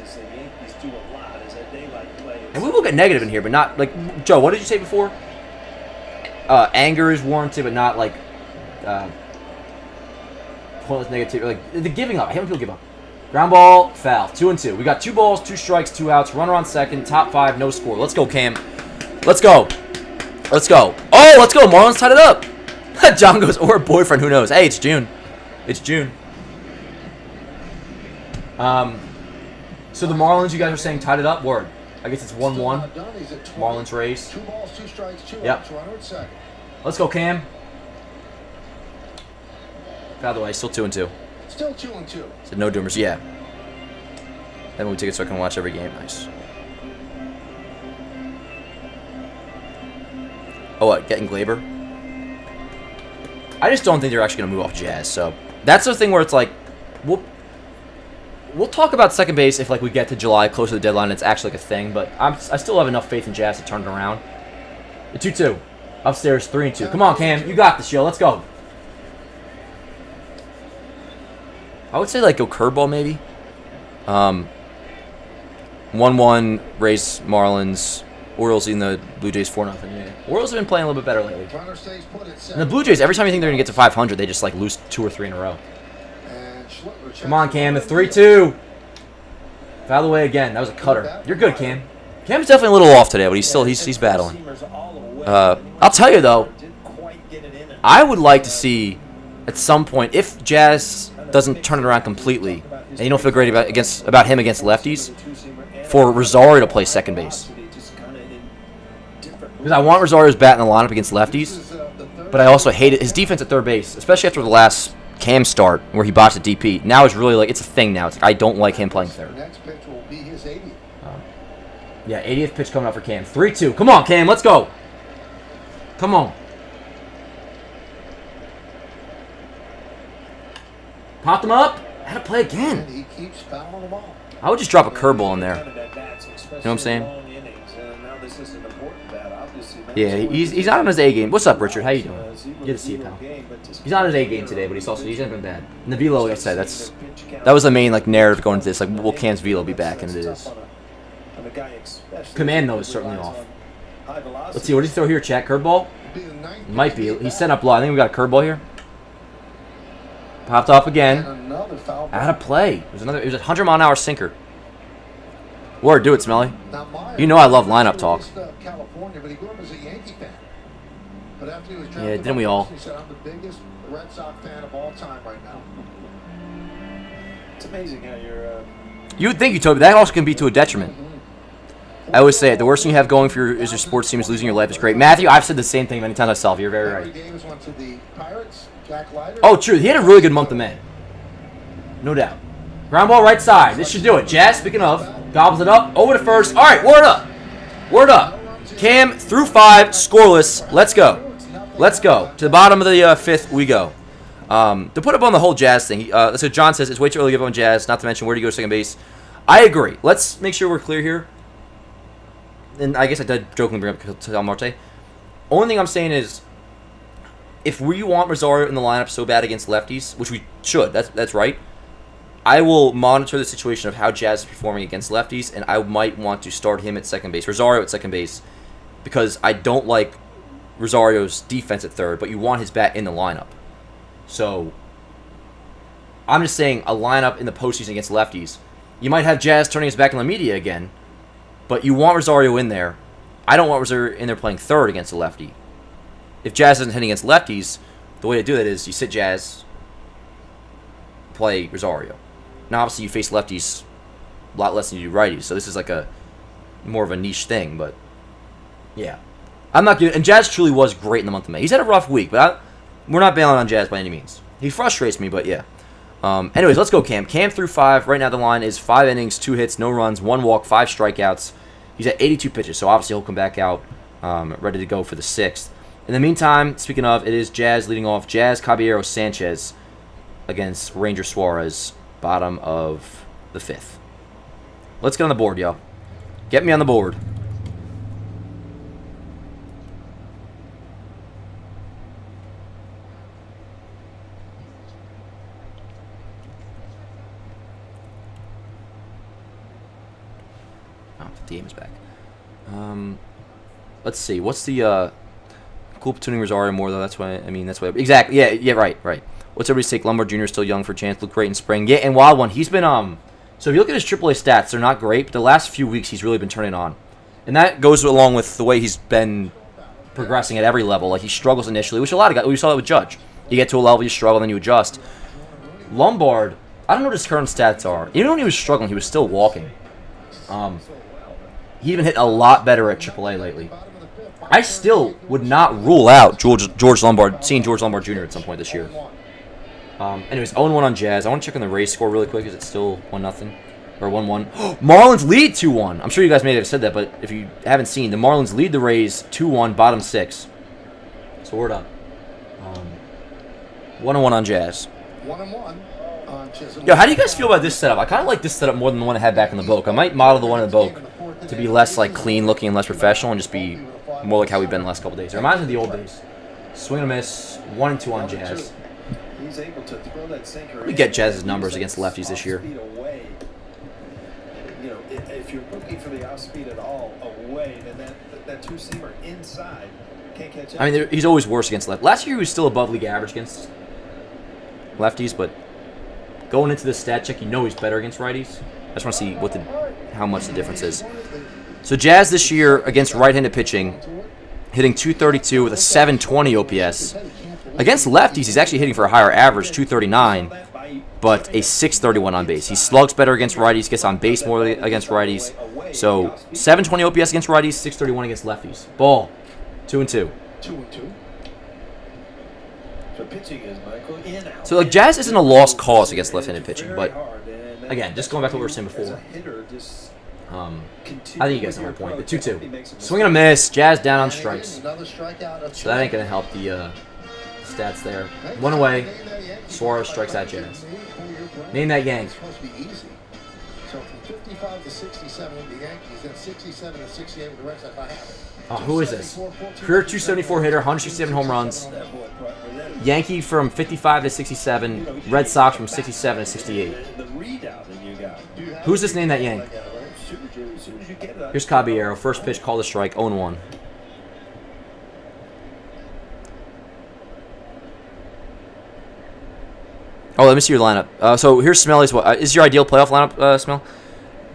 And we will get negative in here, but not like Joe. What did you say before? Anger is warranted, but not like pointless negativity. Like the giving up. I hate when people give up. Ground ball, foul. 2-2. We got 2 balls, 2 strikes, 2 outs. Runner on second. Top 5, no score. Let's go, Cam. Let's go. Let's go. Oh, let's go. Marlins tied it up. John goes, or a boyfriend. Who knows? Hey, it's June. It's June. So the Marlins, you guys are saying tied it up? Word. I guess it's 1-1. Marlins race. 2 balls, 2 strikes, 2 yep. outs. Runner at second. Let's go, Cam. By the way, still 2-2. Still 2-2. Said no doomers. Yeah. Then we take it so I can watch every game. Nice. Oh, what? Getting Glaber? I just don't think they're actually going to move off Jazz. So that's the thing where it's like, we'll talk about second base if like we get to July, close to the deadline, and it's actually like a thing. But I still have enough faith in Jazz to turn it around. The 2-2. Upstairs, 3-2. Come on, Cam. You got this, yo. Let's go. I would say like go curveball maybe. 1-1, Rays, Marlins, Orioles in the Blue Jays 4-0. Yeah. Orioles have been playing a little bit better lately. And the Blue Jays, every time you think they're going to get to 500, they just like lose 2 or 3 in a row. Come on, Cam. The 3-2. Foul away again. That was a cutter. You're good, Cam. Cam's definitely a little off today, but he's battling. I'll tell you though, I would like to see at some point if Jazz doesn't turn it around completely, and you don't feel great about him against lefties, for Rosario to play second base. Because I want Rosario's bat in the lineup against lefties, but I also hate his defense at third base, especially after the last Cam start where he botched a DP. Now it's really like it's a thing now. It's like, I don't like him playing third. Yeah, 80th pitch coming up for Cam. 3-2. Come on, Cam. Let's go. Come on. Popped him up. Had to play again. I would just drop a curveball in there. You know what I'm saying? Yeah, he's not on his A game. What's up, Richard? How you doing? Good to see you, pal. He's on his A game today, but he's not been bad. And the velo, like I said, that was the main like narrative going into this. Like, will Cam's velo be back? And it is. Command though is certainly off. Let's see. What did he throw here, chat? Curveball? Might be. He's set up low. I think we got a curveball here. Popped off again. Out of play. It was a 100-mile-an-hour sinker. Word, do it, Smelly. You know I love lineup talk. Yeah, didn't we all? It's amazing how you're. You would think, Toby, that also can be to a detriment. I always say it. The worst thing you have going for your sports team is losing your life is great. Matthew, I've said the same thing many times myself. You're very right. Oh, true. He had a really good month of May. No doubt. Ground ball right side. This should do it. Jazz, speaking of, gobbles it up. Over to first. All right, word up. Word up. Cam through 5, scoreless. Let's go. Let's go. To the bottom of the 5th we go. To put up on the whole Jazz thing, so John says it's way too early to give up on Jazz, not to mention where do you go to second base. I agree. Let's make sure we're clear here. And I guess I did jokingly bring up Tel Marte. Only thing I'm saying is, if we want Rosario in the lineup so bad against lefties, which we should, that's right, I will monitor the situation of how Jazz is performing against lefties, and I might want to start him at second base, Rosario at second base, because I don't like Rosario's defense at third, but you want his bat in the lineup. So, I'm just saying a lineup in the postseason against lefties. You might have Jazz turning his back on the media again, but you want Rosario in there. I don't want Rosario in there playing third against a lefty. If Jazz isn't hitting against lefties, the way to do that is you sit Jazz, play Rosario. Now, obviously, you face lefties a lot less than you do righties, so this is like a more of a niche thing, but yeah. I'm not good. And Jazz truly was great in the month of May. He's had a rough week, but we're not bailing on Jazz by any means. He frustrates me, but yeah. Anyways, let's go, Cam. Cam through 5. Right now, the line is 5 innings, 2 hits, no runs, 1 walk, 5 strikeouts. He's at 82 pitches, so obviously he'll come back out ready to go for the 6th. In the meantime, speaking of, it is Jazz leading off. Jazz, Caballero, Sanchez against Ranger Suarez, bottom of the 5th. Let's get on the board, yo. Get me on the board. Oh, the game is back. Let's see. What's the cool platooning Rosario more though? That's why. I mean, that's why. Exactly. Yeah. Right. What's everybody's take? Lombard Jr. is still young for a chance. Looked great in spring. Yeah, and Wild One. He's been So if you look at his AAA stats, they're not great, but the last few weeks he's really been turning on, and that goes along with the way he's been progressing at every level. Like he struggles initially, which a lot of guys. We saw that with Judge. You get to a level, you struggle, then you adjust. Lombard, I don't know what his current stats are. Even when he was struggling, he was still walking. He even hit a lot better at AAA lately. I still would not rule out George Lombard, seeing George Lombard Jr. at some point this year. Anyways, 0-1 on Jazz. I want to check on the Rays score really quick. Is it still 1-0? Or 1-1? Marlins lead 2-1. I'm sure you guys may have said that, but if you haven't seen, the Marlins lead the Rays 2-1, bottom 6. So word up. 1-1 on Jazz. 1-1 on Chisholm. Yo, how do you guys feel about this setup? I kind of like this setup more than the one I had back in the Boke. I might model the one in the Boke to be less like clean looking and less professional and just be more like how we've been the last couple days. It reminds me of the old days. Swing and a miss, 1 and 2 on Jazz. He's able to throw that sinker. Let me get Jazz's numbers against lefties this year. You know, if you're looking for the off speed at all away, then that two-seamer inside can't catch up. I mean, he's always worse against left. Last year he was still above league average against lefties, but going into the stat check, you know he's better against righties. I just want to see how much the difference is. So Jazz this year against right-handed pitching, hitting 232 with a 720 OPS. Against lefties, he's actually hitting for a higher average, 239, but a 631 on base. He slugs better against righties, gets on base more against righties. So 720 OPS against righties, 631 against lefties. Ball, 2 and 2. 2-2. So pitching is Michael in out. So like Jazz isn't a lost cause against left-handed pitching, but again, just going back to what we were saying before. I think you guys know my point. The 2-2. Swing and a miss. Jazz down on strikes. Another strikeout of So that ain't going to help the stats there. 1 away. Suarez strikes out Jazz. Name that Yank. It's supposed to be easy. So from 55 to 67 with the Yankees, then 67 to 68 with the Red Sox. I have it. Oh, who is this? Career 274 hitter, 167 home runs. Yankee from 55 to 67. Red Sox from 67 to 68. Who's this name that Yank? Here's Caballero. First pitch, called a strike, 0-1. Oh, let me see your lineup. So here's Smelly's. What is your ideal playoff lineup, Smell?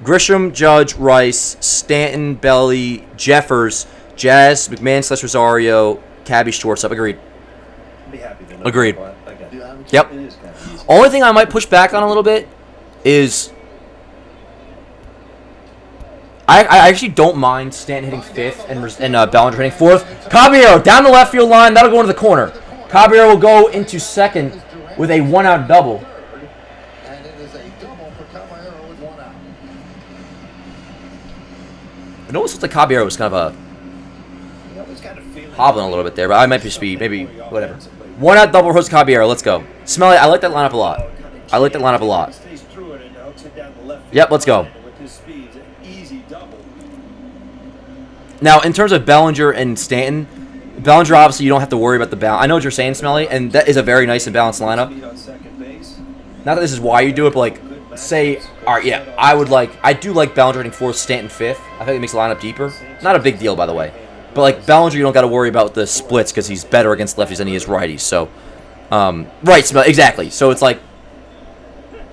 Grisham, Judge, Rice, Stanton, Belly, Jeffers, Jazz, McMahon/Rosario, Cabby, shortstop. Agreed. Agreed. Yep. Only thing I might push back on a little bit is I actually don't mind Stanton hitting 5th and Bellinger hitting 4th. Caballero down the left field line. That'll go into the corner. Caballero will go into 2nd with a 1-out double. And it is a double for Caballero with 1 out. It almost looks like Caballero was kind of hobbling a little bit there, but I might just be, maybe, whatever. 1-out double for Caballero. Let's go. Smelly, I like that lineup a lot. I like that lineup a lot. Yep, let's go. Now, in terms of Bellinger and Stanton, Bellinger, obviously, you don't have to worry about the balance. I know what you're saying, Smelly, and that is a very nice and balanced lineup. Not that this is why you do it, but, like, say, all right, yeah, I do like Bellinger hitting 4th, Stanton 5th. I think it makes the lineup deeper. Not a big deal, by the way. But, like, Bellinger, you don't got to worry about the splits because he's better against lefties than he is righties. So, right, Smelly, exactly. So it's like,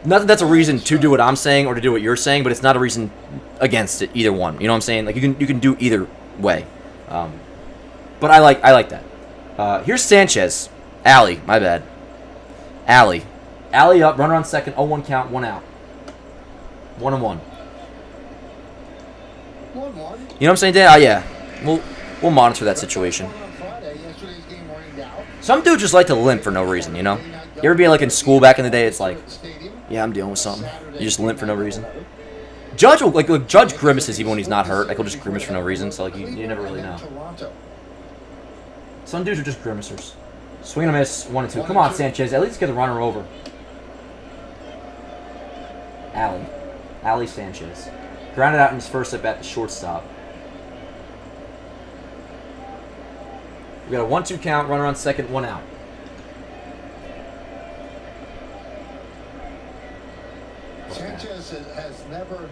not that that's a reason to do what I'm saying or to do what you're saying, but it's not a reason against it, either one. You know what I'm saying? Like, you can do either way. But I like that. Here's Sanchez. Alley, my bad. Alley up, runner on second, 0-1 count, 1 out. 1-1. 1-1. You know what I'm saying, Dan? Yeah. We'll monitor that situation. Some dudes just like to limp for no reason, you know? You ever be like in school back in the day? It's like, yeah, I'm dealing with something. You just limp for no reason. Judge will Judge grimaces even when he's not hurt. Like he'll just grimace for no reason. So like you never really know. Some dudes are just grimacers. Swing and a miss, 1 and 2. Come on, Sanchez. At least get the runner over. Alley Sanchez. Grounded out in his first at bat to shortstop. We got a 1-2 count, runner on second, 1 out. Sanchez has never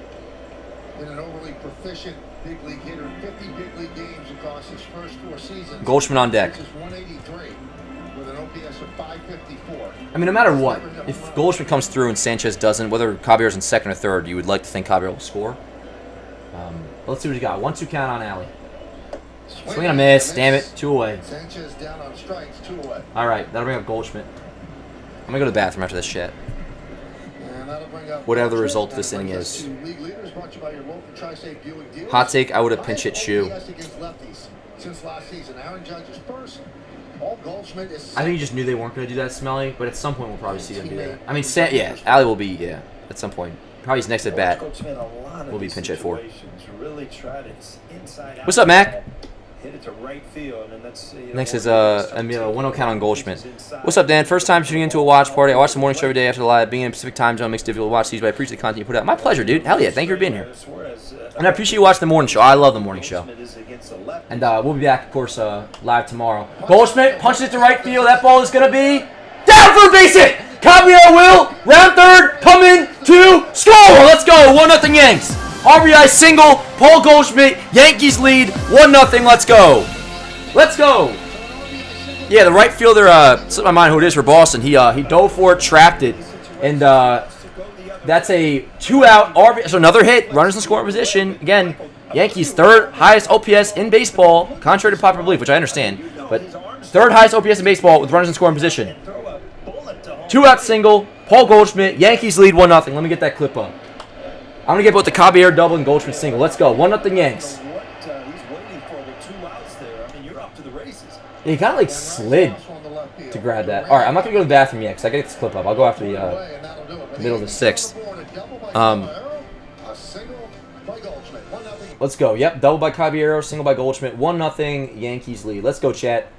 been an overly proficient big league hitter. 50 big league games across his first 4 seasons. Goldschmidt on deck. This is 183 with an OPS of 554. I mean, no matter what, if Goldschmidt comes through and Sanchez doesn't, whether Caballero's in second or third, you would like to think Caballero will score. Let's see what he got. 1-2 count on Alley. Swing and a miss. Damn it. 2 away. Sanchez down on strikes, 2 away. All right, that'll bring up Goldschmidt. I'm going to go to the bathroom after this shit. Whatever the result of this inning is. Hot take, I would have pinch hit Shoe. Since last season, Aaron Judge is first. I think you just knew they weren't going to do that, Smelly, but at some point we'll probably see them do that. I mean, yeah, Alley will be, at some point. Probably his next at bat will be pinch hit 4. What's up, Mac? hit it to right field, and that's Next is one count on Goldschmidt. What's up, Dan? First time tuning into a watch party. I watch the morning show every day after the live. Being in Pacific time zone makes it difficult to watch these, but I appreciate the content you put out. My pleasure, dude. Hell yeah, thank you for being here. And I appreciate you watching the morning show. I love the morning show. And we'll be back, of course, live tomorrow. Goldschmidt punches it to right field. That ball is gonna be down for a base hit. Caballero will round third, come in to score. Let's go. 1-0 Yanks. RBI single, Paul Goldschmidt, Yankees lead, 1-0, let's go. Let's go. Yeah, the right fielder, slipped my mind who it is for Boston. He dove for it, trapped it, and that's a 2-out RBI. So another hit, runners in scoring position. Again, Yankees third highest OPS in baseball, contrary to popular belief, which I understand, but third highest OPS in baseball with runners in scoring position. 2-out single, Paul Goldschmidt, Yankees lead 1-0. Let me get that clip up. I'm going to get both the Caballero double and Goldschmidt single. Let's go. 1-0 Yanks. He's waiting for the 2 outs there. I mean, you're up to the races. Yeah, he kind of like slid to grab that. All right, I'm not going to go to the bathroom yet because I got to get this clip up. I'll go after the middle of the 6th. Let's go. Yep, double by Caballero, single by Goldschmidt. 1-0 Yankees lead. Let's go, chat.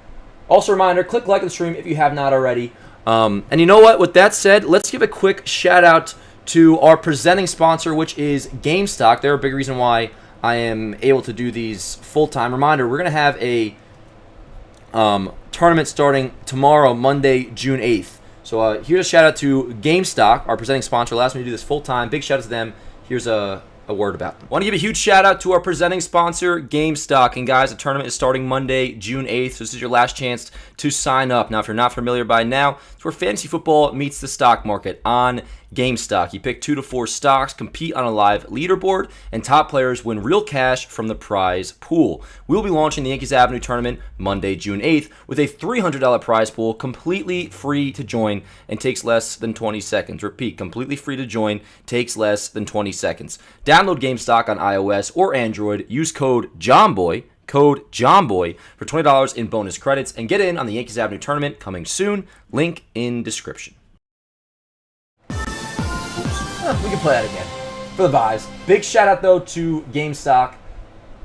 Also, reminder, click like on the stream if you have not already. And you know what? With that said, let's give a quick shout-out to our presenting sponsor, which is GameStock. They're a big reason why I am able to do these full-time. Reminder, we're going to have a tournament starting tomorrow, Monday, June 8th. So here's a shout-out to GameStock, our presenting sponsor. Allows me to do this full-time. Big shout-out to them. Here's a word about them. Want to give a huge shout-out to our presenting sponsor, GameStock. And guys, the tournament is starting Monday, June 8th. So this is your last chance to sign up. Now, if you're not familiar by now, it's where fantasy football meets the stock market on GameStock. You pick 2 to 4 stocks, compete on a live leaderboard, and top players win real cash from the prize pool. We'll be launching the Yankees Avenue tournament Monday, June 8th, with a $300 prize pool, completely free to join and takes less than 20 seconds. Repeat, completely free to join, takes less than 20 seconds. Download GameStock on iOS or Android. Use code JOHNBOY for $20 in bonus credits, and get in on the Yankees Avenue tournament coming soon. Link in description. We can play that again for the vibes. Big shout out though to GameStock.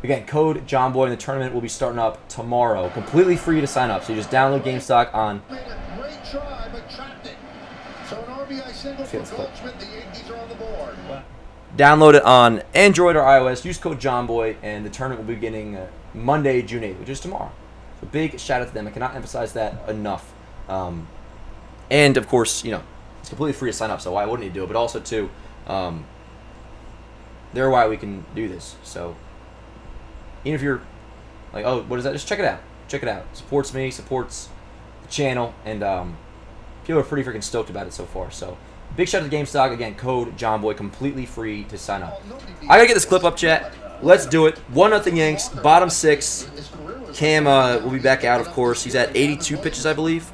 Again, code JOHNBOY, and the tournament will be starting up tomorrow. Completely free to sign up. So you just download GameStock on. Great try, but trapped it. So an RBI single for Goldschmidt. The Yankees are on the board. Download it on Android or iOS. Use code JOHNBOY, and the tournament will be beginning Monday, June 8th, which is tomorrow. So big shout out to them. I cannot emphasize that enough. And of course, you know, it's completely free to sign up, so why wouldn't you do it? But also, too, they're why we can do this. So even if you're like, oh, what is that? Just check it out. Check it out. Supports me, supports the channel, and people are pretty freaking stoked about it so far. So big shout out to GameStock. Again, code JOHNBOY, completely free to sign up. I gotta get this clip up, chat. Let's do it. 1-0 Yanks, bottom 6. Cam will be back out, of course. He's at 82 pitches, I believe.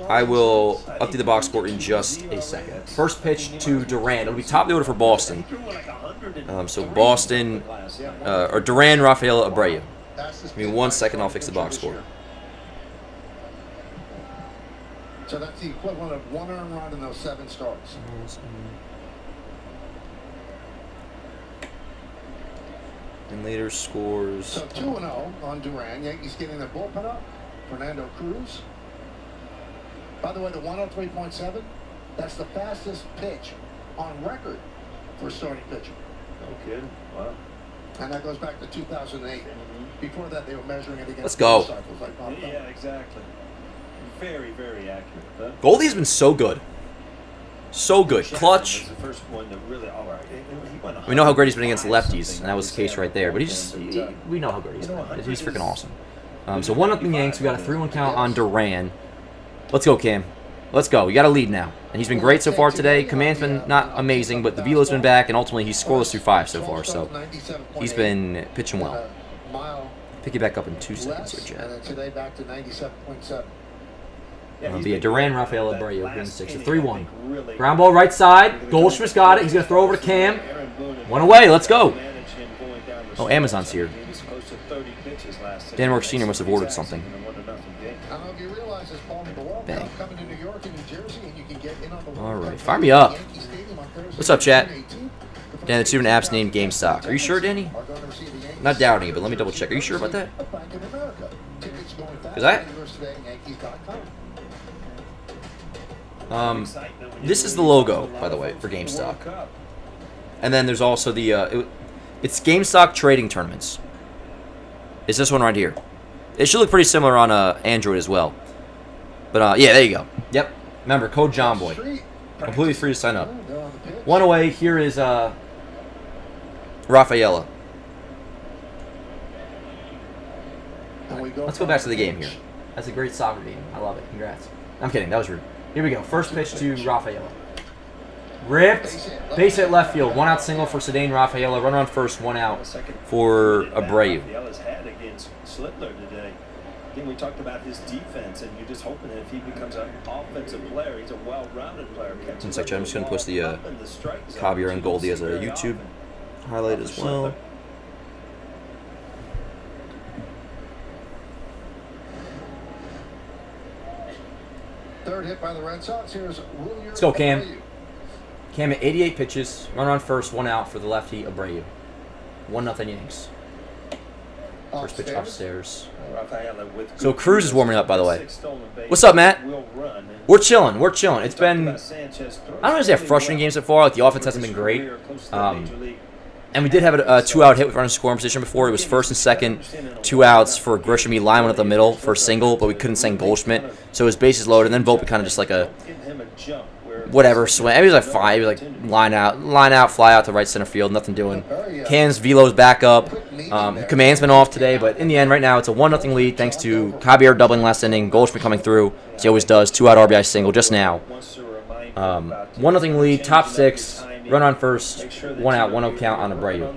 I will update the box score in just a second. First pitch to Duran. It'll be top of the order for Boston. So Boston, or Duran, Rafael Abreu. Give me 1 second, I'll fix the box score. So that's the equivalent of 1 earned run in those 7 starts. And later scores. So 2-0 on Duran. Yankees getting their bullpen up. Fernando Cruz. By the way, the 103.7, that's the fastest pitch on record for starting pitching. No kidding. Wow. And that goes back to 2008. Before that, they were measuring it against Let's go. cycles like Bob Yeah, exactly. Very, very accurate. Huh? Goldie's been so good. So good. Clutch. Was the first one that really, all right. We know how great he's been against lefties, and that was the case right there. But we know how great he's been. He's freaking awesome. So 1-0 Yanks. We got a 3-1 count on Duran. Let's go, Cam. Let's go. We got a lead now. And he's been great so far today. Command's been not amazing, but the velo's been back, and ultimately he's scoreless through 5 so far. So he's been pitching well. Pick it back up in 2 seconds here, Chad. And then today back to 97.7. Via Duran, Rafael Abreu, game 6. A 3-1. Ground ball right side. Goldschmidt's got it. He's going to throw over to Cam. One away. Let's go. Oh, Amazon's here. Dan Rourke Sr. must have ordered something. Bang. Alright, fire me up. What's up, chat? Dan, the two apps named GameStock. Are you sure, Danny? Not doubting it, but let me double check. Are you sure about that? Bank of America. Tickets going fast. Is that? Yankees.com. This is the logo, by the way, for GameStop. And then there's also the, it's GameStop trading tournaments. It's this one right here. It should look pretty similar on Android as well. But, yeah, there you go. Yep. Remember, code JOHNBOY. Completely free to sign up. One away, here is, Rafaela. Let's go back to the game here. That's a great soccer game. I love it. Congrats. I'm kidding. That was rude. Here we go. First pitch to Rafaela. Ripped. Base hit left field. 1 out single for Cedane Rafaela. Runner on first. 1 out for Abreu. Rafaela's had against Slitler today. Again, we talked about his defense, and you're just hoping that if he becomes an offensive player, he's a well-rounded player. One sec, I'm just going to post the Javier and Goldie as a YouTube highlight as well. Third hit by the Red Sox. Here's Let's go, Cam. Cam at 88 pitches. Runner on first. 1 out for the lefty Abreu. 1-0 Yanks. First pitch upstairs. So Cruz is warming up, by the way. What's up, Matt? We're chilling. We're chilling. It's been, I don't know if they have frustrating games so far. Like, the offense hasn't been great. And we did have a 2-out hit with runner scoring position before. It was first and second, 2 outs for Grisham. He line went up the middle for a single, but we couldn't send Goldschmidt. So his bases loaded. And then Volpe kind of just like a whatever swing. It was like 5. He was like line out, fly out to right center field. Nothing doing. Can's velo's back up. Command's been off today, but in the end, right now, it's a 1-0 lead thanks to Javier doubling last inning. Goldschmidt coming through, as he always does. 2-out RBI single just now. 1-0 lead, top 6. Run on first, 1 out, 1-0 count on Abreu.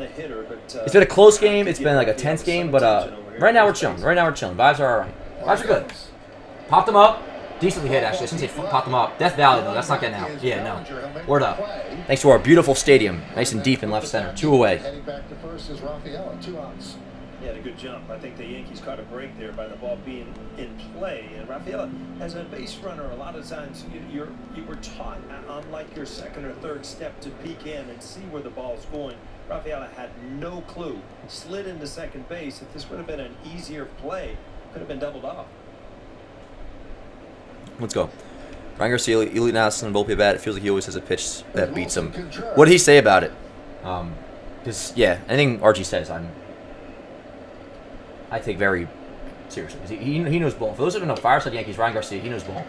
It's been a close game. It's been like a tense game, but right now we're chilling. Vibes are all right. Vibes are good. Popped them up. Decently hit, actually. I shouldn't say popped them up. Death Valley, though. That's not getting out. Yeah, no. Word up. Thanks to our beautiful stadium. Nice and deep in left center. 2 away. Heading back to first is Rafaela. 2 outs. He had a good jump. I think the Yankees caught a break there by the ball being in play. And Rafaela, as a base runner, a lot of times you were taught, unlike your second or third step, to peek in and see where the ball's going. Rafaela had no clue. Slid into second base. If this would have been an easier play, could have been doubled off. Let's go. Ryan Garcia, elite analysis on Volpe bat. It feels like he always has a pitch that beats him. What did he say about it? Because, yeah, anything Archie says, I take very seriously. He knows ball. For those who don't know, Fireside Yankees, Ryan Garcia, he knows ball.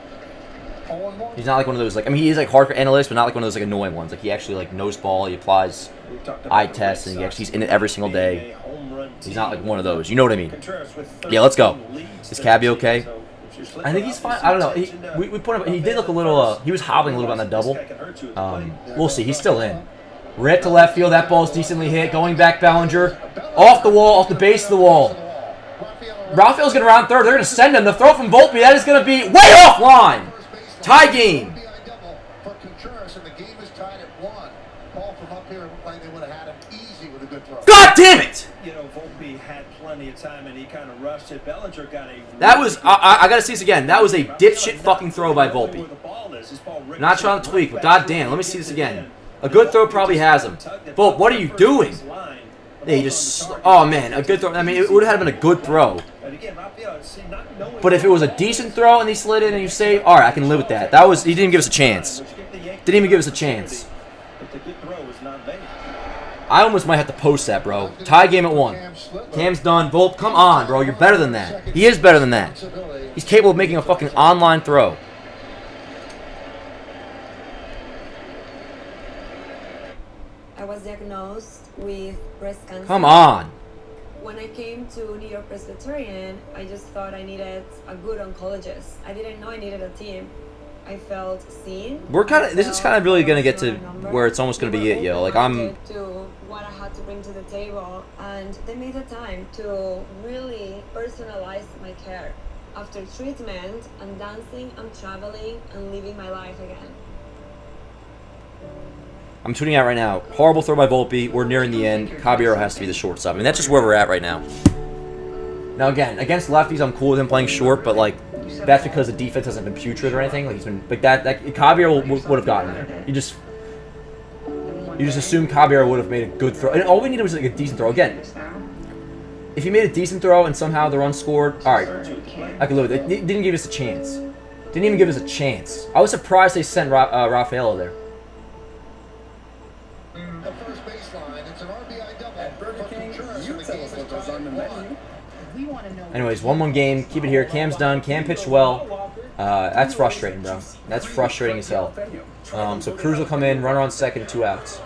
He's not like one of those, like, I mean, he's like hardcore analyst, but not like one of those like annoying ones. Like, he actually like knows ball. He applies eye tests, and he's in it every single day. He's not like one of those. You know what I mean? Yeah, let's go. Is Cabby okay? I think he's fine. I don't know. We put him. He did look a little. He was hobbling a little bit on the double. We'll see. He's still in. Rip to left field. That ball's decently hit. Going back, Bellinger. Off the wall. Off the base of the wall. Rafael's going to round third. They're going to send him. The throw from Volpe. That is going to be way off line. Tie game. God damn it! You know, Volpe had plenty of time and he kind of rushed it. Bellinger got a. That was. I got to see this again. That was a dipshit fucking throw by Volpe. Not trying to tweak, but goddamn, let me see this again. A good throw probably has him. Volpe, what are you doing? Yeah, he just. Oh man, a good throw. I mean, it would have been a good throw. But if it was a decent throw and he slid in and you say, all right, I can live with that. That was. He didn't give us a chance. Didn't even give us a chance. I almost might have to post that, bro. Tie game at 1. Cam's done. Volpe, come on, bro. You're better than that. He is better than that. He's capable of making a fucking online throw. I was diagnosed with breast cancer. Come on. When I came to New York Presbyterian, I just thought I needed a good oncologist. I didn't know I needed a team. I felt seen. We're kind of. This is kind of really gonna get to where it's almost gonna be it, yo. Like I'm. To what I had to bring to the table, and they made the time to really personalize my care. After treatment, I'm dancing, I'm traveling, and living my life again. I'm tuning out right now. Horrible throw by Volpe. We're nearing the end. Caballero has to be the shortstop. I mean, that's just where we're at right now. Now again, against lefties, I'm cool with him playing short, but like. That's because the defense hasn't been putrid or anything. Like he's been like that. Caballero would have gotten there. You just assume Caballero would have made a good throw, and all we needed was like a decent throw. Again, If he made a decent throw and somehow the run scored, all right, I could live with it. They didn't give us a chance. Didn't even give us a chance. I was surprised they sent Rafaelo there. The first baseline, it's an RBI double. At Burger King, you tell us what goes on the menu. We want to know. Anyways, 1-1 game. Keep it here. Cam's done. Cam pitched well. That's frustrating, bro. That's frustrating as hell. So Cruz will come in, runner on second, 2 outs.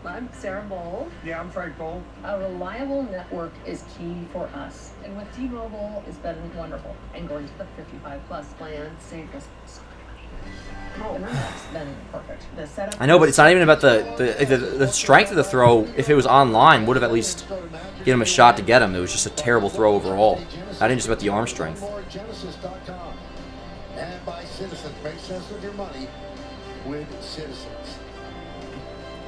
I'm Sarah Bowl. Yeah, I'm Frank Bowl. A reliable network is key for us. And with T-Mobile, it's been wonderful. And going to the 55+ plan saved us so much money. The network's been perfect. The setup. I know, but it's not even about the strength of the throw. If it was online, would have at least given him a shot to get him. It was just a terrible throw overall. Not even just about the arm strength. And by Citizens, make sense with your money with Citizens.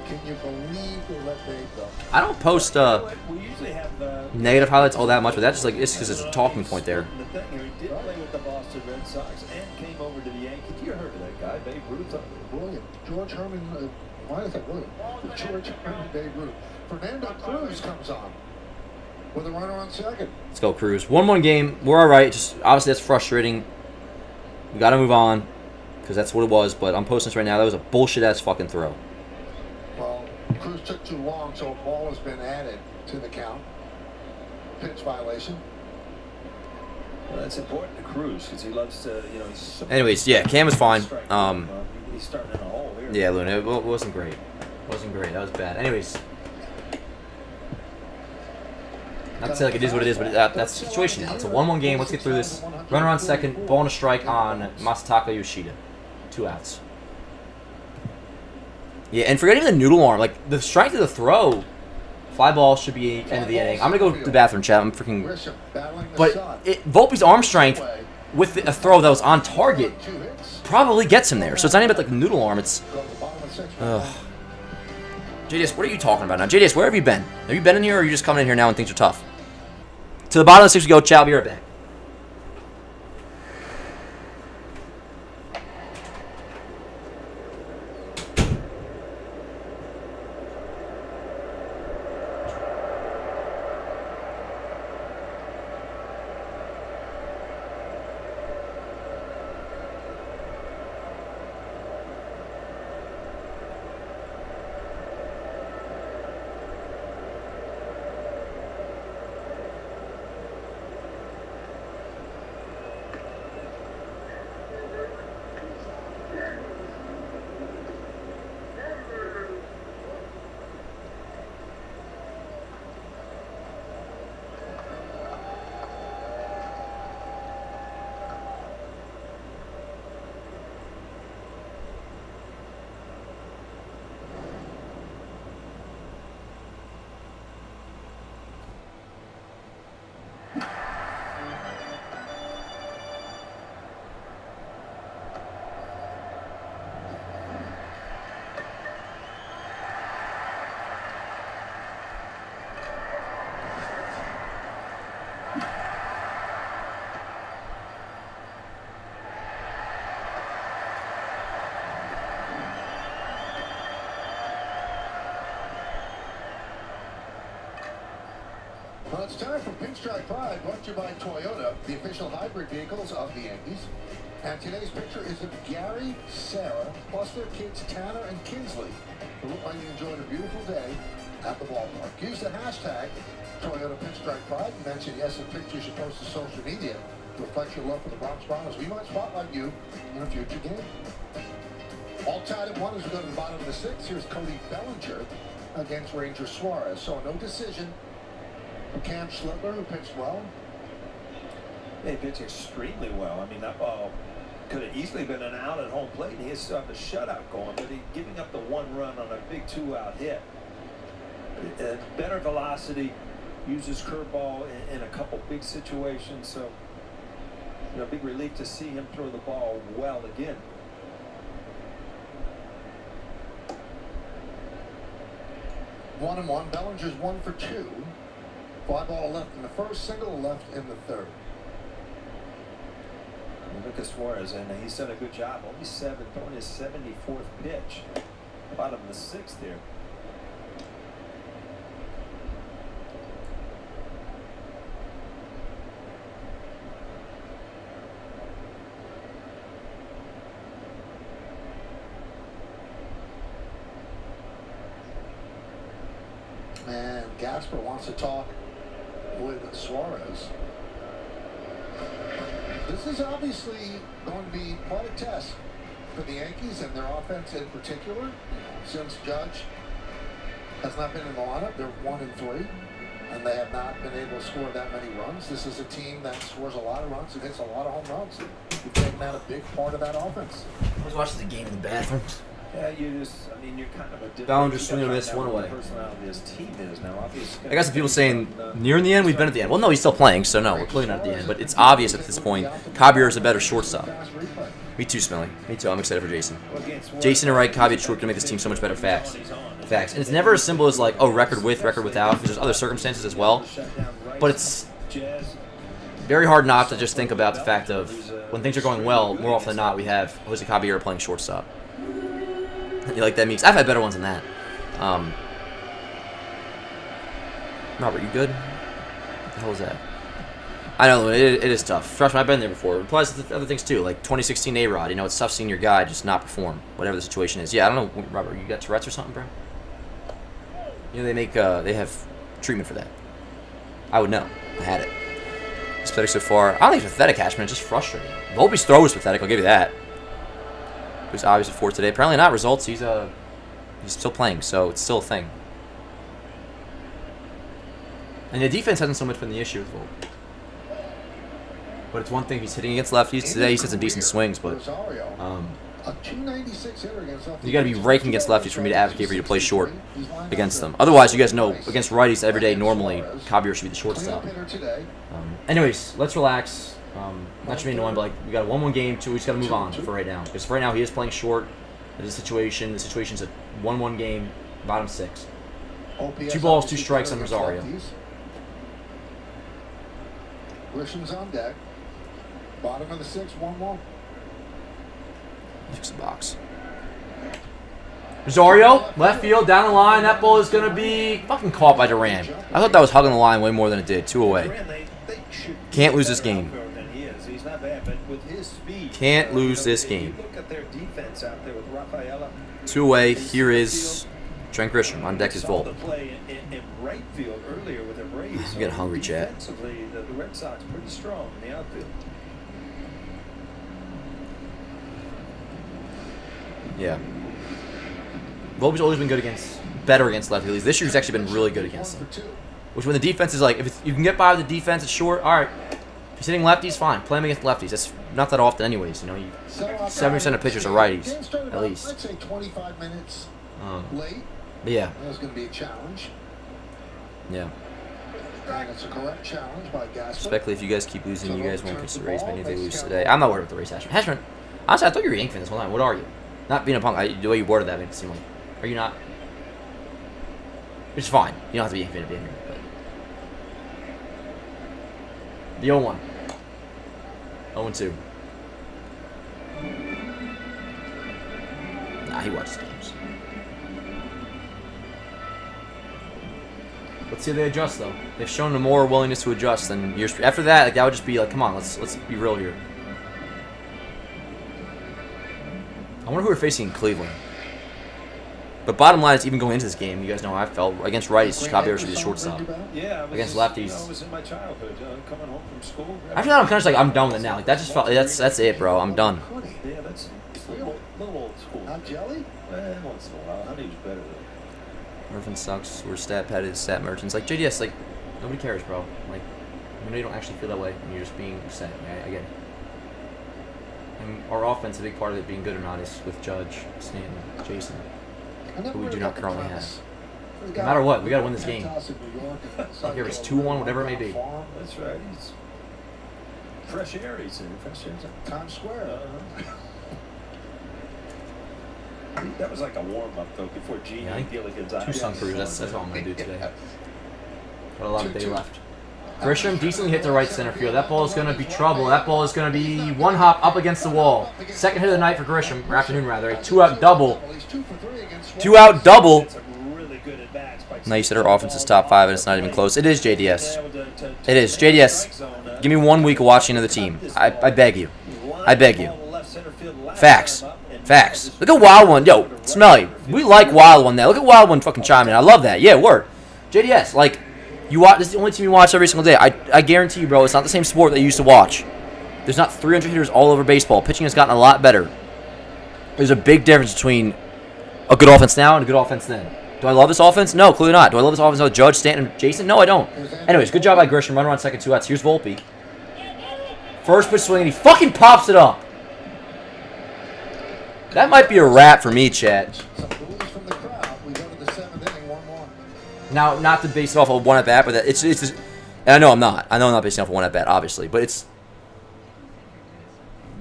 Can you believe they let Dave go? I don't post We usually have negative highlights all that much, but that's just like it's because it's a talking point there. The thing here, he did play with the Boston Red Sox and came over to the Yankees. You heard of that guy, Babe Ruth? William. George Herman. Why is that William? George Herman, Babe Ruth. Fernando Cruz comes on with a runner on second. Let's go, Cruz. 1-1 game. We're all right. Just obviously that's frustrating. We got to move on because that's what it was. But I'm posting this right now. That was a bullshit ass fucking throw. Well, Cruz took too long, so a ball has been added to the count. Pitch violation. Well, that's important to Cruz because he loves to, he's so Anyways, yeah, Cam was fine. He's starting in a hole here. Yeah, Luna, it wasn't great. Wasn't great. That was bad. Anyways. Not to say like it is what it is, but that's the situation now. It's a 1-1 game. Let's get through this. Runner on second. Ball and a strike on Masataka Yoshida. 2 outs. Yeah, and forget even the noodle arm. Like, the strength of the throw, fly ball should be end of the inning. I'm going to go to the bathroom, chat. I'm freaking... But Volpe's arm strength with a throw that was on target probably gets him there. So it's not even about like the noodle arm. It's... Ugh. JDS, what are you talking about now? JDS, where have you been? Have you been in here, or are you just coming in here now and things are tough? To the bottom of the 6 we go. Chat, I'll be right back. Well, it's time for Pinstripe Pride, brought to you by Toyota, the official hybrid vehicles of the Yankees. And today's picture is of Gary, Sarah, plus their kids Tanner and Kinsley, who look like you enjoyed a beautiful day at the ballpark. Use the hashtag Toyota Pinstripe Pride and mention yes in pictures you post to social media to reflect your love for the Bronx Bombers. We might spotlight you in a future game. All tied at 1 as we go to the bottom of the 6th. Here's Cody Bellinger against Ranger Suarez. So no decision. Cam Schlittler, who pitched well. He pitched extremely well. I mean, that ball could have easily been an out at home plate, and he still have a shutout going, but he giving up the 1 run on a big 2-out hit. Better velocity, uses curveball in a couple big situations, so big relief to see him throw the ball well again. One and one. Bellinger's 1 for 2. Fly ball left in the first, single left in the third. Look at Suarez, and he's done a good job. Only throwing his 74th pitch. Bottom of the 6th here. and Gasper wants to talk with Suarez. This is obviously going to be quite a test for the Yankees and their offense in particular. Since Judge has not been in the lineup, they're 1-3, and they have not been able to score that many runs. This is a team that scores a lot of runs and hits a lot of home runs. You've taken out a big part of that offense. I was watching the game in the bathrooms. Yeah, you're kind of a different. Ballon just swinging this one away. Personality this team is now obviously. I got some people saying nearing the end, we've been at the end. Well, no, he's still playing, so no, we're clearly not at the end. But it's obvious at this point, Caballero is a better shortstop. Me too, Smelly. Me too. I'm excited for Jason. Jason and Wright, Caballero short to make this team so much better. Facts. And it's never as simple as like, oh, record with, record without. Because there's other circumstances as well. But it's very hard not to just think about the fact of when things are going well, more often than not, we have Jose Caballero playing shortstop. You like that memes? I've had better ones than that. Robert, you good? What the hell is that? I know, it is tough. Trust me, I've been there before. It applies to other things too, like 2016 A-Rod. You know, it's tough seeing your guy just not perform, whatever the situation is. Yeah, I don't know, Robert, you got Tourette's or something, bro? You know, they have treatment for that. I would know. I had it. It's pathetic so far. I don't think it's pathetic, Ashman. It's just frustrating. Volpe's throw was pathetic, I'll give you that. It was obvious before today. Apparently not results. He's still playing, so it's still a thing. And the defense hasn't so much been the issue with Volpe. But it's one thing, he's hitting against lefties. Today he's had some decent swings, but you got to be raking against lefties for me to advocate for you to play short against them. Otherwise, you guys know, against righties every day, normally, Caballero should be the shortstop. Anyways, let's relax. Not to be annoying, but like, we got a 1-1 game, we just got to move on for right now. Because right now, he is playing short. The situation's a 1-1 game, bottom 6. 2 balls, 2 strikes on Rosario. Grisham's on deck. Bottom of the 6, 1-1. Fix the box. Rosario, left field, down the line. That ball is going to be fucking caught by Duran. I thought that was hugging the line way more than it did. 2 away. Can't lose this game. Can't lose this game. 2 away. Here is Trent Grisham on deck is Volt. I'm getting hungry, chat. The Red Sox pretty strong in the outfield. Yeah. Volpe's always been better against lefties. This year he's actually been really good against them. Which when the defense is like, if you can get by with the defense, it's short. All right. If he's hitting lefties, fine. Play him against lefties. That's not that often, anyways. You know, 70% of pitchers are righties, at least. I'd say 25 minutes late. Yeah. That's going to be a challenge. Yeah. And it's a correct challenge by Gasper. Respectfully, if you guys keep losing, you guys won't catch the Rays. Maybe they lose today. I'm not worried about the Rays, Hashman. Hashman, honestly, I thought you were a Yankee fan this whole time. What are you? Not being a punk. The way you worded that makes it seem like. Are you not? Which is fine. You don't have to be a Yankee fan to be in here. But the 0-1. 0-2. Nah, he watches games. Let's see if they adjust, though. They've shown more willingness to adjust than years. After that, like, that would just be like, come on, let's be real here. I wonder who we're facing in Cleveland. But bottom line is, even going into this game, you guys know how I felt. Against righties, Caballero should be the shortstop. Yeah, against lefties. You know, it was in my childhood, coming home from school. After that, I'm kind of just like, I'm done with it now. Like, that just felt, that's it, bro. I'm done. Yeah, that's a little old school. Not jelly? Once in a while. Honey's better though. Murphin sucks. We're stat padded, stat merchants. Like, JDS, like, nobody cares, bro. Like, I know you don't actually feel that way, and you're just being upset. I get it. And our offense, a big part of it being good or not, is with Judge, Stanton, Jason, who we do not currently have. No matter what, we got to win this game. I don't care if it's 2-1, whatever it may be. That's right. He's fresh air, he's in. Fresh air. Times Square. That was like a warm-up, though, before Gene Gilligan's Gonzalez. 2 Sun Cruise, that's all I'm going to do today. Got a lot of day left. Grisham decently hit to right center field. That ball is going to be trouble. That ball is going to be 1 hop up against the wall. Second hit of the night for Grisham, or afternoon rather. A 2-out double. 2-out double. Now you said our offense is top 5 and it's not even close. It is JDS. It is. JDS, give me 1 week of watching of the team. I beg you. I beg you. Facts. Facts. Look at Wild One. Yo, Smelly. We like Wild One there. Look at Wild One fucking chiming in. I love that. Yeah, word. JDS, like, you watch. This is the only team you watch every single day. I guarantee you, bro, it's not the same sport that you used to watch. There's not 300 hitters all over baseball. Pitching has gotten a lot better. There's a big difference between a good offense now and a good offense then. Do I love this offense? No, clearly not. Do I love this offense with Judge, Stanton, and Jason? No, I don't. Anyways, good job by Grisham. Runner on second, 2 outs. Here's Volpe. First pitch swing, and he fucking pops it up. That might be a wrap for me, chat. Now, not to base it off of one at bat, but it's just, and I know I'm not. I know I'm not basing it off of one at bat, obviously, but it's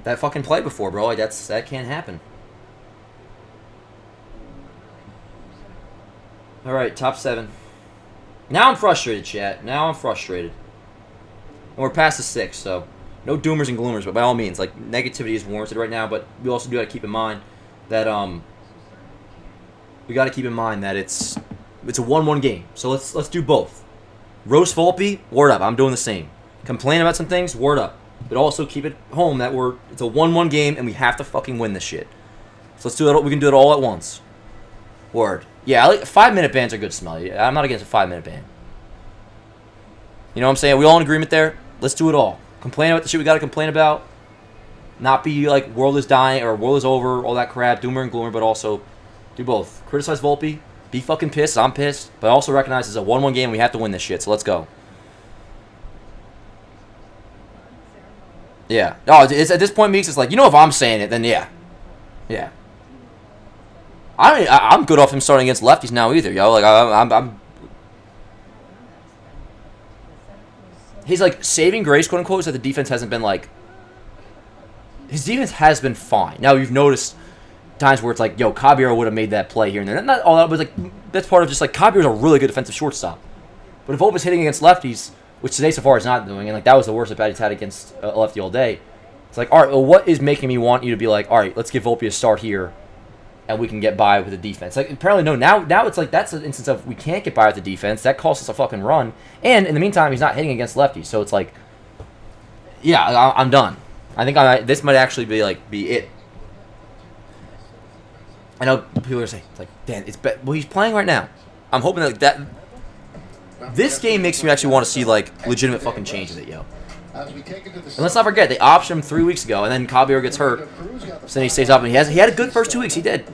that fucking play before, bro. Like that can't happen. All right, top 7. Now I'm frustrated, chat. Now I'm frustrated. And we're past the 6, so no doomers and gloomers, but by all means, like, negativity is warranted right now. But we also do got to keep in mind that it's a 1-1 game. So let's do both. Roast Volpe, word up. I'm doing the same. Complain about some things, word up. But also keep it home that it's a 1-1 game and we have to fucking win this shit. So let's do it. We can do it all at once. Word. Yeah, 5-minute bans are good, Smelly. I'm not against a 5-minute ban. You know what I'm saying? We all in agreement there? Let's do it all. Complain about the shit we got to complain about. Not be like world is dying or world is over, all that crap, doomer and gloomer, but also do both. Criticize Volpe. Be fucking pissed. I'm pissed. But also recognize it's a 1-1 game. We have to win this shit. So let's go. Yeah. No, it's at this point, Meeks, it's like, you know, if I'm saying it, then yeah. Yeah. I mean, I'm good off him starting against lefties now either, yo. Like, I'm his, like, saving grace, quote unquote, is that the defense hasn't been, like, his defense has been fine. Now, you've noticed times where it's like, yo, Caballero would have made that play here and there. Not all that, but, like, that's part of just, like, Caballero's a really good defensive shortstop. But if Volpe's hitting against lefties, which today so far is not doing, and, like, that was the worst at bat he's had against a lefty all day, it's like, all right, well, what is making me want you to be like, all right, let's give Volpe a start here, and we can get by with the defense. Like, apparently, no, now it's like, that's an instance of we can't get by with the defense. That costs us a fucking run. And in the meantime, he's not hitting against lefties. So it's like, yeah, I'm done. I think this might actually be it. I know people are going to say, it's like, Dan, well, he's playing right now. I'm hoping that this game makes me actually want to see, like, legitimate fucking change with it, yo. And let's not forget, they optioned him 3 weeks ago, and then Caballero gets hurt. So then he stays up, and he had a good first 2 weeks. He did.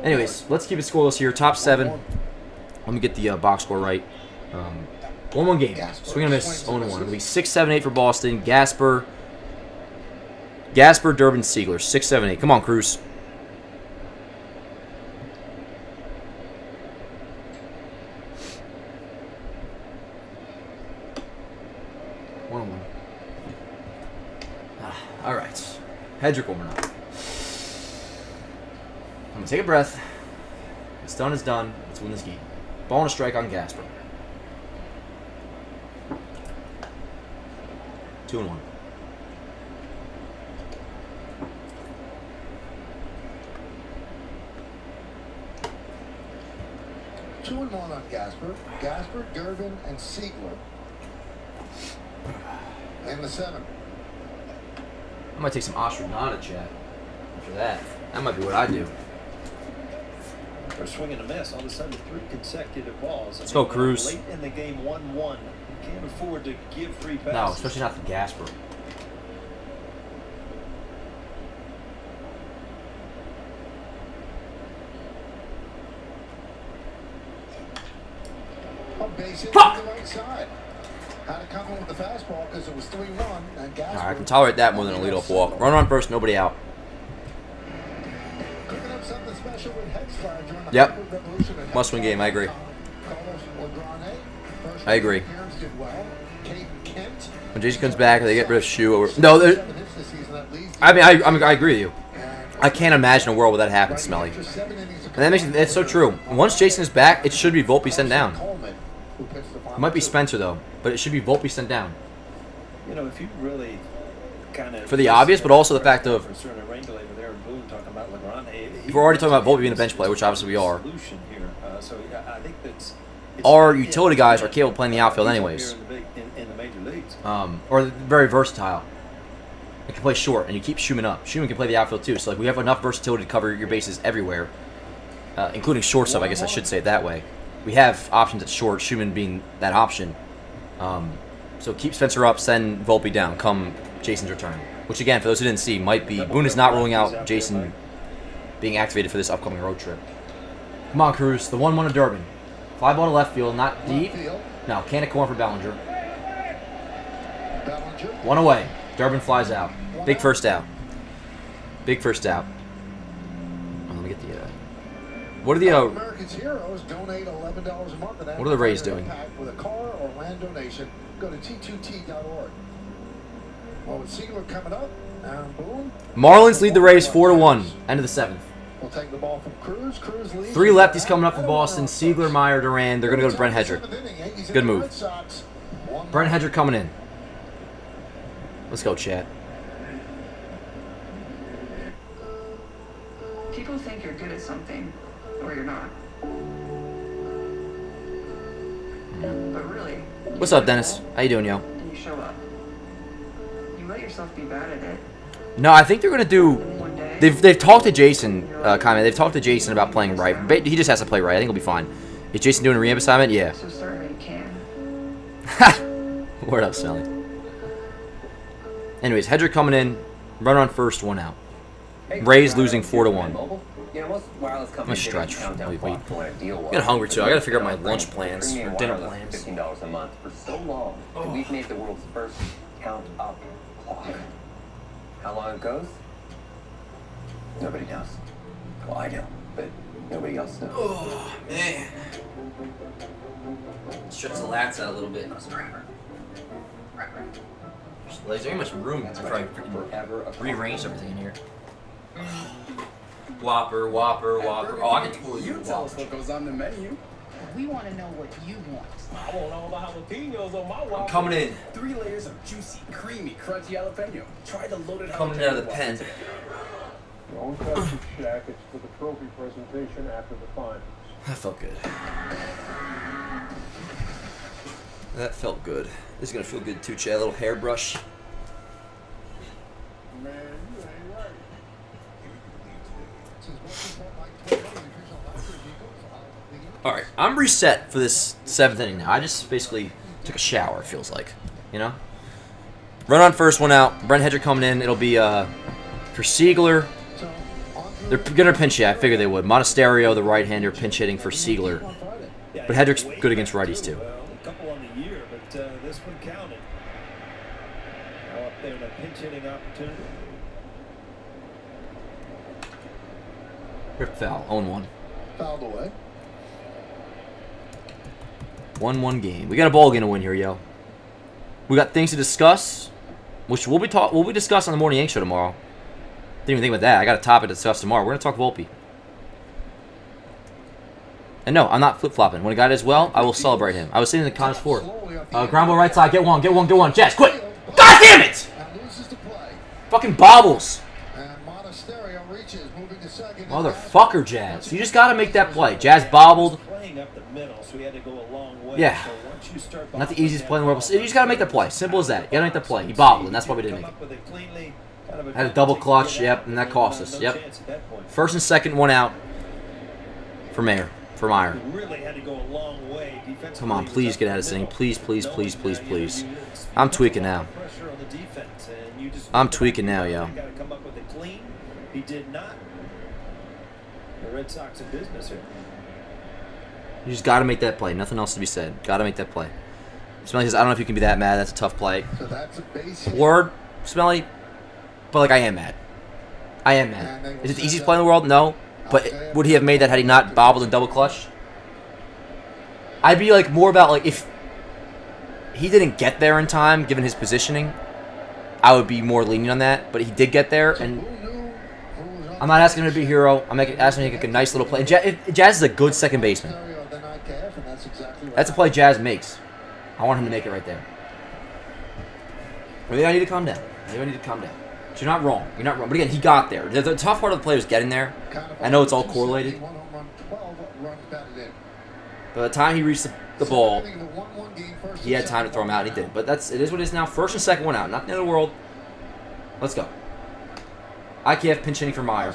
Anyways, let's keep it scoreless here. Top 7. Let me get the box score right. 1-1 game. Swing and a miss. 0-1. It'll be 6-7-8 for Boston. Gasper, Durbin, Siegler. 6-7-8. Come on, Cruz. All right. Hedrick warming up. I'm going to take a breath. What's done is done. Let's win this game. Ball and a strike on Gasper. 2-1. Two and one on Gasper, Durbin, and Siegler. And the 7. I might take some ashwagandha, chat. After that. That might be what I do. They're swinging a miss. All of a sudden, 3 consecutive balls. Let's go, Cruz. Late in the game, 1-1. Can't afford to give 3 passes. No, especially not the Gasper. Base hit to the right side. Had to come in with the fastball because it was 3-1. And Gasper. All right, I can tolerate that more than a leadoff walk. Run on first, nobody out. Cooking up something special with head slide during the Yep. revolution. Must-win game. I agree. I agree. When Jason comes back, they get rid of Shu. No, I mean, I agree with you. I can't imagine a world where that happens, Smelly. And that makes it's so true. Once Jason is back, it should be Volpe sent down. It might be Spencer though, but it should be Volpe sent down. You know, if you really kind of for the obvious, but also the fact of if we're already talking about Volpe being a bench player, which obviously we are. Our utility guys are capable of playing the outfield anyways. Or very versatile. They can play short, and you keep Schumann up. Schumann can play the outfield too, so like we have enough versatility to cover your bases everywhere. including shortstop. I guess I should say it that way. We have options at short, Schumann being that option. So keep Spencer up, send Volpe down, come Jason's return. Which, again, for those who didn't see, might be... Boone is not ruling out Jason being activated for this upcoming road trip. Come on, Cruz. The 1-1 of Durbin. Fly ball to left field, not deep. No, can of corn for Bellinger. One away. Durbin flies out. Big first out. Big first out. Oh, let me get the... What are the... America's Heroes donate $11 a month. What are the Rays doing? With a car or land donation, go to t2t.org. Well, with Siegler coming up, boom. Marlins lead the Rays 4-1. End of the 7th. We'll take the ball from Cruz. Cruz leads. 3 lefties coming up for Boston. Siegler, Meyer, Duran. They're going to go to Brent Hedrick. Good move. Brent Hedrick coming in. Let's go, chat. People think you're good at something, or you're not. But really... What's up, Dennis? How you doing, yo? And you show up. You let yourself be bad at it. No, I think they're going to do... They've talked to Jason, they've talked to Jason about playing right. But he just has to play right. I think he'll be fine. Is Jason doing a rehab assignment? Yeah. So certainly you can. Word up, Sally. Anyways, Hedrick coming in. Runner on first, 1 out. Rays losing 4-1. I'm gonna stretch. Wait. I'm getting hungry too. I gotta figure out my lunch plans or dinner plans. $15 a month for so long that we've made the world's first count up clock. How long it goes? Nobody knows. Well, I know, but nobody else knows. Oh man. Stretch the lats out a little bit. There's very much room to try freaking rearrange everything in here. Whopper. Oh, I can totally You tell us what goes on the menu. We want to know what you want. I want all the jalapenos on my waffle. I'm coming in. 3 layers of juicy, creamy, crunchy jalapeno. Try the loaded Coming jalapeno out of the pen. Don't touch the shack. It's for the trophy presentation after the finals. That felt good. That felt good. This is gonna feel good too, Chad. A little hairbrush. Man, you ain't right. All right, I'm reset for this 7th inning now. I just basically took a shower. It feels like, you know. Run on first, 1 out. Brent Hedrick coming in. It'll be for Siegler. They're gonna pinch hit. I figured they would. Monasterio, the right-hander, pinch hitting for Siegler. But Hedrick's good against righties too. A couple on the year, but this one counted. Now up there in a pinch hitting opportunity. Rip foul. 0-1. Fouled away. 1-1 game. We got a ball game to win here, yo. We got things to discuss, which we'll be discussing on the Morning Yank Show tomorrow. Didn't even think about that. I got a topic to discuss tomorrow. We're gonna talk Volpe. And no, I'm not flip-flopping. When a guy does well, I will celebrate him. I was sitting in the comments for ground ball right side. Get one. Jazz, quick! God damn it! Fucking bobbles. Motherfucker, Jazz. You just gotta make that play. Jazz bobbled. Yeah. Not the easiest play in the world. You just gotta make the play. Simple as that. You gotta make the play. He bobbled, and that's why we didn't make it. Had a double clutch, yep, and that cost us. Yep. First and second, 1 out for Meyer. Come on, please get out of this inning. Please. I'm tweaking now. I'm tweaking now, yo. He did not. The Red Sox in business here. You just got to make that play. Nothing else to be said. Got to make that play. Smelly says, I don't know if you can be that mad. That's a tough play. So that's a base hit. Word, Smelly. But, like, I am mad. Is it the easiest play in the world? No. But would he have made that had he not bobbled and double clutched? I'd be, like, more about, like, if he didn't get there in time, given his positioning, I would be more lenient on that. But he did get there, and I'm not asking him to be a hero. I'm asking him to make a nice little play. Jazz is a good second baseman. That's a play Jazz makes. I want him to make it right there. Maybe I need to calm down. But you're not wrong. But again, he got there. The tough part of the play was getting there. I know it's all correlated. By the time he reached the ball, he had time to throw him out. He did. But it is what it is now. First and second, 1 out. Not the end of the world. Let's go. IKF pinch hitting for Meyer.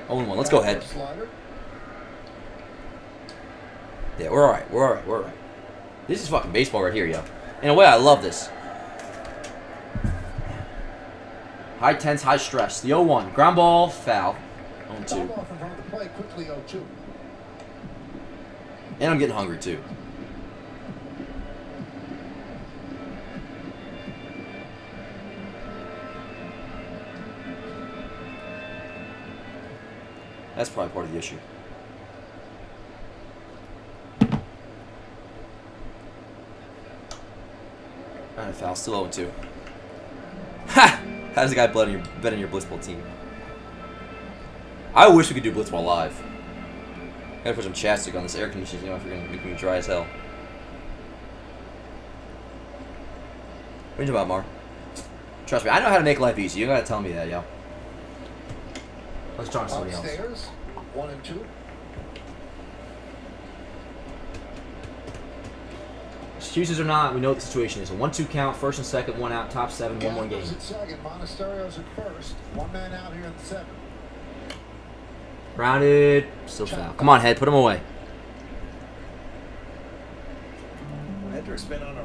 0-1. Let's go ahead. Yeah, we're alright. We're alright. We're alright. This is fucking baseball right here, yo. In a way, I love this. High tense, high stress. The 0-1. Ground ball, foul. 0-2. Foul off in front of the plate, quickly 0-2. And I'm getting hungry, too. That's probably part of the issue. Alright, foul. Still 0-2. Ha! How does a guy bet on your Blitzball team? I wish we could do Blitzball live. Gotta put some chapstick on this air conditioning, you know, if you're gonna make me dry as hell. What are you talking about, Mar? Trust me, I know how to make life easy. You gotta tell me that, yo. Let's talk to somebody else. Upstairs, 1 and 2. Excuses or not, we know what the situation is. A 1-2 count, first and second, 1 out, top 7, 1-1 game. At second, Monasterio's at first. 1 man out here in the 7th. Rounded, still foul. Come on, Head, put him away.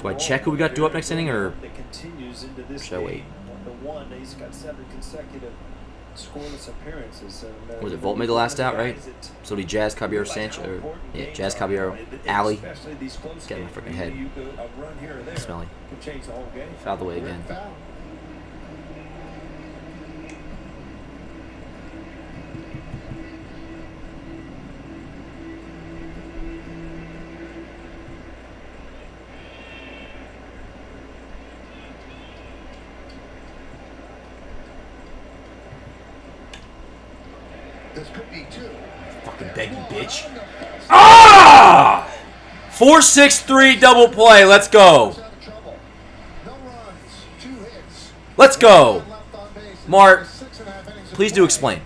Do I check who we got to do up next inning, or should I wait? He's got 7 consecutive scoreless appearances. Was it Volt made the last out, right? So did Jazz, Caballero, Sanchez, or yeah, Jazz, Caballero, Alley. Get in my freaking head. Smelly. Fouled the way again. This could be 2. Fucking beg you, bitch. Ah! 4-6-3 double play. Let's go. Let's go. Mark, please do explain.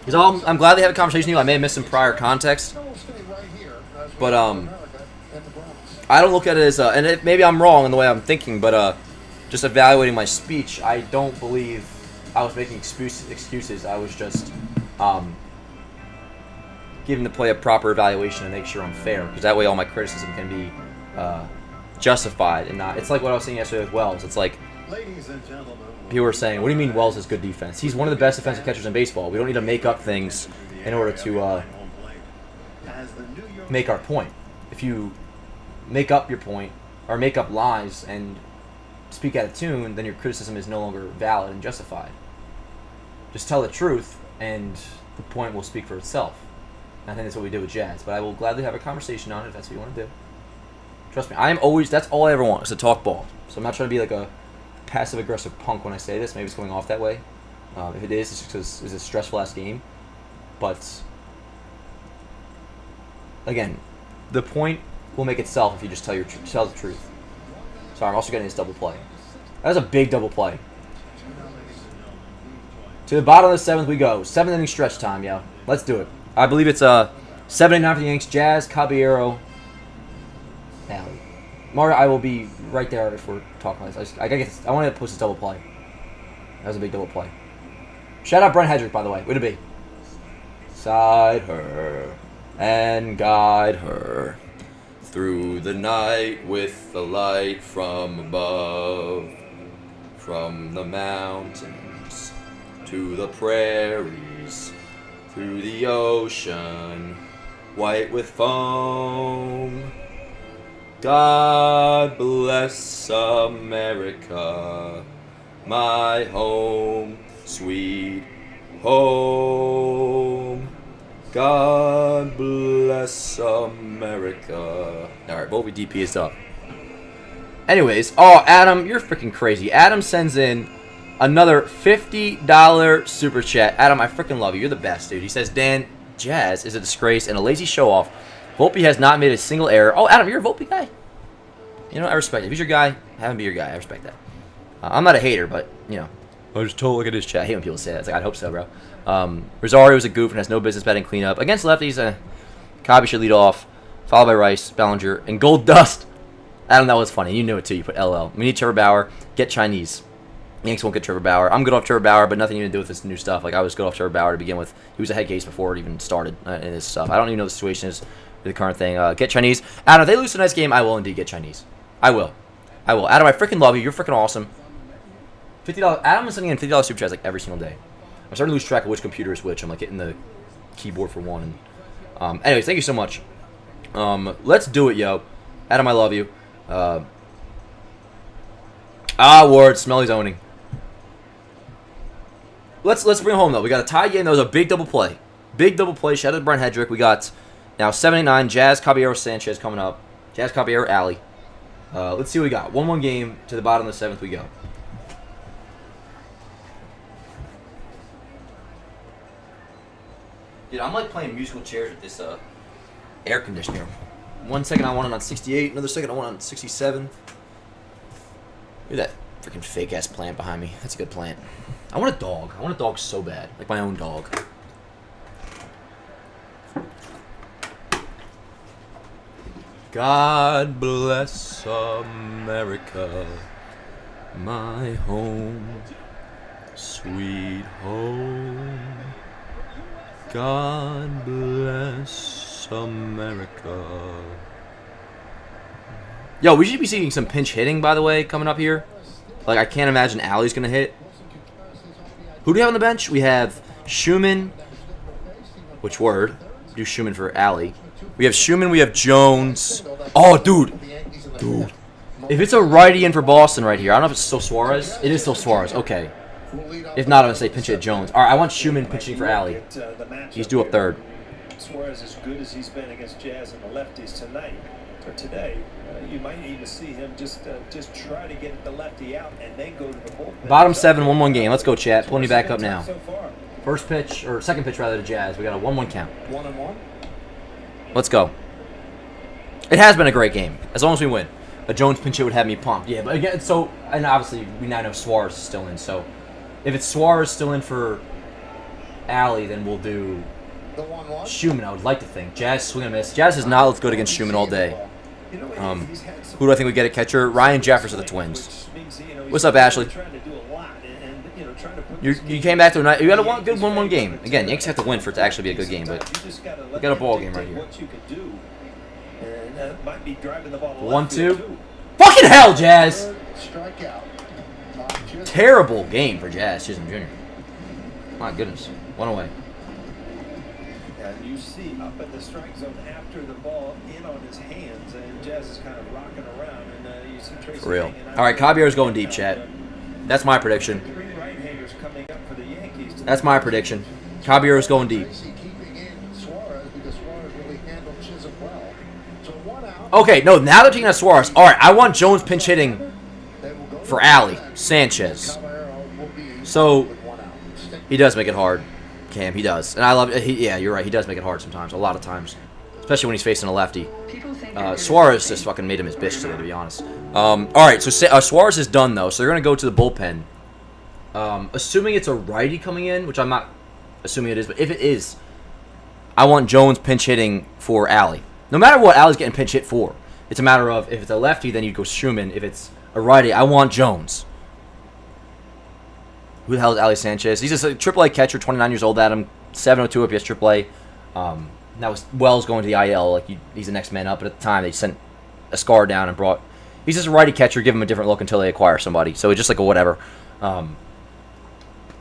Because I'm glad they have a conversation with you. I may have missed some prior context. But, I don't look at it as, and maybe I'm wrong in the way I'm thinking, but, just evaluating my speech, I don't believe I was making excuses. I was just, giving the play a proper evaluation to make sure I'm fair, because that way all my criticism can be justified and not. It's like what I was saying yesterday with Wells. It's like people were saying, "What do you mean Wells has good defense? He's one of the best defensive catchers in baseball. We don't need to make up things in order to make our point. If you make up your point or make up lies and speak out of tune, then your criticism is no longer valid and justified. Just tell the truth, and the point will speak for itself." I think that's what we did with Jazz, but I will gladly have a conversation on it if that's what you want to do. Trust me, I am always, that's all I ever want, is to talk ball. So I'm not trying to be like a passive-aggressive punk when I say this. Maybe it's coming off that way. If it is, it's because it's a stressful-ass game. But, again, the point will make itself if you just tell the truth. Sorry, I'm also getting this double play. That was a big double play. To the bottom of the 7th we go. 7th inning stretch time, yo. Let's do it. I believe it's 7-9 for the Yanks. Jazz, Caballero, Alley. Mario, I will be right there if we're talking like this. I want to post this double play. That was a big double play. Shout out Brent Hedrick, by the way. Way to be. Side her and guide her through the night with the light from above, from the mountains to the prairies, through the ocean, white with foam. God bless America, my home, sweet home. God bless America. Alright, Bobby DP is up. Anyways, oh, Adam, you're freaking crazy. Adam sends in another $50 super chat. Adam, I freaking love you. You're the best, dude. He says, Dan, Jazz is a disgrace and a lazy show-off. Volpe has not made a single error. Oh, Adam, you're a Volpe guy? You know, I respect it. If he's your guy, have him be your guy. I respect that. I'm not a hater, but, you know. I just told look at his chat. I hate when people say that. It's like, I hope so, bro. Rosario's a goof and has no business batting cleanup. Against lefties, Cobby should lead off, followed by Rice, Bellinger, and Gold Dust. Adam, that was funny. You knew it, too. You put LL. We need Trevor Bauer. Get Chinese. Yanks won't get Trevor Bauer. I'm good off Trevor Bauer, but nothing even to do with this new stuff. Like, I was good off Trevor Bauer to begin with. He was a head case before it even started in his stuff. I don't even know what the situation is the current thing. Get Chinese. Adam, if they lose tonight's game, I will indeed get Chinese. I will. Adam, I freaking love you. You're freaking awesome. $50. Adam is sending in $50 super chats like every single day. I'm starting to lose track of which computer is which. I'm like hitting the keyboard for one. And, anyways, thank you so much. Let's do it, yo. Adam, I love you. Word. Smelly's owning. Let's bring it home, though. We got a tie game. That was a big double play. Big double play. Shout out to Brent Hedrick. We got now 7-8-9. Jazz, Caballero, Sanchez coming up. Jazz, Caballero, Alley. Let's see what we got. 1-1 game. To the bottom of the 7th we go. Dude, I'm like playing musical chairs with this air conditioner. 1 second I want it on 68. Another second I want it on 67. Look at that freaking fake ass plant behind me. That's a good plant. I want a dog. I want a dog so bad. Like my own dog. God bless America, my home, sweet home. God bless America. Yo, we should be seeing some pinch hitting, by the way, coming up here. Like, I can't imagine Alley's going to hit. Who do we have on the bench? We have Schumann. Which word? Do Schumann for Alley. We have Schumann. We have Jones. Oh, dude. Dude. If it's a righty in for Boston right here, I don't know if it's still Suarez. It is still Suarez. Okay. If not, I'm going to say pinch hit Jones. All right, I want Schumann pitching for Alley. He's due up third. Suarez as good as he's been against Jazz and the lefties tonight or today. You might even see him just try to get the lefty out and then go to the bullpen. Bottom 7, 1-1 game. Let's go, chat. Pulling you back up now. First pitch, or second pitch rather, to Jazz. We got a 1-1 count. 1-1. Let's go. It has been a great game, as long as we win. A Jones pinch hit would have me pumped. Yeah, but again, so, and obviously we now know Suarez is still in, so if it's Suarez still in for Alley, then we'll do Schumann, I would like to think. Jazz swing and miss. Jazz has not looked good against Schumann all day. Who do I think we get at catcher? Ryan Jeffers of the Twins. What's up, Ashley? You came back to a night. You got a good 1-1 game. Again, Yankees have to win for it to actually be a good game, but we got a ball game right here. 1-2. Fucking hell, Jazz! Terrible game for Jazz Chisholm Jr. My goodness. 1 away. And you see up at the strike zone after the ball in on his hands, and Jazz is kind of rocking around, and you see Tracy. For real. All right, Caballero's going deep, chat. That's my prediction. That's my prediction. Caballero's going deep. Okay, no, now they're taking out Suarez. All right, I want Jones pinch hitting for Alley, Sanchez. So he does make it hard, Cam. He does, and I love it. Yeah, you're right. He does make it hard sometimes, a lot of times, especially when he's facing a lefty. Suarez just fucking made him his bitch today, to be honest. All right, so Suarez is done though, so they're gonna go to the bullpen. Assuming it's a righty coming in, which I'm not assuming it is, but if it is, I want Jones pinch hitting for Alley. No matter what Alley's getting pinch hit for, it's a matter of if it's a lefty, then you go Schumann. If it's a righty, I want Jones. Who the hell is Ali Sanchez? He's just a AAA catcher, 29 years old. Adam, 702 OPS AAA. That was Wells going to the IL. Like he's the next man up. But at the time, they sent a scar down and brought. He's just a righty catcher. Give him a different look until they acquire somebody. So it's just like a whatever. Not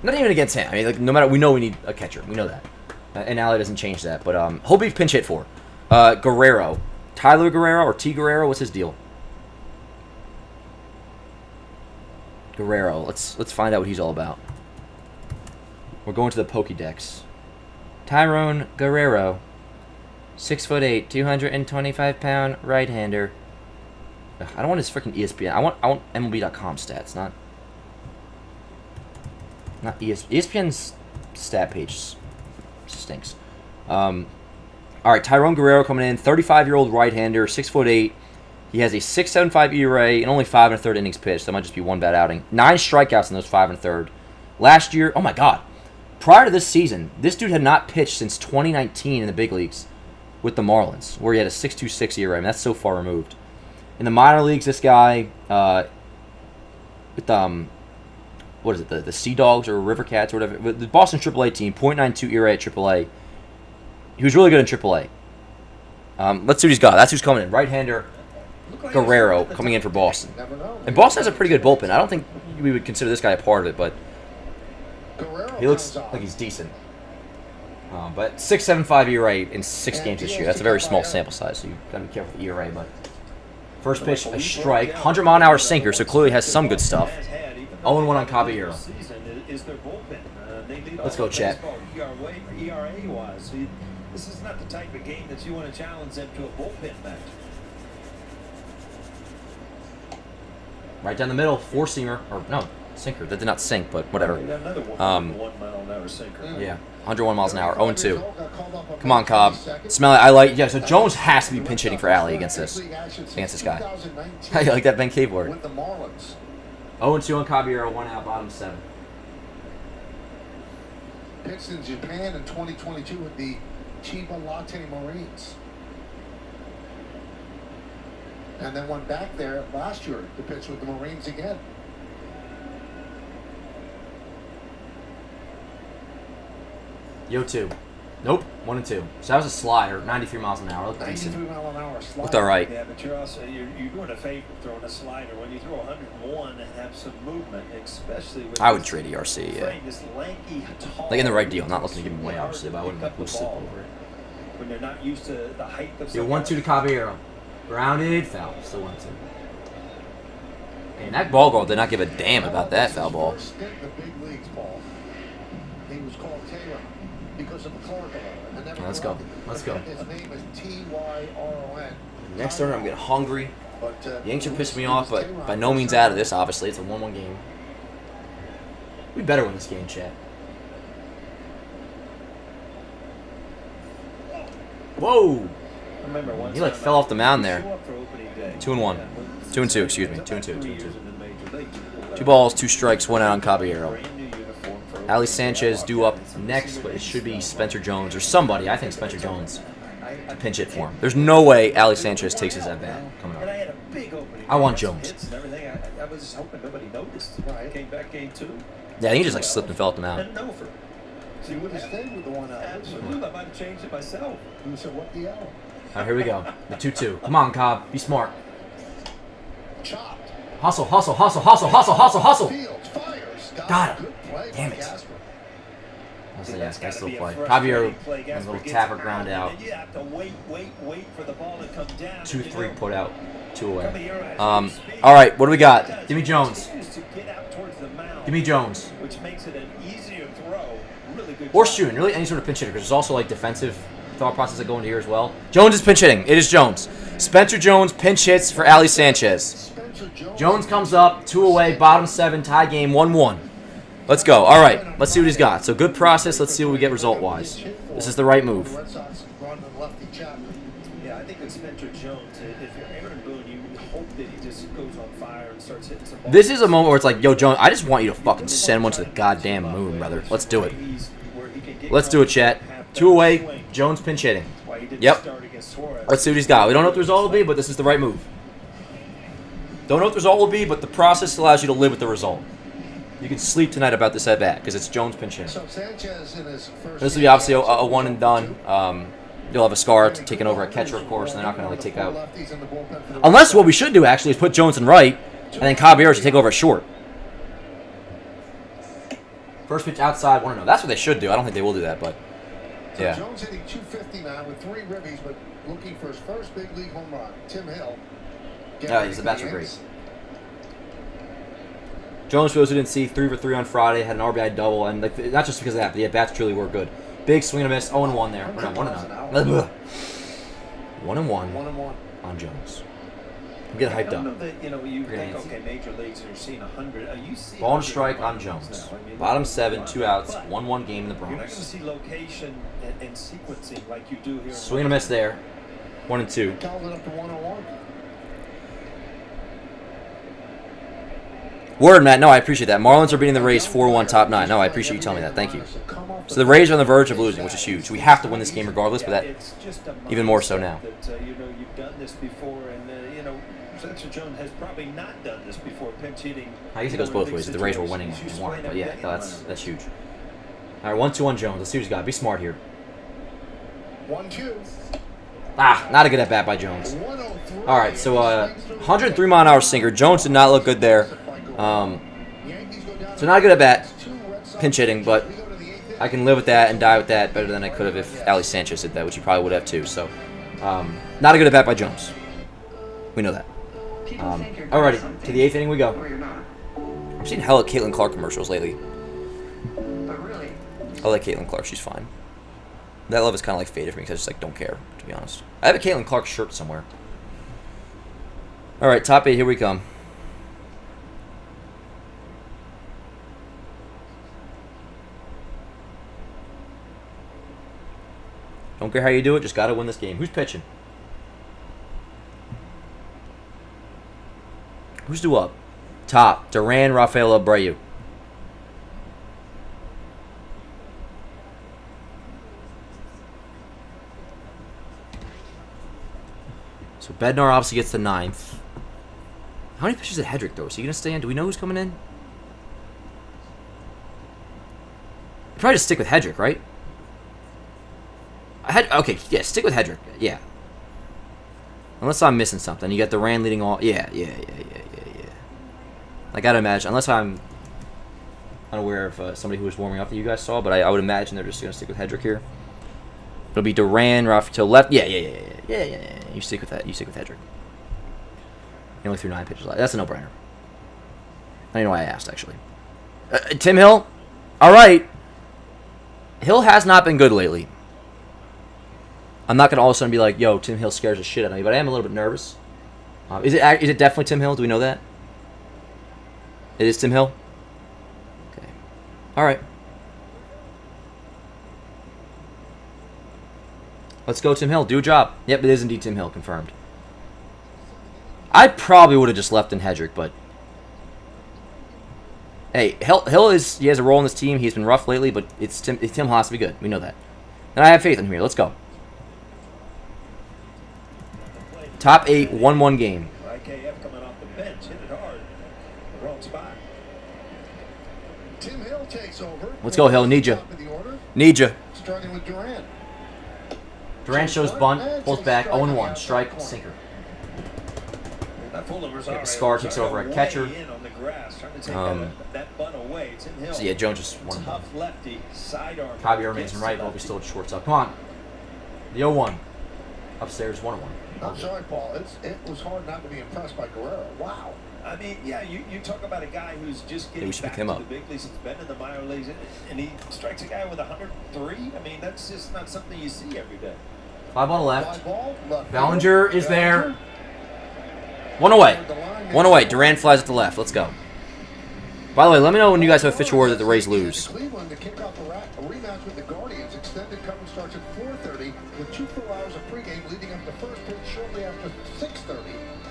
even against him. I mean, like no matter, we know we need a catcher. We know that, and Ali doesn't change that. But he'll be pinch hit for. Guerrero, Tyler Guerrero or T Guerrero. What's his deal? Guerrero. Let's find out what he's all about. We're going to the Pokédex. Tyrone Guerrero, 6'8", 225-pound right-hander. Ugh, I don't want his freaking ESPN. I want MLB.com stats, not ESPN's stat page stinks. All right, Tyrone Guerrero coming in, 35-year-old right-hander, 6'8". He has a 6.75 ERA and only 5 1/3 innings pitched. That might just be one bad outing. 9 strikeouts in those 5 1/3. Last year, oh my God. Prior to this season, this dude had not pitched since 2019 in the big leagues with the Marlins, where he had a 6.26 ERA. I mean, that's so far removed. In the minor leagues, this guy, with what is it, the Sea Dogs or River Cats or whatever, the Boston AAA team, .92 ERA at AAA. He was really good in AAA. Let's see what he's got. That's who's coming in. Right-hander Guerrero coming in for Boston. And Boston has a pretty good bullpen. I don't think we would consider this guy a part of it, but he looks like he's decent. But 6.75 ERA in 6 games this year. That's a very small sample size, so you've got to be careful with the ERA. But first pitch, a strike, 100-mile-an-hour sinker, so clearly has some good stuff. 0-1 on Caballero. Let's go, Chet. ERA-wise, this is not the type of game that you want to challenge them to a bullpen match. Right down the middle, 4-seamer, or no, sinker. That did not sink, but whatever. Another 1-mile-an-hour sinker. Yeah, 101 miles an hour, 0-2. Come on, Cobb. Smell it. I like. Yeah, so Jones has to be pinch hitting for Alley against this guy. How you like that Ben Cave word? 0-2 on Caballero, 1 out, bottom 7. Pitched in Japan in 2022 with the Chiba Latte Marines. And then went back there last year to pitch with the Marines again. Yo, 2. Nope, 1-2. So that was a slider, 93 miles an hour. Looked decent. 93-mile-an-hour slider. Looked all right. Yeah, but you're also you're doing a favor throwing a slider. When you throw 101 and have some movement, especially with I would trade ERC, yeah. this lanky, tall, Like in the right deal. I'm not looking to give him away, obviously, but I wouldn't lose sleep over it. When they're not used to the height of Yeah, 1-2 to Caballero. Grounded, foul. Still 1-2. And that ball girl did not give a damn about that foul ball. First stint in the big leagues, Paul. He was called Taylor because of the Clark error. Let's go. Let's go. His name is Tyron. Next turn, I'm getting hungry. Yanks are pissing me off, but by no means out of this, obviously. It's a 1-1 game. We better win this game, Chad. Whoa! He like fell off the mound there. 2-1. 2-2, excuse me. 2-2. 2 balls, 2 strikes, 1 out on Caballero. Ali Sanchez due up next, but it should be Spencer Jones or somebody. I think Spencer Jones to pinch hit for him. There's no way Ali Sanchez takes his at bat coming up. I want Jones. I was hoping nobody noticed. Came back game 2. Yeah, I think he just like slipped and fell off the mound. And over. So you would have stayed with the 1 out. Absolutely. I might have changed it myself. You said, what the hell? All right, here we go. The 2-2. Come on, Cobb. Be smart. Chopped. Hustle, hustle, hustle, hustle, hustle, hustle, hustle. Fields fires. Got him. Play Damn by it. Casper. That's nice little play. Caballero, a little tapper ground out. You have to wait for the ball to come down. 2-3 put out, 2 away. All right, what do we got? Give me Jones. Give me Jones. Which makes it an easier throw. Really good. Or shooting, really any sort of pinch hitter, because there's also like defensive thought process that go into here as well. Jones is pinch hitting. It is Jones. Spencer Jones pinch hits for Ali Sanchez. Jones comes up, 2 away, bottom 7, tie game, 1-1. Let's go. All right, let's see what he's got. So good process. Let's see what we get result-wise. This is the right move. Yeah, I think with Spencer Jones, if you're Aaron Boone, you hope that he just goes on fire and starts hitting some balls. This is a moment where it's like, yo, Jones, I just want you to fucking send one to the goddamn moon, brother. Let's do it. Let's do it, chat. 2 away, Jones pinch hitting. Yep. Let's see what he's got. We don't know what the result will be, but this is the right move. Don't know what the result will be, but the process allows you to live with the result. You can sleep tonight about this at bat because it's Jones pinch hitting. So Sanchez in his first This will be obviously a one and done. You'll have a Scar taking over at catcher, of course, and they're not going to like take out. Unless what we should do actually is put Jones in right, and then Caballero should take over at short. First pitch outside, 1-0. That's what they should do. I don't think they will do that, but yeah. So Jones hitting 250 now with 3 ribbies, but looking for his first big league home run. Tim Hill. He's the bats are great. Jones, for those who didn't see, 3 for 3 on Friday, had an RBI double, and like, not just because of that, but the at-bats truly were good. Big swing and a miss, 0-1 there. Or no, 1-0. 1-1 on Jones. I'm getting hyped up. That, you think, okay, major leagues are seeing 100. You see ball and strike on Jones. Bottom 7, 2 outs, 1-1 game in the Bronx. You're not going to see location and sequencing like you do here. Swing and a miss there. 1-2. Calvin up to 101. Word, Matt. No, I appreciate that. Marlins are beating the Rays 4-1 top 9. No, I appreciate you telling me that. Thank you. So the Rays are on the verge of losing, which is huge. We have to win this game regardless, but that even more so now. You've done this before, and Spencer Jones has probably not done this before. Pinch hitting. I guess it goes both ways. The Rays were winning and won, but yeah, that's huge. All right, 1-2 on Jones. Let's see what he's got. Be smart here. 1-2. Not a good at bat by Jones. All right, so 103 mile an hour sinker. Jones did not look good there. So not a good at bat, pinch hitting, but I can live with that and die with that better than I could have if Ali Sanchez did that, which he probably would have too. So not a good at bat by Jones. We know that. Alrighty, to the 8th inning we go. I've seen hella Caitlin Clark commercials lately. I like Caitlin Clark. She's fine. That love is kind of like faded for me because I just like don't care, to be honest. I have a Caitlin Clark shirt somewhere. All right, top 8. Here we come. Don't care how you do it. Just got to win this game. Who's pitching? Who's due up? Top. Duran, Rafael Abreu. So Bednar obviously gets the 9th. How many pitches did Hedrick throw? Is he going to stay in? Do we know who's coming in? Probably just stick with Hedrick, right? Okay, yeah, stick with Hedrick. Yeah. Unless I'm missing something. You got Duran leading all. Yeah. I gotta imagine. Unless I'm unaware of somebody who was warming up that you guys saw, but I would imagine they're just gonna stick with Hedrick here. It'll be Duran, Rafa to the left. Yeah. You stick with that. You stick with Hedrick. He only threw 9 pitches. That's a no-brainer. I don't know why I asked, actually. Tim Hill. All right. Hill has not been good lately. I'm not going to all of a sudden be like, yo, Tim Hill scares the shit out of me, but I am a little bit nervous. Is it definitely Tim Hill? Do we know that? It is Tim Hill? Okay. All right. Let's go, Tim Hill. Do a job. Yep, it is indeed Tim Hill. Confirmed. I probably would have just left in Hedrick, but... Hey, Hill he has a role in this team. He's been rough lately, but Tim Hill has to be good. We know that. And I have faith in him here. Let's go. Top 8, 1-1 game. IKF coming off the bench, hit it hard. Wrong spot. Tim Hill takes over. Let's go, Hill. Need you. Need you. Starting with Duran. Duran shows bunt, pulls back, 0-1. Strike, sinker. Scar takes over at catcher. So yeah, Jones just won. Caballero remains in right, Volpe still at shortstop. Come on. The 0-1. Upstairs, 1-1. I'm sorry, Paul. It was hard not to be impressed by Guerrero. Wow. I mean, yeah, you talk about a guy who's just getting back to the big leagues. He's been in the minor leagues, and he strikes a guy with 103. I mean, that's just not something you see every day. 5 on the left. Ballinger is there. 1 away. 1 away. Duran flies at the left. Let's go. By the way, let me know when you guys have official word that the Rays lose. Cleveland to kick off a rematch with the Guardians. Extended coverage starts at 4:30 with 2 full hours of pregame leading up to first pitch shortly after 6:30.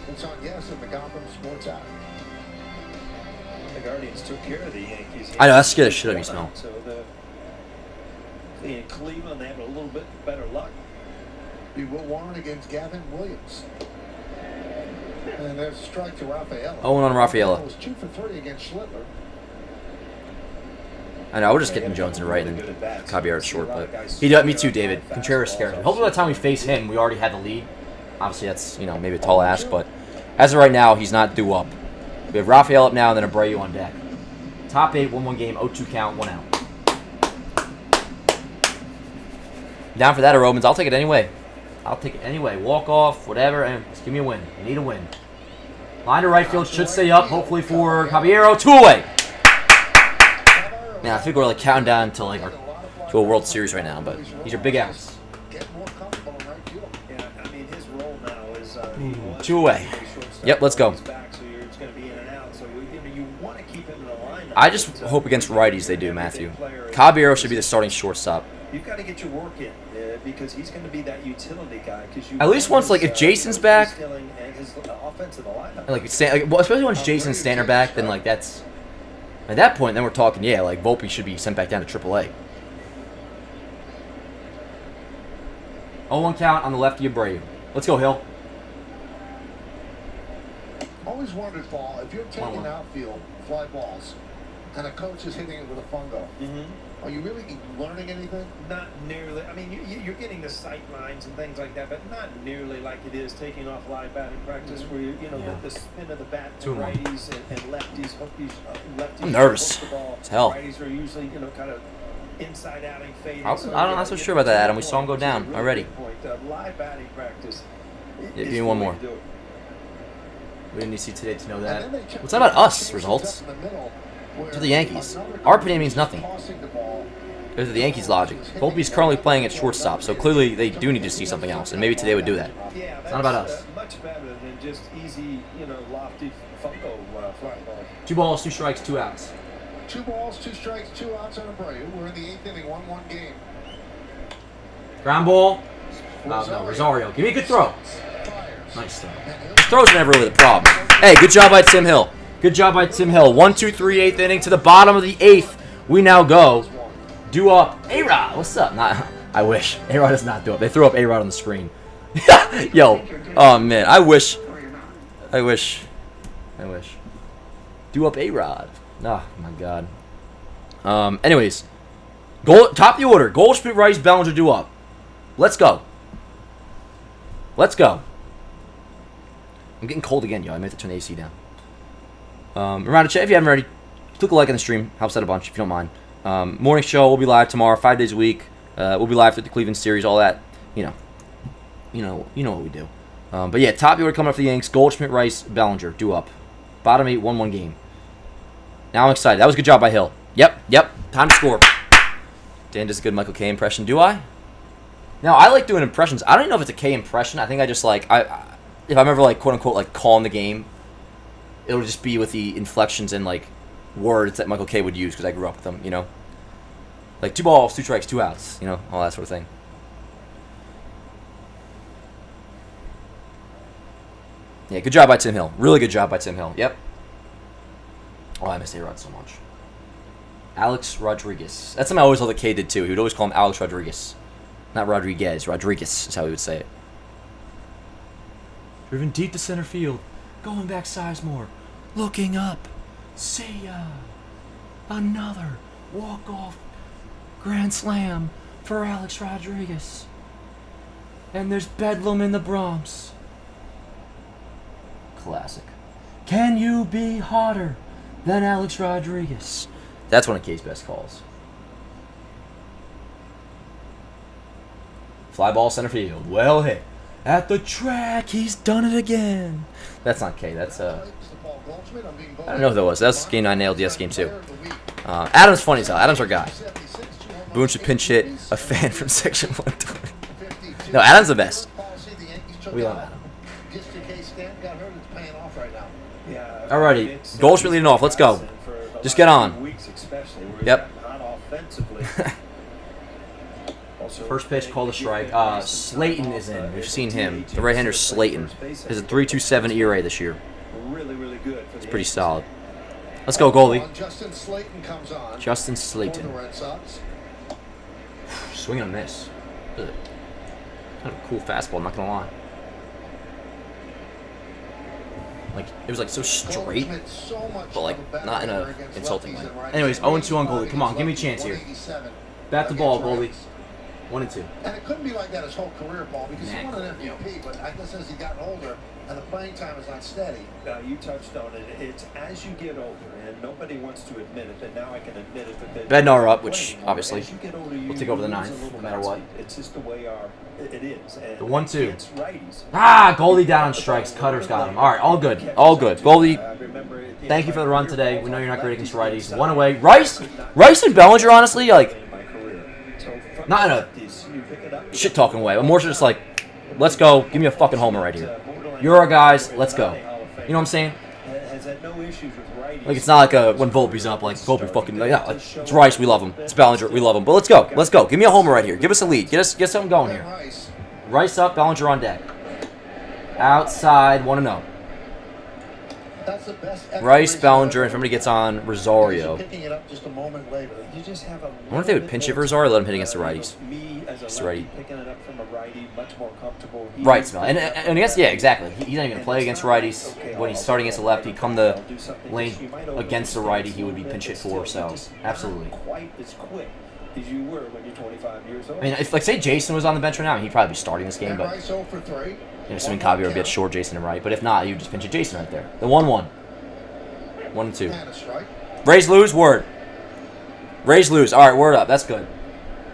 It's on Yes and the Gotham Sports app. The Guardians took care of the Yankees. I know, that scared the shit out of me, Smell. So in Cleveland, they have a little bit better luck. Be Will Warren against Gavin Williams. And there's a strike to Rafaela. 0 on Rafaela. It was 2 for 3 against Schlittler. I know, we're just getting Jones in the right and then Caballero short, but he does me too, David. Contreras scares me. Hopefully by the time we face him, we already have the lead. Obviously, that's, you know, maybe a tall ask, but as of right now, he's not due up. We have Rafael up now and then Abreu on deck. Top 8, 1-1 game, 0-2 count, 1 out. Down for that, Romans. I'll take it anyway. I'll take it anyway. Walk off, whatever, and just give me a win. I need a win. Line to right field should stay up, hopefully for Caballero. 2 away. Man, I think we're like counting down to like to a World Series right now, but these are big outs. Get more comfortable in right field. Yeah, I mean, his role now is 2 away. Yep, let's go. I just hope against righties they do, Matthew. Caballero should be the starting shortstop. You've got to get your work in because he's going to be that utility guy. At least once, like, if Jason's back, and, like, especially once Jason's standing back, then, like, that's... At that point, then we're talking, yeah, like, Volpe should be sent back down to AAA. 0-1 count on the lefty of Abreu. Let's go, Hill. Always wondered, Paul, if you're taking outfield fly balls and a coach is hitting it with a fungo, Are you really learning anything? Not nearly. I mean, you're getting the sight lines and things like that, but not nearly like it is taking off live batting practice, where the spin of the bat to righties and lefties, lefties. I'm nervous as hell. Righties are usually kind of inside outing fading. I'm not so sure about that, Adam. We saw him go down already. Live batting practice. Yeah, give me one more. We didn't need to see today to know that. What's that about us results? To the Yankees. Our opinion means nothing. There's the Yankees' logic. Volpe's currently playing at shortstop, so clearly they do need to see something else, and maybe today would do that. It's not about us. Much better than just easy, lofty funko fly ball. 2 balls, 2 strikes, 2 outs. 2 balls, 2 strikes, 2 outs on Abreu. We're in the 8th inning, 1-1 game. Ground ball. No, Rosario. Give me a good throw. Nice throw. His throws are never really the problem. Hey, good job by Tim Hill. Good job by Tim Hill. 1-2-3, 8th inning. To the bottom of the 8th, we now go. Do up. A-Rod, what's up? I wish. A-Rod does not do up. They threw up A-Rod on the screen. Yo. Oh, man. I wish. Do up A-Rod. Oh, my God. Anyways. Top of the order. Goldschmidt, Rice, Bellinger, do up. Let's go. I'm getting cold again, yo. I meant to turn the AC down. Remember to check if you haven't already. Click a like on the stream. Helps out a bunch if you don't mind. Morning show will be live tomorrow, 5 days a week. We'll be live for the Cleveland series, all that. You know what we do. But yeah, top of the order coming up for the Yanks. Goldschmidt, Rice, Bellinger, do up. Bottom 8, 1-1 game. Now I'm excited. That was a good job by Hill. Yep. Time to score. Dan does a good Michael K impression. Do I? Now I like doing impressions. I don't even know if it's a K impression. I think I just if I'm ever quote unquote calling the game, it'll just be with the inflections and words that Michael K would use because I grew up with them. 2 balls, 2 strikes, 2 outs. All that sort of thing. Yeah, good job by Tim Hill. Really good job by Tim Hill. Yep. Oh, I miss A-Rod so much. Alex Rodriguez. That's something I always thought the K did too. He would always call him Alex Rodriguez. Not Rodriguez. Rodriguez is how he would say it. Driven deep to center field. Going back Sizemore. Looking up. See ya. Another walk-off grand slam for Alex Rodriguez. And there's Bedlam in the Bronx. Classic. Can you be hotter than Alex Rodriguez? That's one of K's best calls. Fly ball center field. Well hit. At the track, he's done it again. That's not K. That's I don't know who that was. That was game 9 nailed. Yes, game 2. Adam's funny as hell. Adam's our guy. Boone should pinch hit a fan from section 120. No, Adam's the best. We love Adam. Alrighty, Goldschmidt leading off. Let's go. Just get on. Yep. First pitch, call the strike. Slayton is in. We've seen him. The right-hander Slayton has a 3.27 ERA this year. It's pretty solid. Let's go, goalie. Justin Slayton. Swing and a miss. Kind of a cool fastball, not gonna lie. It was so straight, but not in a insulting way. Anyways, 0-2 on goalie. Come on, give me a chance here. Bat the ball, goalie. 1-2. And it couldn't be like that his whole career, Paul, because he won an MVP, but I guess as he gotten older and the playing time is not steady. You touched on it. It's as you get older, and nobody wants to admit it, but now I can admit it. But Bednar up, which obviously we'll take over the 9th, no matter what. It's just the way it is. And the 1-2. Goalie down on strikes. Cutter's got him. All right, all good. All good. Goalie, thank you for the run today. We know you're not great against righties. 1 away. Rice and Bellinger, honestly, not in a shit-talking way, but more just let's go. Give me a fucking homer right here. You're our guys. Let's go. You know what I'm saying? It's not when Volpe's up, Volpe fucking, it's Rice, we love him. It's Bellinger, we love him. But let's go. Let's go. Give me a homer right here. Give us a lead. Get something going here. Rice up, Bellinger on deck. Outside, 1-0. Rice, Bellinger, and if somebody gets on Rosario. I wonder if they would pinch it for Rosario or let him hit against the righties. Just the righty. Right, Smell. And I guess, yeah, exactly. He's not even going to play against righties. When he's starting against the lefty, come the lane against the righty, he would be pinch hit for. So, absolutely. as you were when you're 25 years old. I mean, if, like, say Jason was on the bench right now, he'd probably be starting this game, And but Rice 0 for 3. assuming Cabby would be at short Jason and right. But if not, he would just pinch a Jason right there. The 1-1. 1-2. And a strike. Rays lose, word. Rays lose. All right, word up. That's good.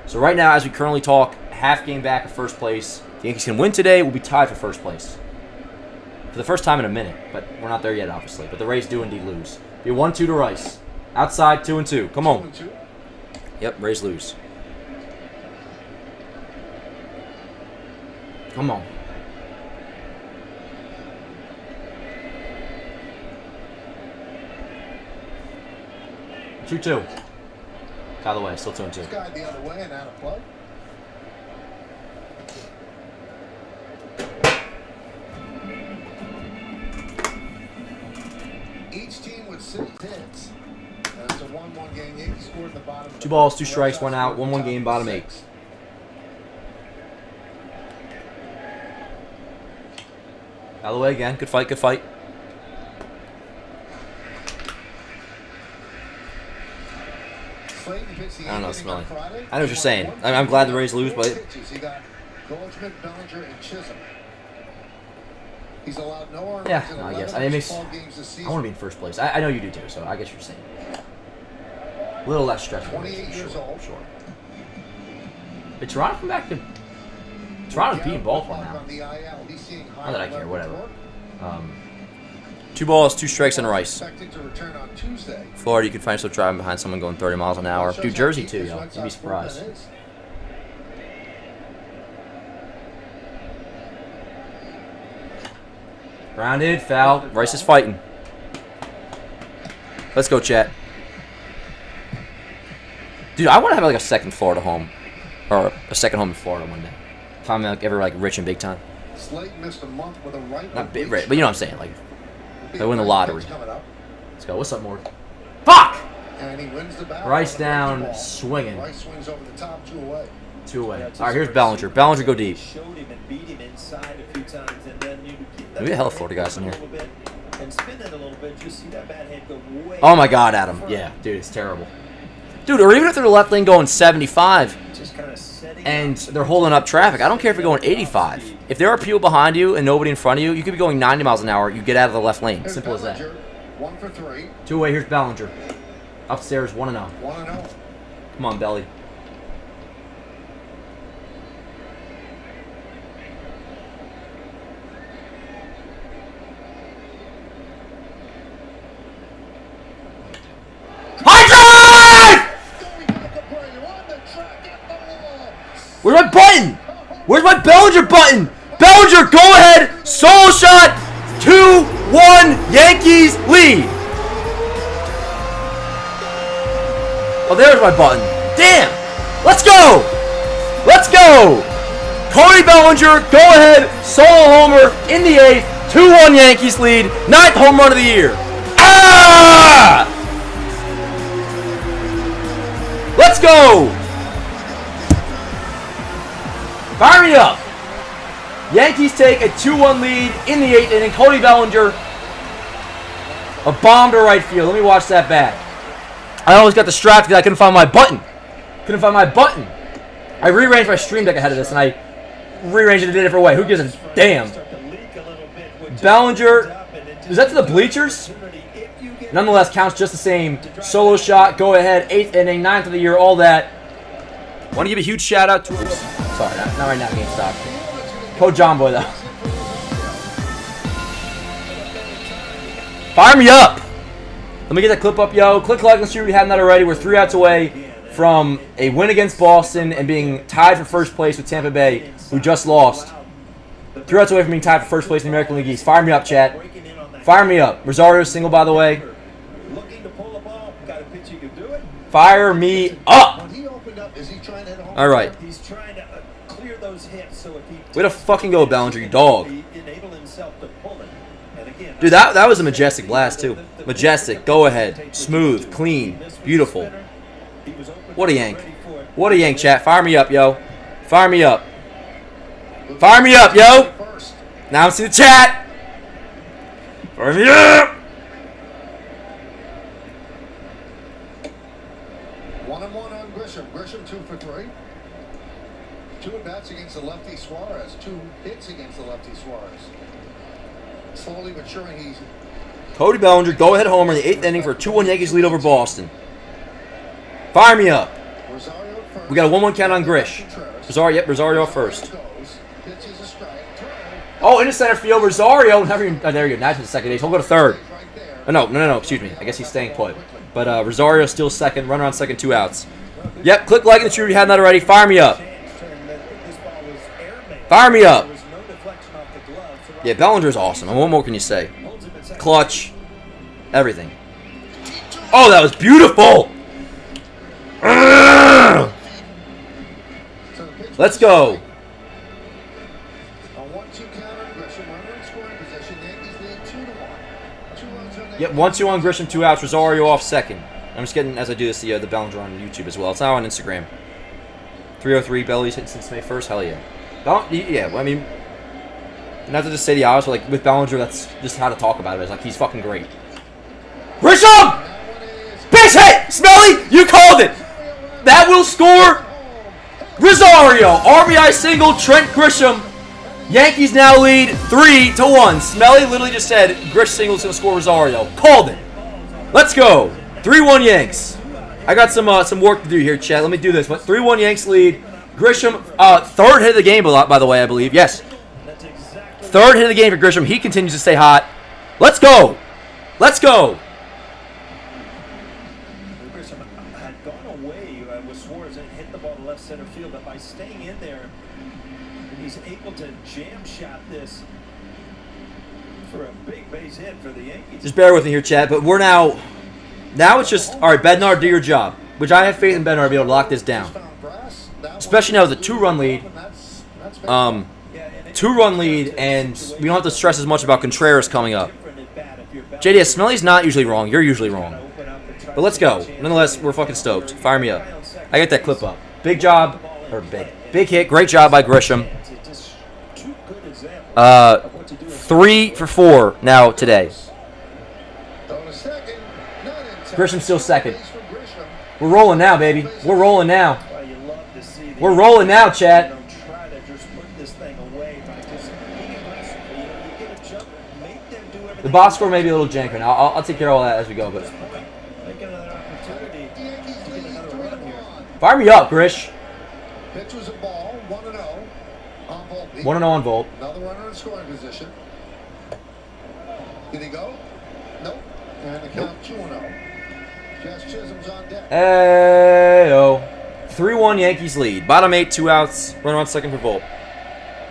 So right now, as we currently talk, half game back of first place. The Yankees can win today. We'll be tied for first place. For the first time in a minute, but we're not there yet, obviously. But the Rays do indeed lose. Be 1-2 to Rice. Outside, 2-2. Come on. 2-2. Yep, Rays lose. Come on. Two. By the way, still 2-2. Guy the other way and out of play. Each team with 6 hits. And it's a 1-1 game. Yankees scored in the bottom. 2 balls, 2 strikes, 1 out, 1-1 game, bottom 8. Out of the way again. Good fight, good fight. I don't know, Smelly. I know what you're saying. I'm glad the Rays lose, but He got Goldschmidt, Bellinger, and Chisholm. He's allowed no earners yeah, in no, I 11 guess. of I mean, his it makes, 12 games this I season. want to be in first place. I know you do too, so I guess you're saying. A little less stressful. 28 years old. Sure. But Toronto come back to... Toronto's beating Baltimore now. On the IL. He's seeing Not that I care, leverage whatever. work. 2 balls, 2 strikes, and a Rice. Expected to return on Tuesday. Florida, you can find yourself driving behind someone going 30 miles an hour. Dude, Jersey too, yo. You'd be surprised. Grounded, foul. Rice is fighting. Let's go, chat. Dude, I want to have like a second Florida home, or a second home in Florida one day. If I'm like, ever like rich and big time. Slate missed a month with a right. Not big, right, but you know what I'm saying. Like, they win the lottery. Let's go. What's up, Morty? Fuck! And he wins the battle. Rice down, swinging. Rice swings over the top, 2 away. 2 away. All right, here's Bellinger. Bellinger, go deep. Showed him and beat him inside a few times, and then you Maybe a hell of 40 guys in here. And spin it a little bit, you see that bat head go way. Oh my God, Adam. Yeah, dude, it's terrible. Dude, or even if they're left lane going 75 and they're holding up traffic, I don't care if you're going 85. If there are people behind you and nobody in front of you, you could be going 90 miles an hour. You get out of the left lane. Simple as that. 1 for 3. 2 away. Here's Bellinger. Upstairs, 1-0. 1-0. Come on, Belly. High drive! Where's my button? Where's my Bellinger button? Bellinger, go ahead. Solo shot. 2-1 Yankees lead. Oh, there's my button. Damn. Let's go. Let's go. Cody Bellinger, go ahead. Solo homer in the 8th. 2-1 Yankees lead. 9th home run of the year. Ah! Let's go. Fire me up. Yankees take a 2-1 lead in the 8th inning. Cody Bellinger, a bomb to right field. Let me watch that back. I always got distracted because I couldn't find my button. I rearranged my stream deck ahead of this, and I rearranged it in a different way. Who gives a damn? Bellinger, is that to the bleachers? Nonetheless, counts just the same. Solo shot, go ahead, 8th inning, 9th of the year, all that. Want to give a huge shout out to... Oops, sorry, not right now, GameStop. Code John Boy, though. Fire me up! Let me get that clip up, yo. Click like and see if we haven't that already. We're 3 outs away from a win against Boston and being tied for first place with Tampa Bay, who just lost. 3 outs away from being tied for first place in the American League East. Fire me up, chat. Fire me up. Rosario's single, by the way. Fire me up! All right. Way to fucking go, Bellinger, you dog. Dude, that was a majestic blast, too. Majestic. Go ahead. Smooth. Clean. Beautiful. What a yank. What a yank, chat. Fire me up, yo. Fire me up. Fire me up, yo. Now I'm seeing the chat. Fire me up. 1-1 on Grisham. Grisham 2 against the lefty Suarez. 2 hits against the lefty Suarez. Slowly but surely he's... Cody Bellinger, go-ahead homer in the 8th inning for a 2-1 Yankees lead over Boston. Fire me up. We got a 1-1 count on Grish. Rosario first. Oh, into center field, Rosario. Never even, there you go. Not to the second base. He'll go to third. Oh, no. Excuse me. I guess he's staying put. But Rosario still second. Runner on second, 2 outs. Yep. Click like in the stream if you hadn't that already. Fire me up. Fire me up. Yeah, Bellinger's awesome. And what more can you say? Clutch. Everything. Oh, that was beautiful. Let's go. Yep, 1-2 on Grisham, 2 outs. Rosario off second. I'm just getting, as I do this, the Bellinger on YouTube as well. It's now on Instagram. 303 Belly's hit since May 1st. Hell yeah. Yeah, I mean, not to just say the obvious, but like with Bellinger, that's just how to talk about it. It's like he's fucking great. Grisham! Base hit! Smelly, you called it! That will score Rosario. RBI single, Trent Grisham. Yankees now lead 3-1. Smelly literally just said Grish single's going to score Rosario. Called it. Let's go. 3-1 Yanks. I got some work to do here, Chad. Let me do this. 3-1 Yanks lead. Grisham, 3rd hit of the game, by the way, I believe. Yes. 3rd hit of the game for Grisham. He continues to stay hot. Let's go. Let's go. Grisham had gone away with Suarez and hit the ball to left center field, but by staying in there, he's able to jam shot this for a big base hit for the Yankees. Just bear with me here, Chad, but we're now it's just, all right, Bednar, do your job, which I have faith in Bednar to be able to lock this down. Especially now with a 2-run lead. 2-run lead, and we don't have to stress as much about Contreras coming up. JDS, Smelly's not usually wrong. You're usually wrong. But let's go. Nonetheless, we're fucking stoked. Fire me up. I got that clip up. Big job, or big hit. Great job by Grisham. 3 for 4 now today. Grisham's still second. We're rolling now, baby. We're rolling now. We're rolling now, Chad. The box score may be a little janky now. I'll take care of all that as we go, but fire me up, Grish. Pitch was a ball, 1-0 on Volt. 1-0 on Volt. Another runner in scoring position. Did he go? Nope. And the count 2-0. Jazz Chisholm's on deck. Hey-oh. 3-1 Yankees lead. Bottom 8, 2 outs. Runner on second for Volt.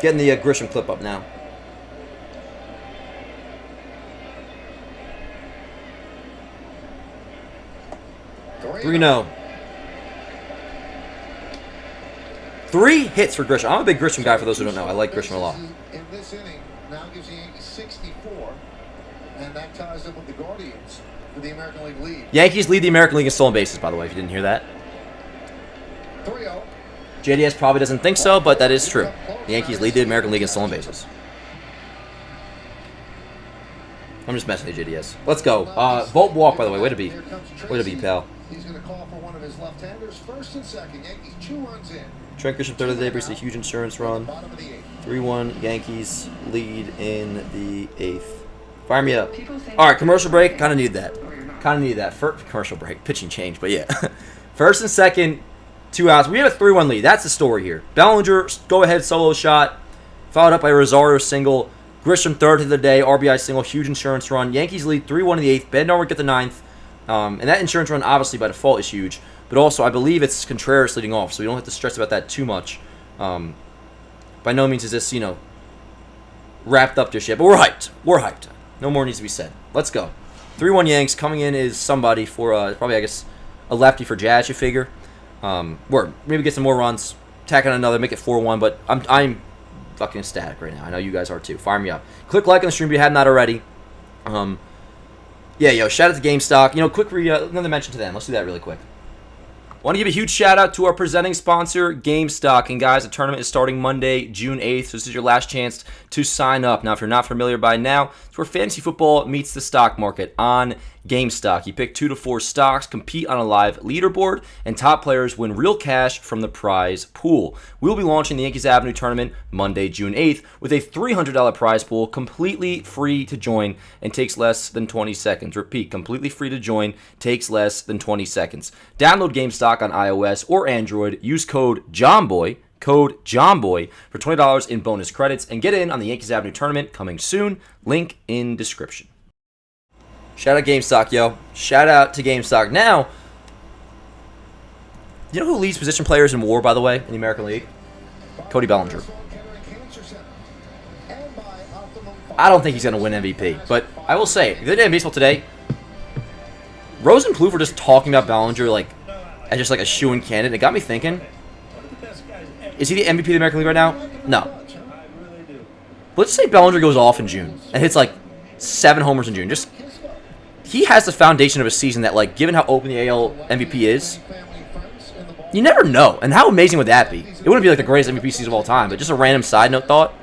Getting the Grisham clip up now. Three 3 hits for Grisham. I'm a big Grisham guy for those who don't know. I like Grisham a lot. In this inning, now gives the Yankees 64, and that ties them with the Guardians for the American League lead. Yankees lead the American League in stolen bases, by the way, if you didn't hear that. 3-0. JDS probably doesn't think so, but that is true. The Yankees lead the American League in stolen bases. I'm just messing with you, JDS. Let's go. Volt walk, by the way. Way to be, pal. He's going to call for one of his left-handers. First and second. Yankees 2 runs in. Trent Grisham, 3rd of the day, brings a huge insurance run. 3-1 Yankees lead in the 8th. Fire me up. All right, commercial break. Kind of need that. First commercial break. Pitching change, but yeah. First and second, 2 outs. We have a 3-1 lead. That's the story here. Bellinger, go-ahead solo shot. Followed up by Rosario single. Grisham, 3rd of the day, RBI single, huge insurance run. Yankees lead 3-1 in the 8th. Bednar would get the 9th. And that insurance run, obviously, by default, is huge. But also, I believe it's Contreras leading off, so we don't have to stress about that too much. By no means is this, wrapped up just yet. But we're hyped. We're hyped. No more needs to be said. Let's go. 3-1 Yanks. Coming in is somebody for, probably, I guess, a lefty for Jazz, you figure. Maybe get some more runs. Tack on another, make it 4-1. But I'm fucking ecstatic right now. I know you guys are too. Fire me up. Click like on the stream if you haven't already. Yeah, shout out to GameStop. Quick another mention to them. Let's do that really quick. Want to give a huge shout out to our presenting sponsor, GameStock. And guys, the tournament is starting Monday, June 8th. So this is your last chance to sign up. Now, if you're not familiar by now, it's where fantasy football meets the stock market on GameStock. You pick 2 to 4 stocks, compete on a live leaderboard, and top players win real cash from the prize pool. We'll be launching the Yankees Avenue tournament Monday, June 8th, with a $300 prize pool, completely free to join and takes less than 20 seconds. Repeat, completely free to join, takes less than 20 seconds. Download GameStock on iOS or Android. Use code JOHNBOY for $20 in bonus credits, and get in on the Yankees Avenue tournament coming soon. Link in description. Shout out GameStock, yo. Shout out to GameStock. Now, you know who leads position players in WAR, by the way, in the American League? Cody Bellinger. I don't think he's going to win MVP, but I will say, the other day in baseball today, Rose and Plouffe were just talking about Bellinger like as just like a shoo-in candidate. It got me thinking, is he the MVP of the American League right now? No. But let's say Bellinger goes off in June and hits like 7 homers in June. Just he has the foundation of a season that, like, given how open the AL MVP is, you never know. And how amazing would that be? It wouldn't be like the greatest MVP season of all time, but just a random side note thought.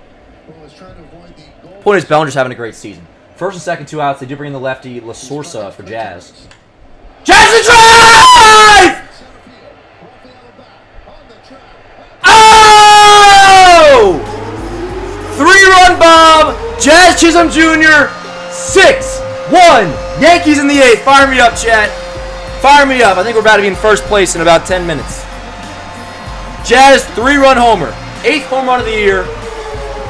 Point is, Bellinger's having a great season. First and second, 2 outs. They do bring in the lefty La Sorsa for Jazz. Jazz the drive! Oh! 3-run bomb. Jazz Chisholm Jr. 6-1. Yankees in the 8th. Fire me up, chat. Fire me up. I think we're about to be in first place in about 10 minutes. Jazz 3-run homer. 8th home run of the year.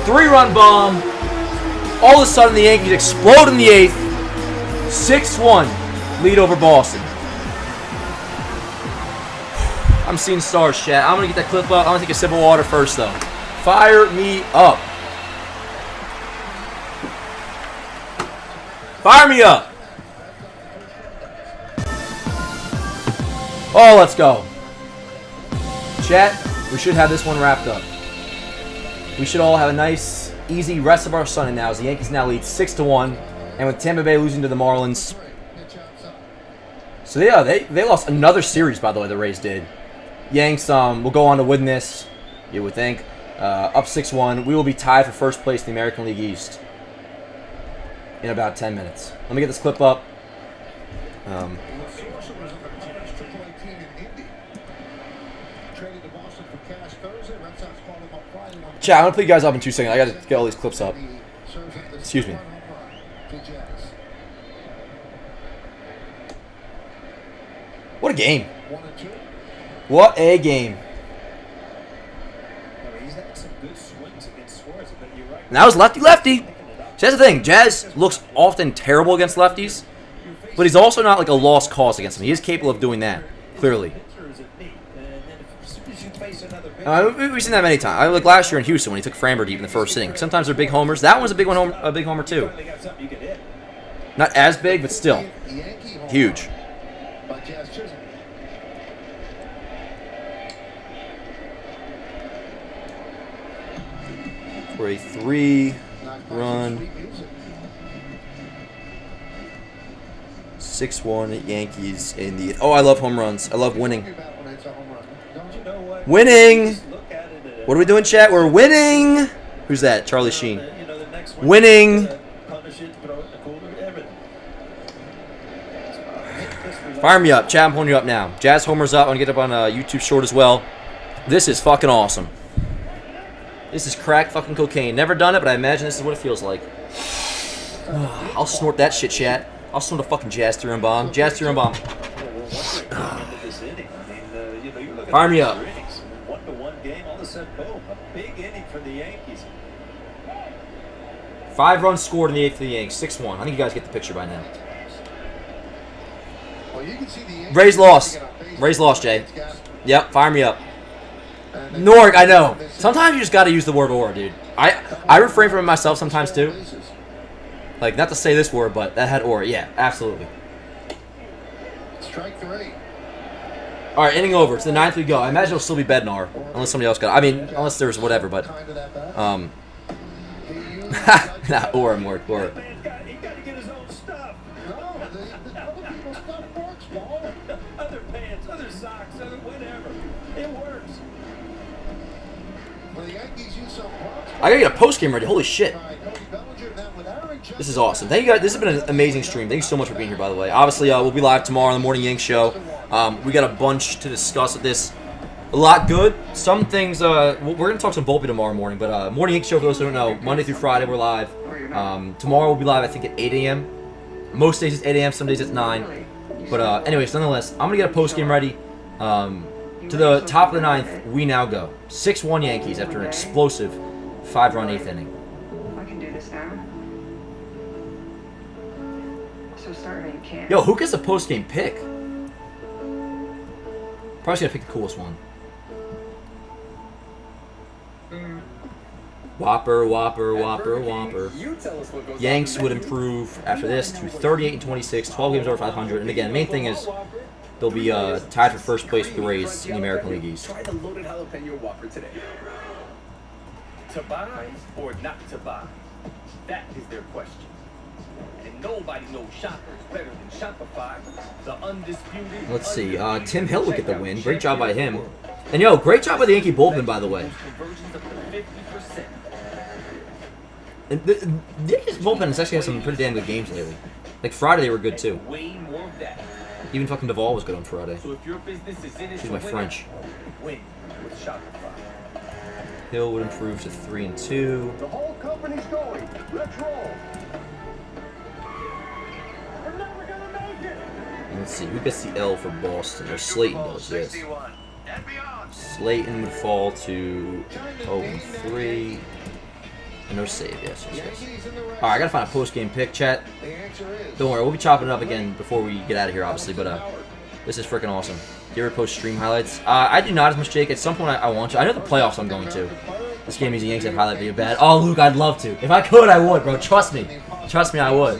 3-run bomb. All of a sudden, the Yankees explode in the 8th. 6-1. Lead over Boston. I'm seeing stars, chat. I'm going to get that clip up. I'm going to take a sip of water first, though. Fire me up. Fire me up. Oh, let's go. Chat, we should have this one wrapped up. We should all have a nice, easy rest of our Sunday now, as the Yankees now lead 6-1. And with Tampa Bay losing to the Marlins. So, yeah, they lost another series, by the way, the Rays did. Yanks will go on to win this, you would think. Up 6-1. We will be tied for first place in the American League East in about 10 minutes. Let me get this clip up. Chat, I'm going to put you guys up in 2 seconds. I got to get all these clips up. Excuse me. What a game. What a game. And that was lefty-lefty. So that's the thing. Jazz looks often terrible against lefties, but he's also not like a lost cause against them. He is capable of doing that, clearly. We've seen that many times. Like last year in Houston when he took Framber deep in the first inning. Sometimes they're big homers. That one's a big homer too. Not as big, but still huge. For a 3-run 6-1 Yankees in the... Oh, I love home runs. I love winning. Winning! What are we doing, chat? We're winning! Who's that? Charlie Sheen. Winning! Fire me up. Chat, I'm pulling you up now. Jazz homers up. I'm going to get up on YouTube short as well. This is fucking awesome. This is crack fucking cocaine. Never done it, but I imagine this is what it feels like. I'll snort that shit, chat. I'll snort a fucking Jazz 3-run bomb. Jazz 3-run bomb. Fire me up. 1-1 game, all of a sudden, boom, a big inning for the Yankees. 5 runs scored in the 8th for the Yanks. 6-1. I think you guys get the picture by now. Rays lost. Rays lost, Jay. Yep, fire me up. York, I know. Sometimes you just got to use the word "or," dude. I refrain from it myself sometimes too. Like, not to say this word, but that had "or." Yeah, absolutely. Strike 3. All right, inning over. It's the 9th we go. I imagine it'll still be Bednar, unless somebody else got. I mean, unless there's whatever, but not or more or. I gotta get a post game ready. Holy shit. This is awesome. Thank you guys. This has been an amazing stream. Thank you so much for being here, by the way. Obviously, we'll be live tomorrow on the Morning Yank Show. We got a bunch to discuss with this. A lot good. Some things, we're going to talk some Volpe tomorrow morning, but Morning Yank Show, for those who don't know, Monday through Friday, we're live. Tomorrow we'll be live, I think, at 8 a.m. Most days it's 8 a.m., some days it's 9. But anyways, nonetheless, I'm going to get a post game ready. To the top of the 9th, we now go. 6-1 Yankees after an explosive 5-run 8th inning. I can do this now. So sorry you can't. Yo, who gets a post game pick? Probably gonna pick the coolest one. Whopper, Whopper, Whopper, Whopper. Yanks would improve after this to 38-26, 12 games over 500. And again, main thing is they'll be tied for first place with the Rays in the American League East. Try the loaded jalapeno Whopper today. To buy or not to buy? That is their question. And nobody knows shoppers better than Shopify, the undisputed. Let's see. Tim Hill will get the win. Great job by him. And yo, great job by the Yankee bullpen, by the way. And the Yankees bullpen has actually had some pretty damn good games lately. Like Friday, they were good too. Even fucking Duvall was good on Friday. So if your business is in it, Excuse my French. Win with Shopify. Hill would improve to 3-2. The whole company's going. Let's roll. We're never gonna make it. Let's see, who gets the L for Boston? Or Slayton does, yes. Slayton would fall to 0-3. No save, yes. Alright, I gotta find a post-game pick, chat. Don't worry, we'll be chopping it up again before we get out of here, obviously, but this is freaking awesome. Do you ever post stream highlights? I do not as much, Jake. At some point, I want to. I know the playoffs I'm going to. This game means the Yankees have highlight video bad. Oh, Luke, I'd love to. If I could, I would, bro. Trust me. Trust me, I would.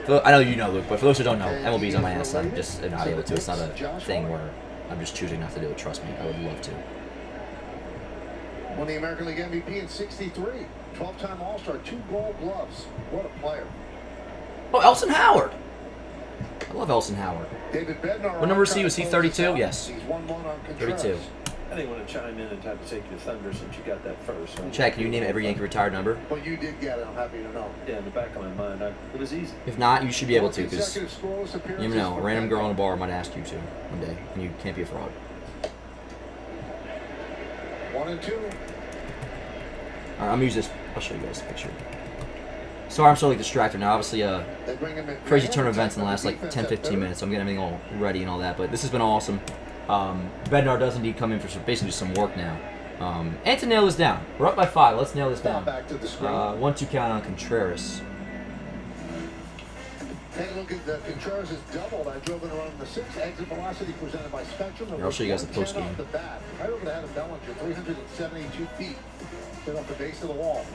I know you know, Luke, but for those who don't know, MLB's on my ass. I'm just not able to. It's not a thing where I'm just choosing not to do it. Trust me, I would love to. Won the American League MVP in '63. 12-time All-Star, 2 Gold Gloves. What a player. Oh, Elson Howard. I love Elson Howard. David Bednar. What number is he? Was he 32? Yes. He's 1-1 on I32. didn't want to chime in and have to take your thunder since you got that first. Chad, can you name every Yankee retired number? Well, you did get it. I'm happy to know. Yeah, in the back of my mind, it was easy. If not, you should be able to, because you never know. A random girl in a bar might ask you to one day, and you can't be a fraud. 1-2. Alright, I'm gonna use this. I'll show you guys the picture. Sorry, I'm so like distracted now. Obviously, crazy turn of events in the last like 10-15 minutes. So I'm getting everything all ready and all that. But this has been awesome. Bednar does indeed come in for basically just some work now. And to nail this down. We're up by 5. Let's nail this down. 1-2 count on Contreras. Take a look at the Contreras' double that drove it around the 6th. Exit velocity presented by Spectrum. Here, I'll show you guys the post game. Off the bat, right over the head of Bellinger, 372 feet. Hit off the base of the wall.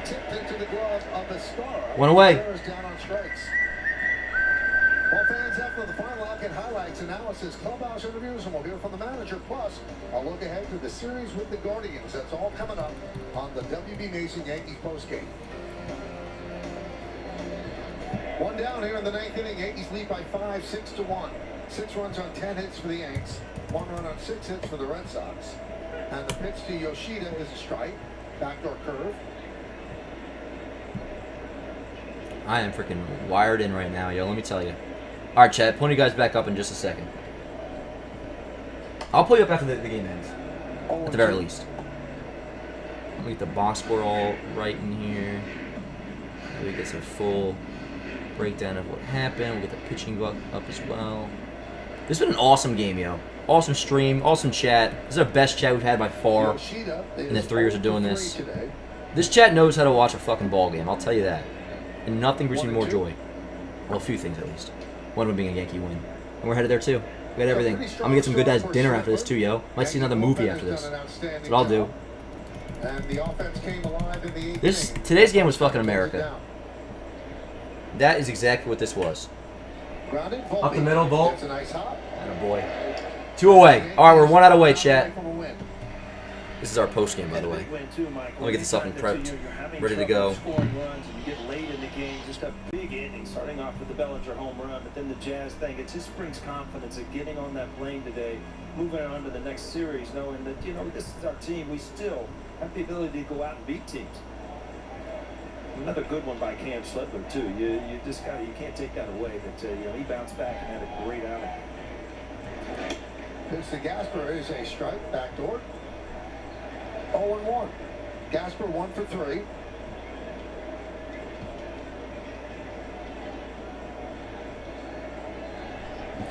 Tipped into the glove of the star. One away. Down on strikes. Well, fans, after the final, I'll get highlights, analysis, clubhouse interviews, and we'll hear from the manager. Plus, I'll look ahead to the series with the Guardians. That's all coming up on the W.B. Mason Yankees postgame. 1 down here in the 9th inning. Yankees lead by 5, 6-1. 6 runs on 10 hits for the Yanks. 1 run on 6 hits for the Red Sox. And the pitch to Yoshida is a strike. Backdoor curve. I am freaking wired in right now, yo. Let me tell you. All right, Chad. Pulling you guys back up in just a second. I'll pull you up after the game ends. At the very least. Let me get the box score all right in here. We get some full breakdown of what happened. We'll get the pitching up as well. This has been an awesome game, yo. Awesome stream, awesome chat. This is our best chat we've had by far in the 3 years of doing this. This chat knows how to watch a fucking ball game, I'll tell you that. And nothing brings me more joy. Well, a few things at least. One of them being a Yankee win. And we're headed there too. We got everything. I'm gonna get some good ass dinner after this too, yo. Might see another movie after this. That's what I'll do. Today's game was fucking America. That is exactly what this was. Up the middle, Volt. Atta boy. 2 away. Alright, we're 1 out away, chat. This is our post game, by the way. Let me get this up and prepped, ready to go. Scoring runs and you get late in the game, just a big inning, starting off with the Bellinger home run, but then the Jazz thing. It just brings confidence in getting on that plane today, moving on to the next series, knowing that, you know, this is our team. We still have the ability to go out and beat teams. Another good one by Cam Schledler too. You can't take that away. That you know, he bounced back and had a great outing. Pitch to Gasper is a strike, backdoor. 0-1. Gasper 1 for 3.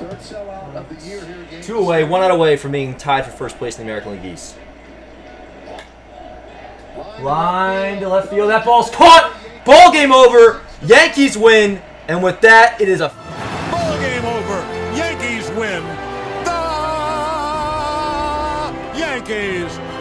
Third sellout of the year here again. 2 away, 1 out away from being tied for first place in the American League East. Line to left field. That ball's caught. Ball game over. Yankees win. And with that, it is a ball game over. Yankees win. The Yankees win.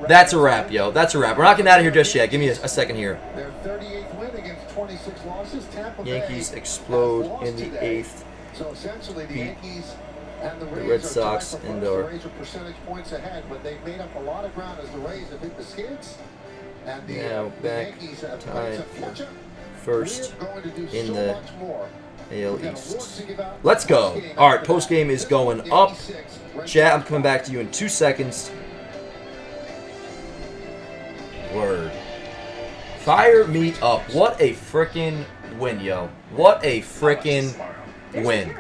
That's a wrap, yo. That's a wrap. We're not getting out of here just yet. Give me a second here. Their 38th win against 26 losses. Tampa Yankees Bay explode in the today. 8th. So essentially, the Yankees and the Rays Red are Sox tied for and first. our The Rays are percentage points ahead, but they've made up a lot of ground as the Rays have hit the skids. And the, now the back Yankees have tied played some first We're going to do in so the much more. AL East. Let's go. All right, post game is going up. Chat, I'm coming back to you in 2 seconds. Word. Fire me up. What a freaking win, yo. What a freaking win.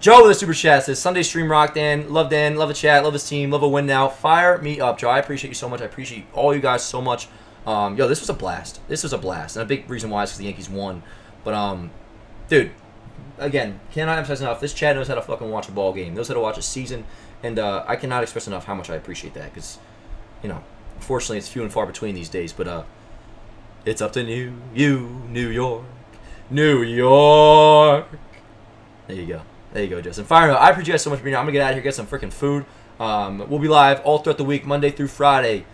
Joe with a super chat says, Sunday stream rock, Dan. Love the chat, love his team, love a win now. Fire me up, Joe. I appreciate you so much. I appreciate all you guys so much. Yo, this was a blast. This was a blast. And a big reason why is because the Yankees won. But, dude, again, cannot emphasize enough. This chat knows how to fucking watch a ball game. Knows how to watch a season. And I cannot express enough how much I appreciate that. Because, you know, unfortunately, it's few and far between these days. But it's up to you, New York. New York. There you go. There you go, Justin. Fire up. I appreciate you guys so much for being here. I'm going to get out of here, get some freaking food. We'll be live all throughout the week, Monday through Friday.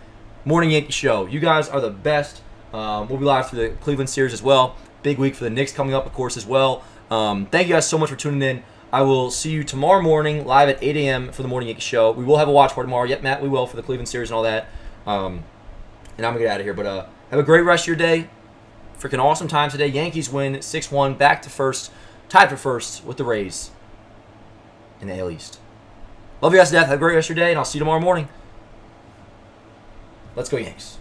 Morning Yankee Show. You guys are the best. We'll be live for the Cleveland series as well. Big week for the Knicks coming up, of course, as well. Thank you guys so much for tuning in. I will see you tomorrow morning, live at 8 a.m. for the Morning Yankee Show. We will have a watch party tomorrow. Yep, Matt, we will for the Cleveland series and all that. And I'm going to get out of here. But have a great rest of your day. Freaking awesome time today. Yankees win 6-1, back to first. Tied for first with the Rays in the AL East. Love you guys to death. Have a great rest of your day, and I'll see you tomorrow morning. Let's go, Yanks.